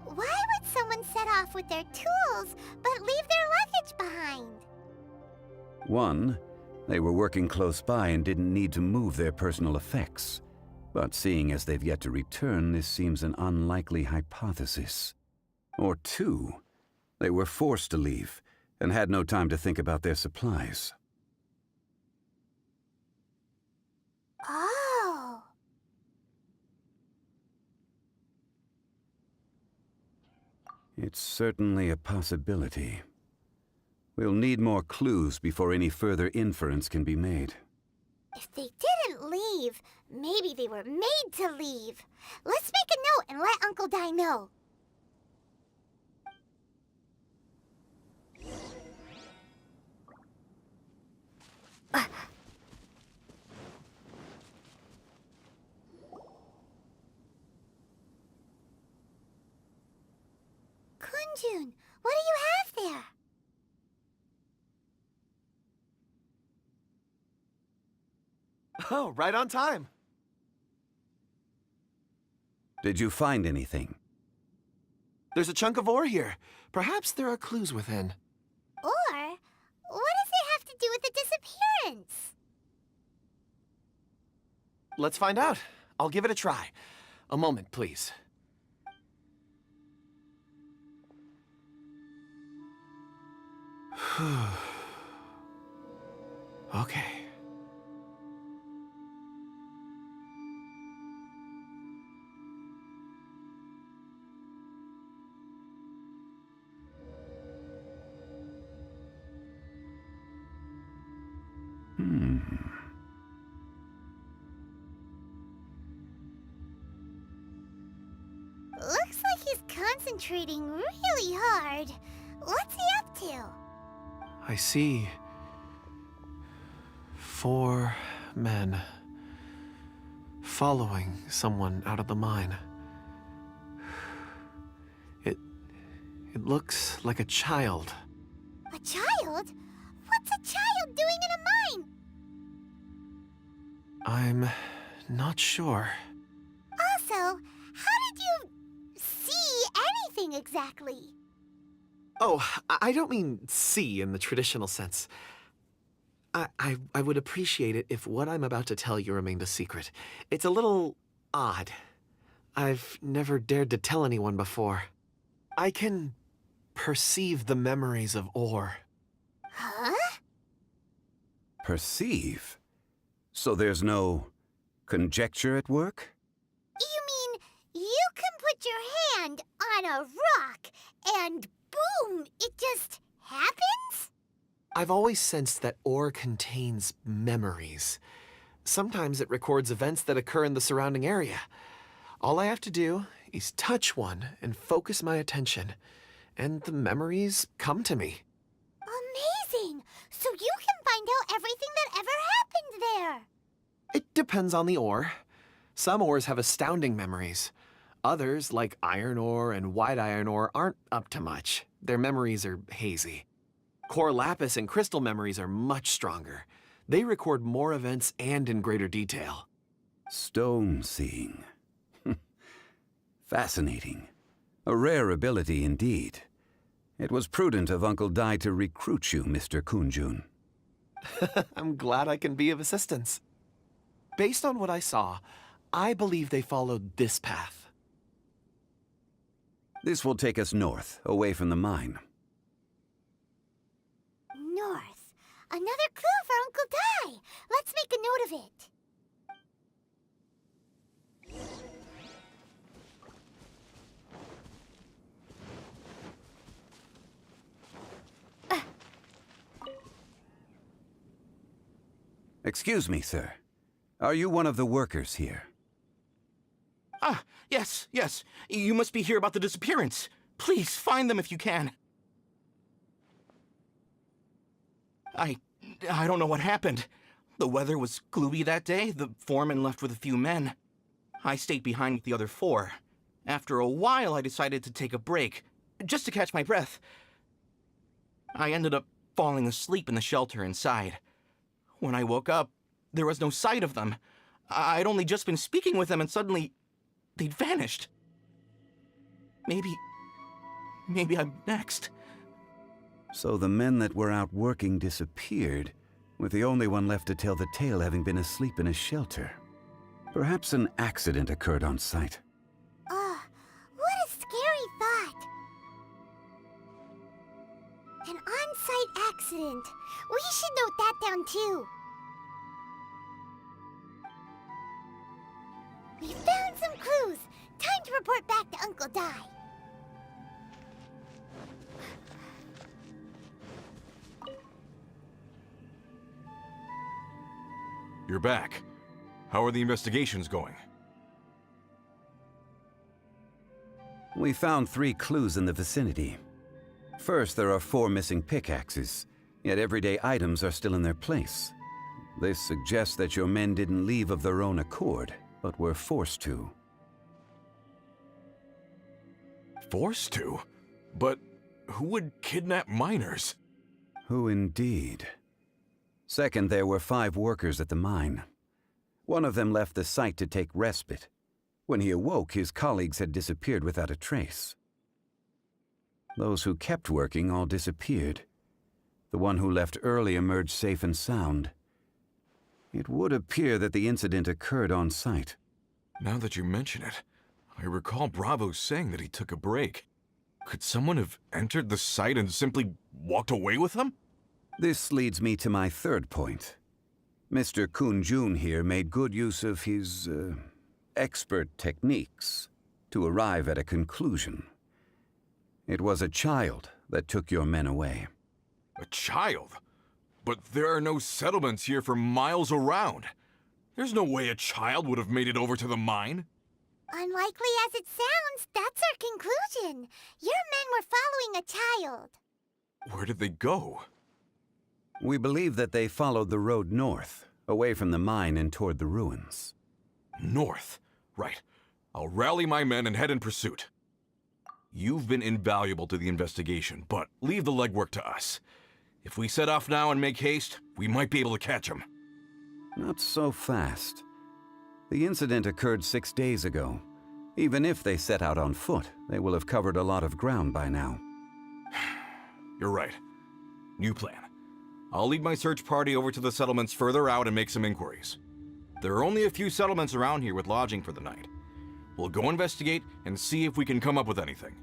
Why would someone set off with their tools, but leave their luggage behind? 1, they were working close by and didn't need to move their personal effects. But seeing as they've yet to return, this seems an unlikely hypothesis. Or 2, they were forced to leave and had no time to think about their supplies. Oh. It's certainly a possibility. We'll need more clues before any further inference can be made. If they didn't leave, maybe they were made to leave. Let's make a note and let Uncle Dai know. Kunjun, what do you have there? Oh, right on time. Did you find anything? There's a chunk of ore here. Perhaps there are clues within. Or, what does it have to do with the disappearance? Let's find out. I'll give it a try. A moment, please. Okay. Looks like he's concentrating really hard. What's he up to? I see 4 men following someone out of the mine. It looks like a child. A child? What's a child doing in a mine? I'm not sure. Also, how did you see anything exactly? Oh, I don't mean see in the traditional sense. I would appreciate it if what I'm about to tell you remained a secret. It's a little odd. I've never dared to tell anyone before. I can perceive the memories of ore. Huh? Perceive? So there's no conjecture at work? You mean you can put your hand on a rock and boom, it just happens? I've always sensed that ore contains memories. Sometimes it records events that occur in the surrounding area. All I have to do is touch one and focus my attention, and the memories come to me. Amazing! So you can find out everything that ever happened there. It depends on the ore. Some ores have astounding memories. Others, like iron ore and white iron ore, aren't up to much. Their memories are hazy. Core lapis and crystal memories are much stronger. They record more events and in greater detail. Stone seeing. Fascinating. A rare ability indeed. It was prudent of Uncle Dai to recruit you, Mr. Kunjun. I'm glad I can be of assistance. Based on what I saw, I believe they followed this path. This will take us north, away from the mine. North. Another clue for Uncle Dai. Let's make a note of it. Excuse me, sir. Are you one of the workers here? Ah, yes. You must be here about the disappearance. Please, find them if you can. I don't know what happened. The weather was gloomy that day. The foreman left with a few men. I stayed behind with the other 4. After a while, I decided to take a break, just to catch my breath. I ended up falling asleep in the shelter inside. When I woke up, there was no sight of them. I'd only just been speaking with them and suddenly they'd vanished. Maybe I'm next. So the men that were out working disappeared, with the only one left to tell the tale having been asleep in a shelter. Perhaps an accident occurred on site. What a scary thought. An on-site accident. We should note that down too. We found some clues. Time to report back to Uncle Dai. You're back. How are the investigations going? We found 3 clues in the vicinity. First, there are 4 missing pickaxes, yet everyday items are still in their place. This suggests that your men didn't leave of their own accord, but were forced to. Forced to? But who would kidnap miners? Who indeed? Second, there were 5 workers at the mine. One of them left the site to take respite. When he awoke, his colleagues had disappeared without a trace. Those who kept working all disappeared. The one who left early emerged safe and sound. It would appear that the incident occurred on site. Now that you mention it, I recall Bravo saying that he took a break. Could someone have entered the site and simply walked away with them? This leads me to my third point. Mr. Kun-jun here made good use of his, expert techniques to arrive at a conclusion. It was a child that took your men away. A child? But there are no settlements here for miles around. There's no way a child would have made it over to the mine. Unlikely as it sounds, that's our conclusion. Your men were following a child. Where did they go? We believe that they followed the road north, away from the mine and toward the ruins. North? Right. I'll rally my men and head in pursuit. You've been invaluable to the investigation, but leave the legwork to us. If we set off now and make haste, we might be able to catch them. Not so fast. The incident occurred 6 days ago. Even if they set out on foot, they will have covered a lot of ground by now. You're right. New plan. I'll lead my search party over to the settlements further out and make some inquiries. There are only a few settlements around here with lodging for the night. We'll go investigate and see if we can come up with anything.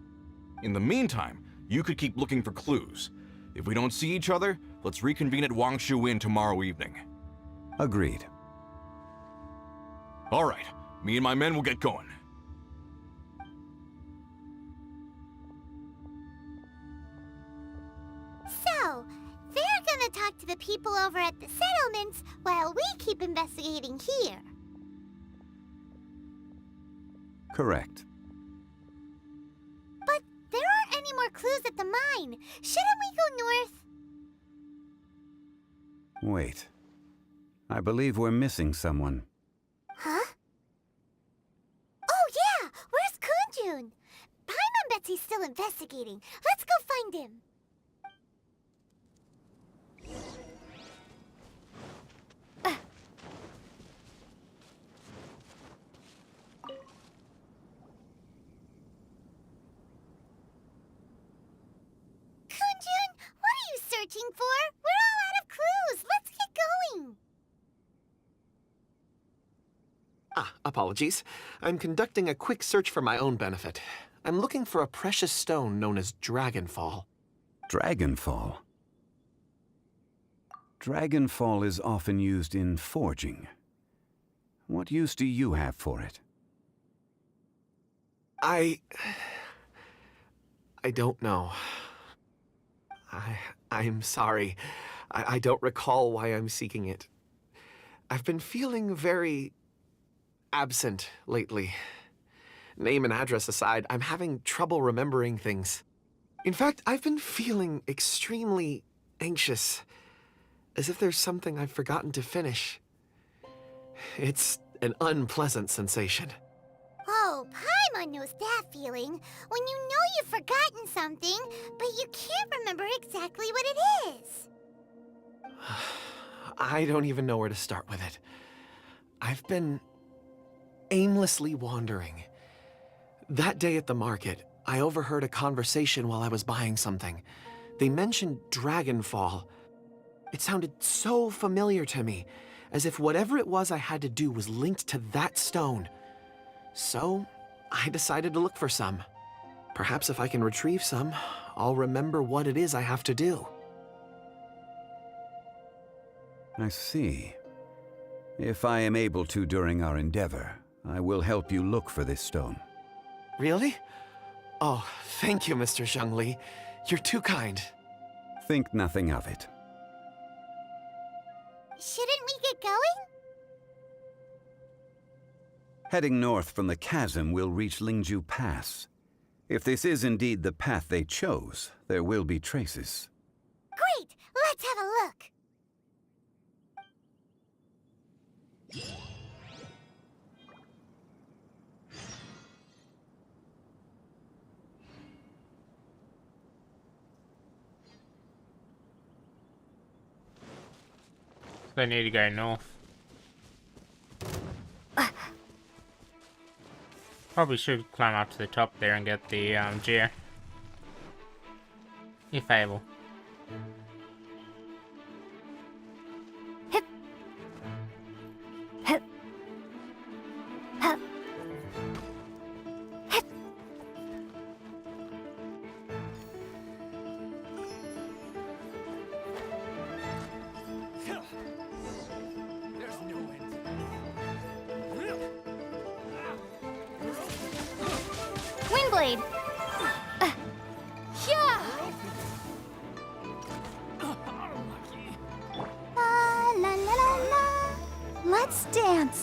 In the meantime, you could keep looking for clues. If we don't see each other, let's reconvene at Wangshu Inn tomorrow evening. Agreed. All right, me and my men will get going. So, they're gonna talk to the people over at the settlements while we keep investigating here. Correct. But there aren't any more clues at the mine. Shouldn't we go north? Wait. I believe we're missing someone. Huh? Oh yeah! Where's Kun-jun? Paimon bets he's still investigating. Let's go find him. Kun-jun, what are you searching for? We're all out of clues. Let's get going. Apologies. I'm conducting a quick search for my own benefit. I'm looking for a precious stone known as Dragonfall. Dragonfall? Dragonfall is often used in forging. What use do you have for it? I don't know. I'm sorry. I don't recall why I'm seeking it. I've been feeling very absent lately. Name and address aside, I'm having trouble remembering things. In fact, I've been feeling extremely anxious, as if there's something I've forgotten to finish. It's an unpleasant sensation. Oh, Paimon knows that feeling. When you know you've forgotten something, but you can't remember exactly what it is. I don't even know where to start with it. I've been aimlessly wandering. That day at the market, I overheard a conversation while I was buying something. They mentioned Dragonfall. It sounded so familiar to me, as if whatever it was I had to do was linked to that stone. So, I decided to look for some. Perhaps if I can retrieve some, I'll remember what it is I have to do. I see. If I am able to during our endeavor, I will help you look for this stone. Really? Oh, thank you, Mr. Zhongli. You're too kind. Think nothing of it. Shouldn't we get going? Heading north from the chasm, we'll reach Lingju Pass. If this is indeed the path they chose, there will be traces. Great! Let's have a look! They need to go north. Probably should climb up to the top there and get the gear. If able. Hip. Hip. Hip. Hip. There's no end. Windblade! Yeah! La la la la la. Let's dance.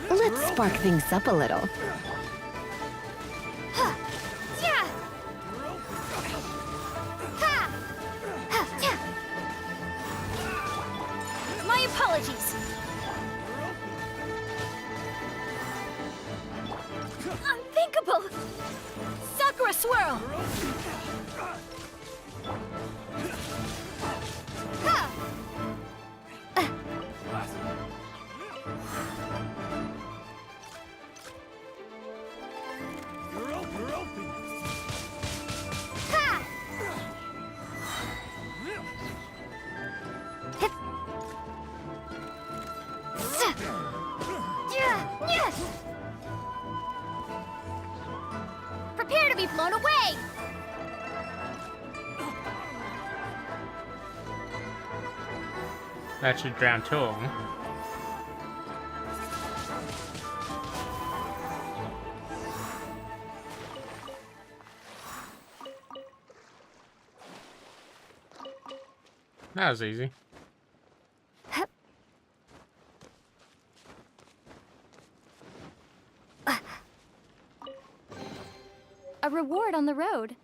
Let's spark things up a little. Yeah! Ha! Ha! Yeah! My apologies. Unthinkable! Sakura swirl! Ha! Ha! Hip. Yeah! Yeah! Prepare to be blown away! That should drown two of them. That was easy. A reward on the road.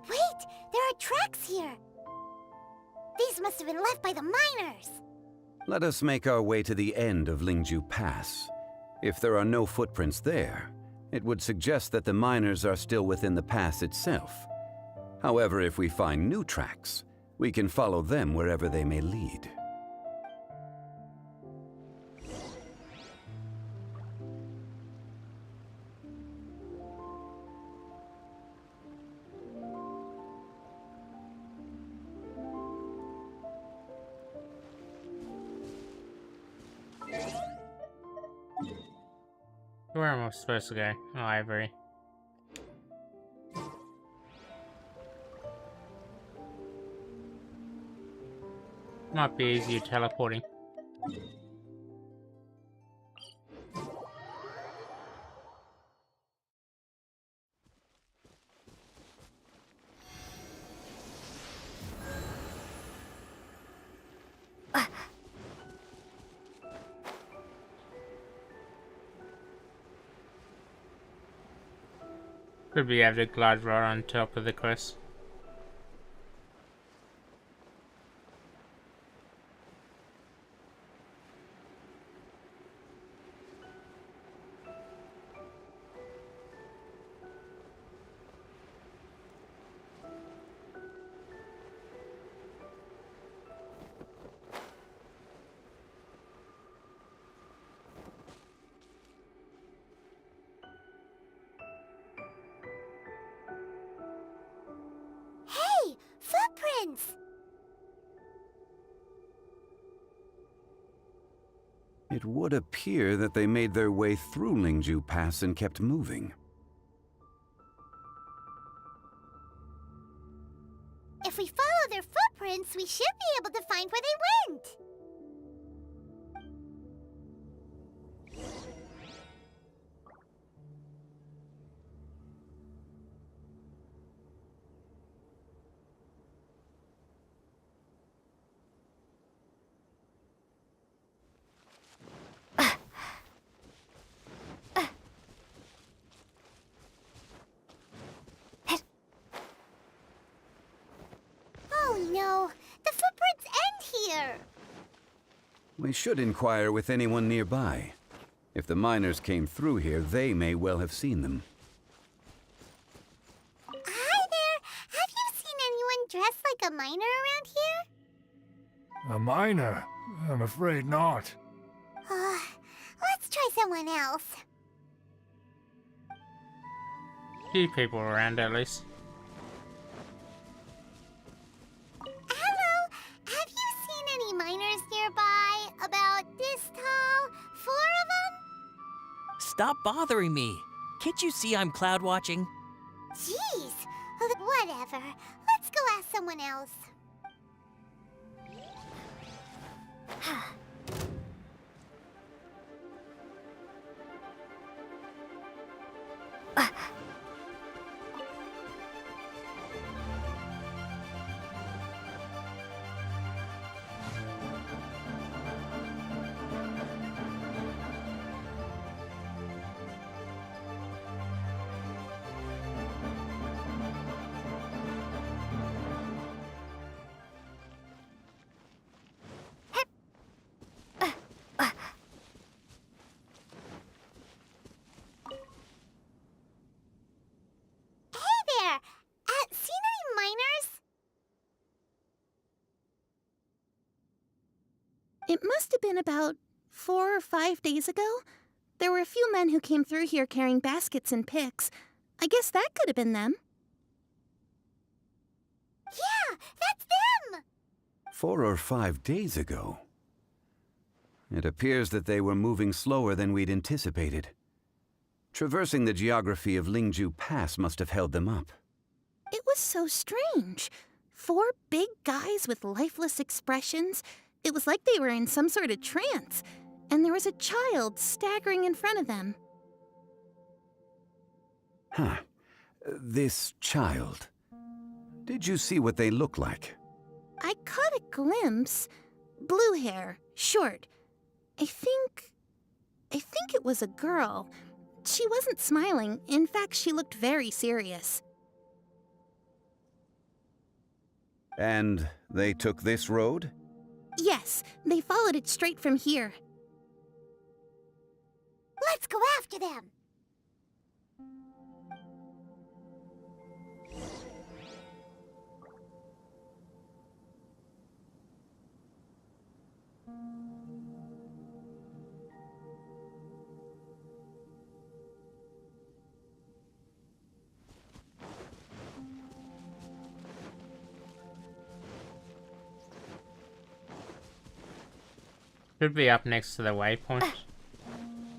Wait! There are tracks here! These must have been left by the miners! Let us make our way to the end of Lingju Pass. If there are no footprints there, It would suggest that the miners are still within the pass itself. However, if we find new tracks, we can follow them wherever they may lead. Where am I supposed to go? Oh, Ivory. Might be easier teleporting. Could be able to glide right on top of the quest. Hey! Footprints! It would appear that they made their way through Lingju Pass and kept moving. If we follow their footprints, we should be able to find where they went. Oh no, the footprints end here. We should inquire with anyone nearby. If the miners came through here, they may well have seen them. Hi there, have you seen anyone dressed like a miner around here? A miner? I'm afraid not. Let's try someone else. Few people around at least. Hello, have you seen any miners nearby? About this tall? 4 of them? Stop bothering me. Can't you see I'm cloud watching? Jeez, whatever. Let's go ask someone else. It must have been about 4 or 5 days ago. There were a few men who came through here carrying baskets and picks. I guess that could have been them. Yeah, that's them! 4 or 5 days ago. It appears that they were moving slower than we'd anticipated. Traversing the geography of Lingju Pass must have held them up. It was so strange. 4 big guys with lifeless expressions. It was like they were in some sort of trance. And there was a child staggering in front of them. Huh. This child. Did you see what they look like? I caught a glimpse. Blue hair, short. I think it was a girl. She wasn't smiling. In fact, she looked very serious. And they took this road? Yes, they followed it straight from here. Let's go after them. Should be up next to the waypoint.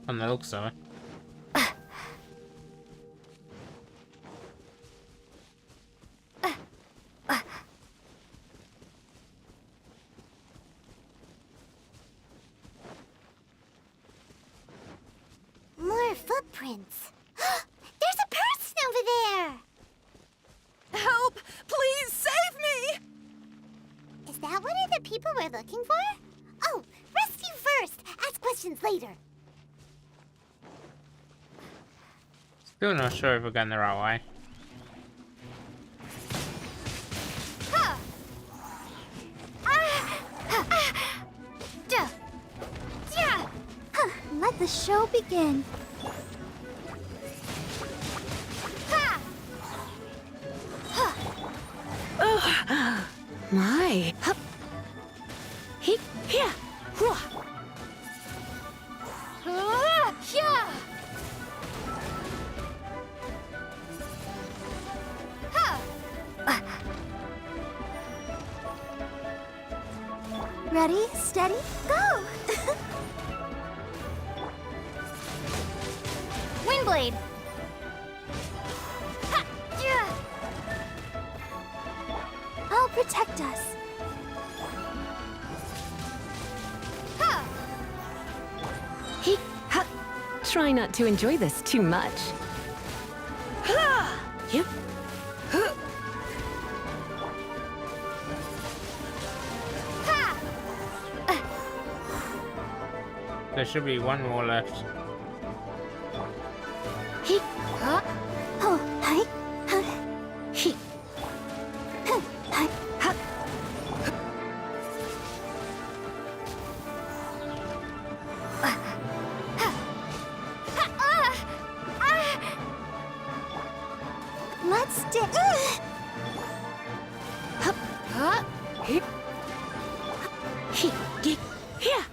On the looks of it. More footprints. There's a person over there! Help! Please save me! Is that one of the people we're looking for? Oh, rescue first! Ask questions later. Still not sure if we're going the right way. Huh. Let the show begin. My. Hup. He. Here. Hua. Ready, steady, go! Windblade! I'll protect us. He. Ha. Try not to enjoy this too much. Yep. There should be one more left. He. Oh, hi. He. Hi. Let's do. Here.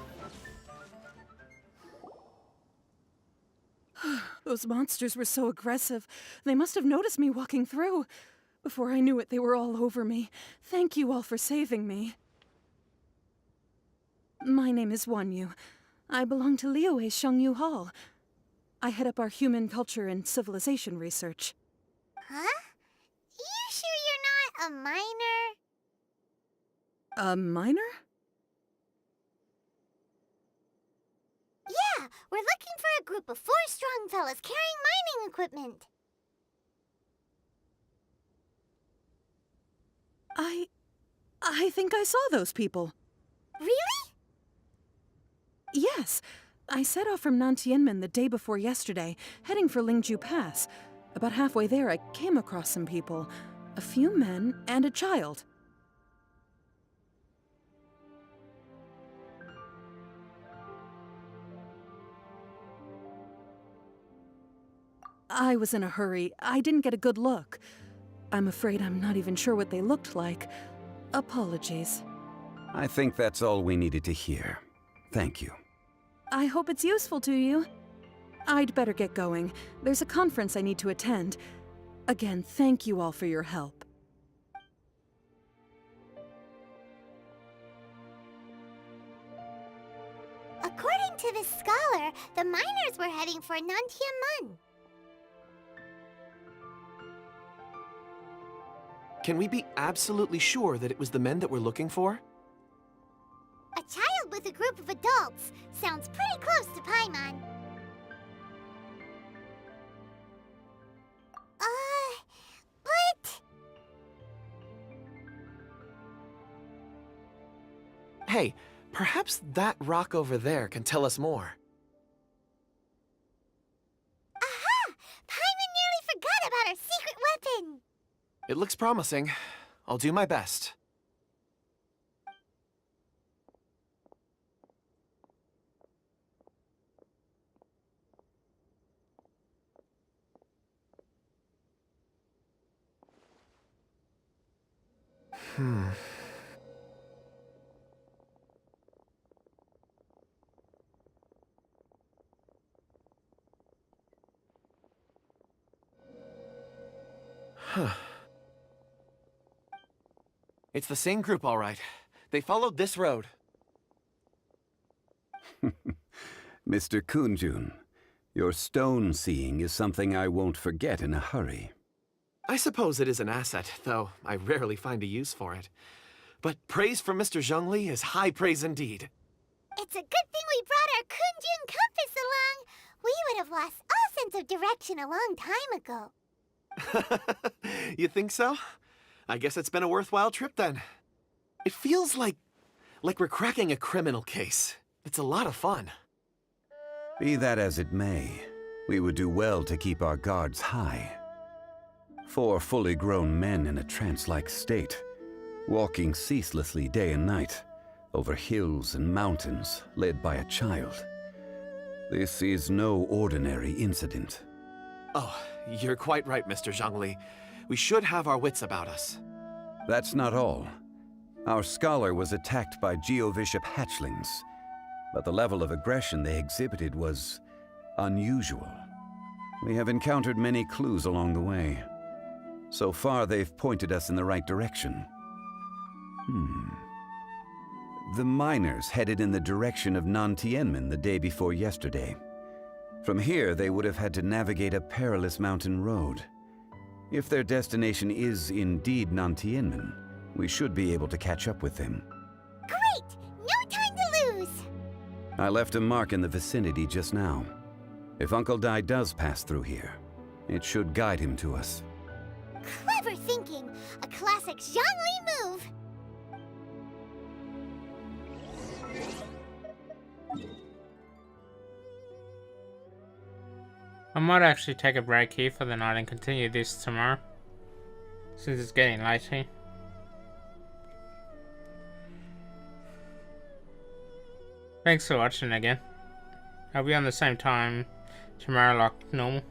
Those monsters were so aggressive. They must have noticed me walking through. Before I knew it, they were all over me. Thank you all for saving me. My name is Wanyu. I belong to Liyue's Shangyu Hall. I head up our human culture and civilization research. Huh? You sure you're not a minor? A minor? Yeah, we're looking for a group of 4 strong fellas carrying mining equipment. I think I saw those people. Really? Yes. I set off from Nantianmen the day before yesterday, heading for Lingju Pass. About halfway there, I came across some people. A few men and a child. I was in a hurry. I didn't get a good look. I'm afraid I'm not even sure what they looked like. Apologies. I think that's all we needed to hear. Thank you. I hope it's useful to you. I'd better get going. There's a conference I need to attend. Again, thank you all for your help. According to this scholar, the miners were heading for Nantianmen. Can we be absolutely sure that it was the men that we're looking for? A child with a group of adults. Sounds pretty close to Paimon. But... Hey, perhaps that rock over there can tell us more. Aha! Paimon nearly forgot about our secret weapon! It looks promising. I'll do my best. Huh. It's the same group, all right. They followed this road. Mr. Kunjun, your stone seeing is something I won't forget in a hurry. I suppose it is an asset, though I rarely find a use for it. But praise from Mr. Zhongli is high praise indeed. It's a good thing we brought our Kunjun compass along. We would have lost all sense of direction a long time ago. You think so? I guess it's been a worthwhile trip then. It feels like we're cracking a criminal case. It's a lot of fun. Be that as it may, we would do well to keep our guards high. 4 fully grown men in a trance-like state, walking ceaselessly day and night, over hills and mountains, led by a child. This is no ordinary incident. Oh, you're quite right, Mr. Zhongli. We should have our wits about us. That's not all. Our scholar was attacked by Geovishap hatchlings, but the level of aggression they exhibited was unusual. We have encountered many clues along the way. So far, they've pointed us in the right direction. The miners headed in the direction of Nantianmen the day before yesterday. From here, they would have had to navigate a perilous mountain road. If their destination is indeed Nantianmen, we should be able to catch up with them. Great! No time to lose! I left a mark in the vicinity just now. If Uncle Dai does pass through here, it should guide him to us. Clever thinking! A classic Zhongli move! I might actually take a break here for the night and continue this tomorrow, since it's getting late here. Thanks for watching again. I'll be on the same time tomorrow like normal.